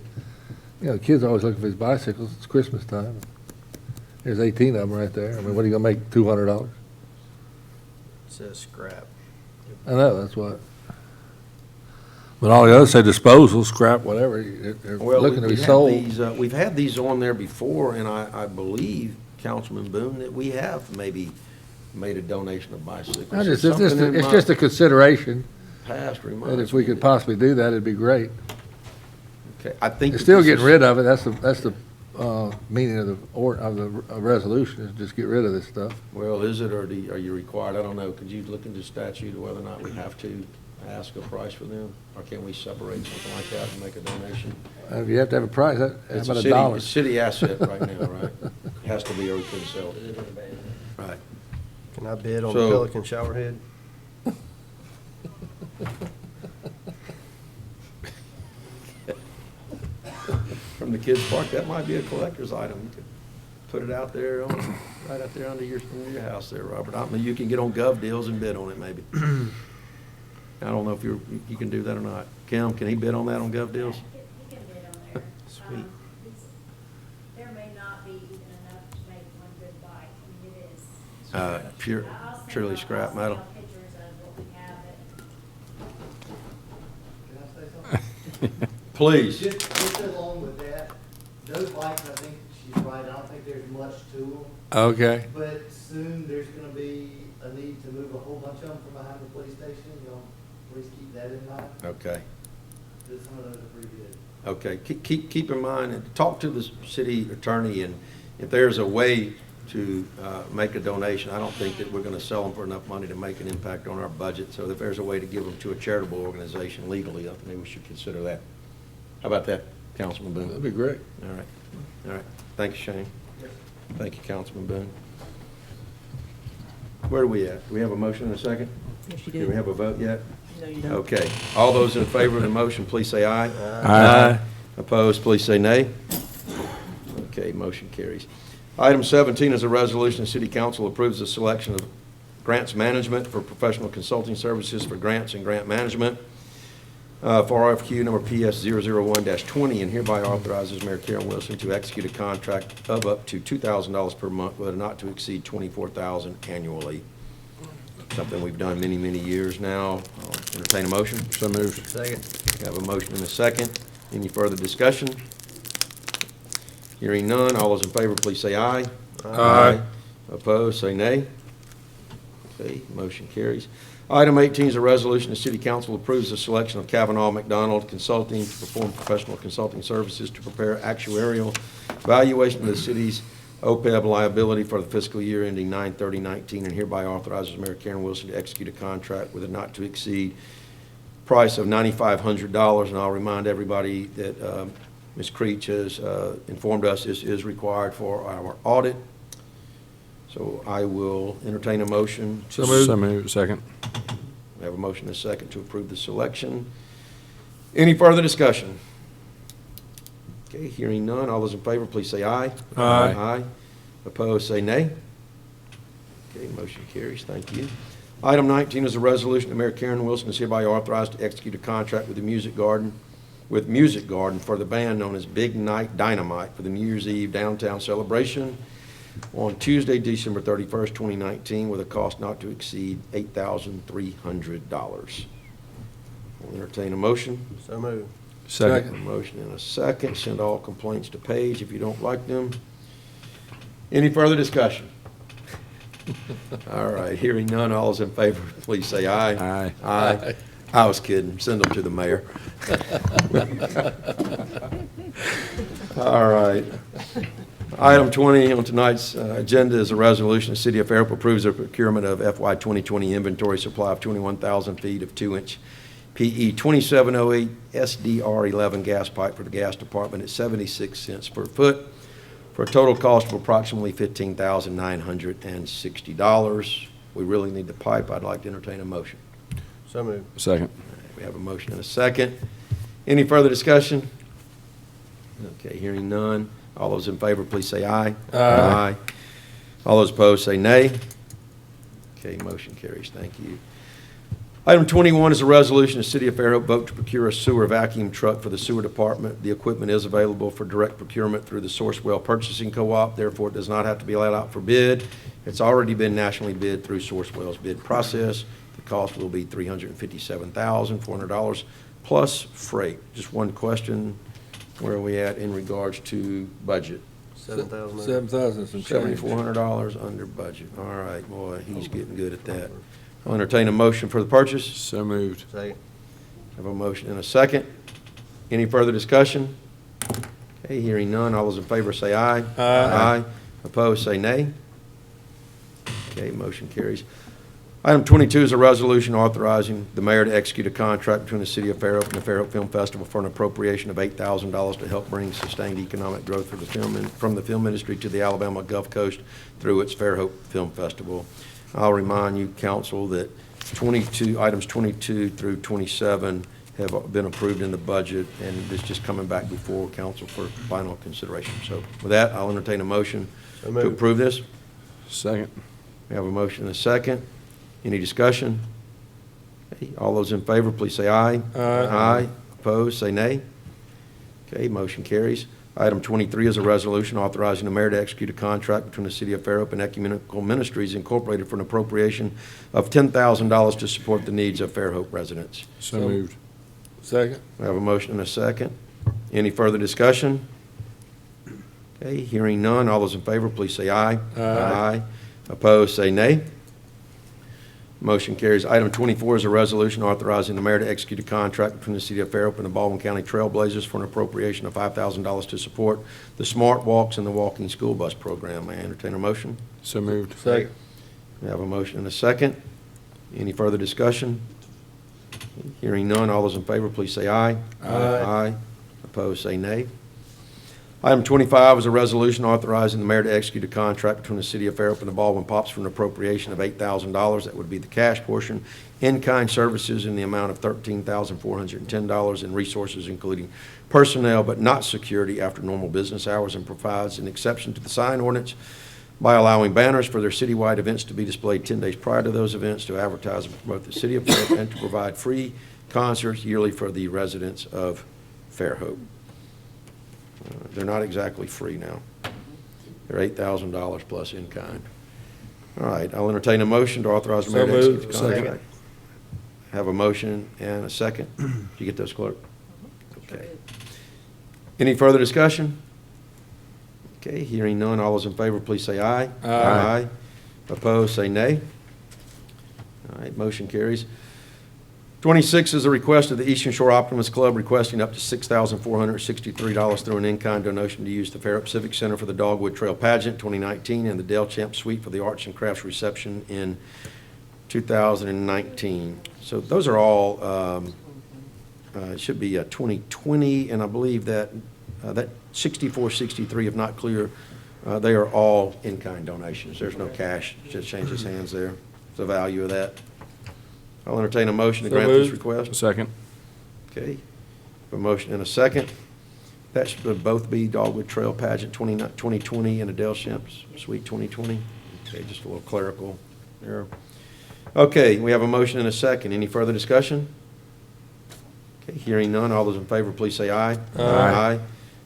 you know, kids are always looking for these bicycles. It's Christmas time. There's 18 of them right there. I mean, what are you gonna make, $200? It says scrap. I know, that's what. But all the others say disposal, scrap, whatever, they're Well, looking to be we have sold. these, we've had these on there before, and I believe, Councilman Boone, that we have maybe made a donation of bicycles. It's just a consideration, Past and reminds if we me could that- possibly do that, it'd be great. Okay, I think. It's that still this getting is- rid of it, that's the meaning of the resolution, is just get rid of this stuff. Well, is it, or are you required? I don't know. Could you look into statute of whether or not we have to ask a price for them? Or can we separate something like that and make a donation? You have to have a price, how It's about a a city, dollar? it's a city asset right now, right? Has to be, or we couldn't sell it. Right. Can I bid on So- the Pelican shower head? From the kids' park, that might be a collector's item. You could put it out there, right out there under your house there, Robert. I mean, you can get on Gov Deals and bid on it, maybe. I don't know if you can do that or not. Kim, can he bid on that on Gov Deals? He can bid on there. Sweet. There may not be even enough to make one good bike. I mean, it is. Pure, truly scrap metal. I'll send y'all pictures of what we have Please. Just along with that, those bikes, I think she's right, I don't think there's much to them. Okay. But soon there's gonna be a need to move a whole bunch of them from behind the police station, please keep that in mind. Okay. Because some of those are pretty good. Okay, keep in mind, and talk to the city attorney, and if there's a way to make a donation, I don't think that we're gonna sell them for enough money to make an impact on our budget, so if there's a way to give them to a charitable organization legally, I think we should consider that. How about that, Councilman Boone? That'd be great. All right. Thank you, Shane. Thank you, Councilman Boone. Where are we at? Do we have a motion and a second? Yes, you Do do. we have a vote yet? No, you don't. Okay. All those in favor of the motion, please say aye. Aye. Opposed, please say nay. Okay, motion carries. Item 17 is a resolution, the City Council approves the selection of grants management for professional consulting services for grants and grant management for RFQ number PS 001-20, and hereby authorizes Mayor Karen Wilson to execute a contract of up to $2,000 per month with a not to exceed $24,000 annually. Something we've done many, many years now. I'll entertain a motion. So moved. Second. We have a motion and a second. Any further discussion? Hearing none, all those in favor, please say aye. Aye. Opposed, say nay. Okay, motion carries. Item 18 is a resolution. The City Council approves the selection of Kavanaugh McDonald Consulting to perform professional consulting services to prepare actuarial valuation of the city's OPEB liability for the fiscal year ending 9/30/19, and hereby authorizes Mayor Karen Wilson to execute a contract with a not-to-exceed price of $9,500. And I'll remind everybody that Ms. Creech has informed us this is required for our audit. So I will entertain a motion. So moved. So moved. Second. We have a motion and a second to approve the selection. Any further discussion? Okay, hearing none. All those in favor, please say aye. Aye. Aye. Opposed, say nay. Okay, motion carries. Thank you. Item 19 is a resolution that Mayor Karen Wilson is hereby authorized to execute a contract with the Music Garden for the band known as Big Night Dynamite for the New Year's Eve downtown celebration on Tuesday, December 31st, 2019, with a cost not to exceed $8,300. I'll entertain a motion. So moved. Second. A motion and a second. Send all complaints to Paige if you don't like them. Any further discussion? All right, hearing none, all those in favor, please say aye. Aye. Aye. I was kidding. Send them to the mayor. All right. Item 20 on tonight's agenda is a resolution. The City of Fairhope approves the procurement of FY 2020 inventory supply of 21,000 feet of 2-inch PE 2708 SDR 11 gas pipe for the gas department at 76 cents per foot for a total cost of approximately $15,960. We really need the pipe. I'd like to entertain a motion. So moved. Second. We have a motion and a second. Any further discussion? Okay, hearing none. All those in favor, please say aye. Aye. All those opposed, say nay. Okay, motion carries. Thank you. Item 21 is a resolution. The City of Fairhope vote to procure a sewer vacuum truck for the sewer department. The equipment is available for direct procurement through the Sourcewell Purchasing Co-op. Therefore, it does not have to be let out for bid. It's already been nationally bid through Sourcewell's bid process. The cost will be $357,400 plus freight. Just one question, where are we at in regards to budget? 7,000. 7,000 some change. $7,400 under budget. All right, boy, he's getting good at that. I'll entertain a motion for the purchase. So moved. Second. Have a motion and a second. Any further discussion? Okay, hearing none, all those in favor say aye. Aye. Opposed, say nay. Okay, motion carries. Item 22 is a resolution authorizing the mayor to execute a contract between the city of Fairhope and the Fairhope Film Festival for an appropriation of $8,000 to help bring sustained economic growth for the from the film industry to the Alabama Gulf Coast through its Fairhope Film Festival. I'll remind you, council, that items 22 through 27 have been approved in the budget, and it's just coming back before council for final consideration. So with that, I'll entertain a motion to approve this. Second. We have a motion and a second. Any discussion? Okay, all those in favor, please say aye. Aye. Opposed, say nay. Okay, motion carries. Item 23 is a resolution authorizing the mayor to execute a contract between the city of Fairhope and Ecumenical Ministries Incorporated for an appropriation of $10,000 to support the needs of Fairhope residents. So moved. Second. We have a motion and a second. Any further discussion? Okay, hearing none. All those in favor, please say aye. Aye. Opposed, say nay. Motion carries. Item 24 is a resolution authorizing the mayor to execute a contract between the city of Fairhope and the Baldwin County Trailblazers for an appropriation of $5,000 to support the Smart Walks and the Walking School Bus Program. May I entertain a motion? So moved. Second. We have a motion and a second. Any further discussion? Hearing none, all those in favor, please say aye. Aye. Opposed, say nay. Item 25 is a resolution authorizing the mayor to execute a contract between the city of Fairhope and the Baldwin Pops for an appropriation of $8,000. That would be the cash portion. In-kind services in the amount of $13,410 in resources, including personnel but not security after normal business hours, and provides an exception to the sign ordinance by allowing banners for their citywide events to be displayed 10 days prior to those events to advertise and promote the city of Fairhope and to provide free concerts yearly for the residents of Fairhope. They're not exactly free now. They're $8,000 plus in kind. All right, I'll entertain a motion to authorize the mayor to execute the contract. Second. Have a motion and a second. Did you get those, clerk? Okay. Any further discussion? Okay, hearing none, all those in favor, please say aye. Aye. Opposed, say nay. All right, motion carries. 26 is a request of the Eastern Shore Optimist Club requesting up to $6,463 through an in-kind donation to use the Fairhope Civic Center for the Dogwood Trail Pageant 2019 and the Dale Champ Suite for the Arts and Crafts reception in 2019. So those are all, it should be 2020, and I believe that that 6463, if not clear, they are all in-kind donations. There's no cash, just changes hands there. The value of that. I'll entertain a motion to So grant this moved. request. Second. Okay. A motion and a second. That should both be Dogwood Trail Pageant 2020 and Adele Shemp's Suite 2020. Okay, just a little clerical error. Okay, we have a motion and a second. Any further discussion? Okay, hearing none, all those in favor, please say aye. Aye.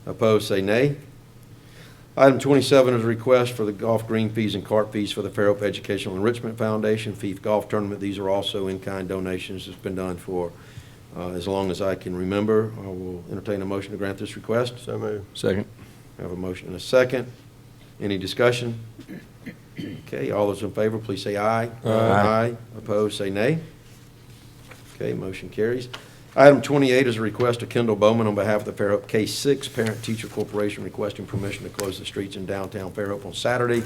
Opposed, say nay. Item 27 is a request for the golf green fees and cart fees for the Fairhope Educational Enrichment Foundation Fife Golf Tournament. These are also in-kind donations. It's been done for as long as I can remember. I will entertain a motion to grant this request. So moved. Second. I have a motion and a second. Any discussion? Okay, all those in favor, please say aye. Aye. Opposed, say nay. Okay, motion carries. Item 28 is a request of Kendall Bowman on behalf of the Fairhope K-6 Parent Teacher Corporation requesting permission to close the streets in downtown Fairhope on Saturday,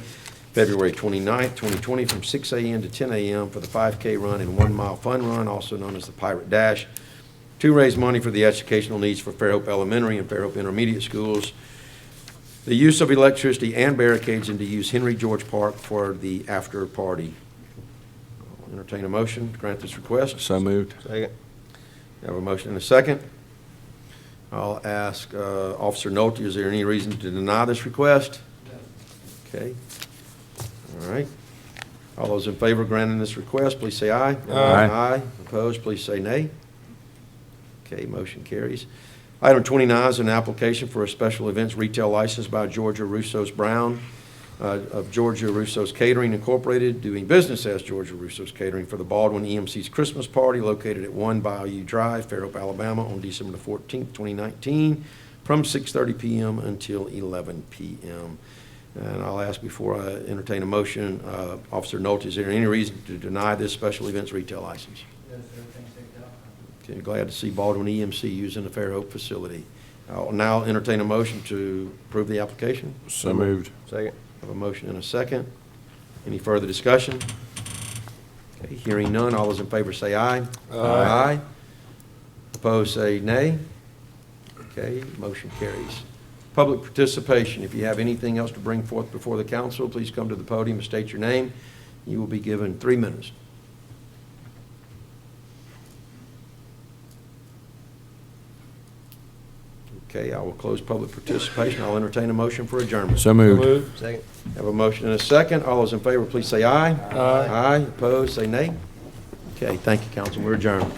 February 29th, 2020, from 6 a.m. to 10 a.m. for the 5K run and 1 mile fun run, also known as the Pirate Dash, to raise money for the educational needs for Fairhope Elementary and Fairhope Intermediate Schools, the use of electricity and barricades, and to use Henry George Park for the after party. I'll entertain a motion to grant this request. So moved. Second. We have a motion and a second. I'll ask Officer Nolte, is there any reason to deny this request? No. Okay. All right. All those in favor of granting this request, please say aye. Aye. Opposed, please say nay. Okay, motion carries. Item 29 is an application for a special events retail license by Georgia Russo's Brown of Georgia Russo's Catering Incorporated, doing business as Georgia Russo's Catering for the Baldwin EMC's Christmas Party located at 1 Bayou Drive, Fairhope, Alabama, on December the 14th, 2019, from 6:30 PM until 11 PM. And I'll ask before I entertain a motion, Officer Nolte, is there any reason to deny this special events retail license? Yes, sir, things take out. Okay, glad to see Baldwin EMC using the Fairhope facility. I'll now entertain a motion to approve the application. So moved. Second. Have a motion and a second. Any further discussion? Okay, hearing none, all those in favor say aye. Aye. Opposed, say nay. Okay, motion carries. Public participation. If you have anything else to bring forth before the council, please come to the podium and state your name. You will be given 3 minutes. Okay, I will close public participation. I'll entertain a motion for adjournment. So moved. Second. Have a motion and a second. All those in favor, please say aye. Aye. Opposed, say nay. Okay, thank you, council. We're adjourned.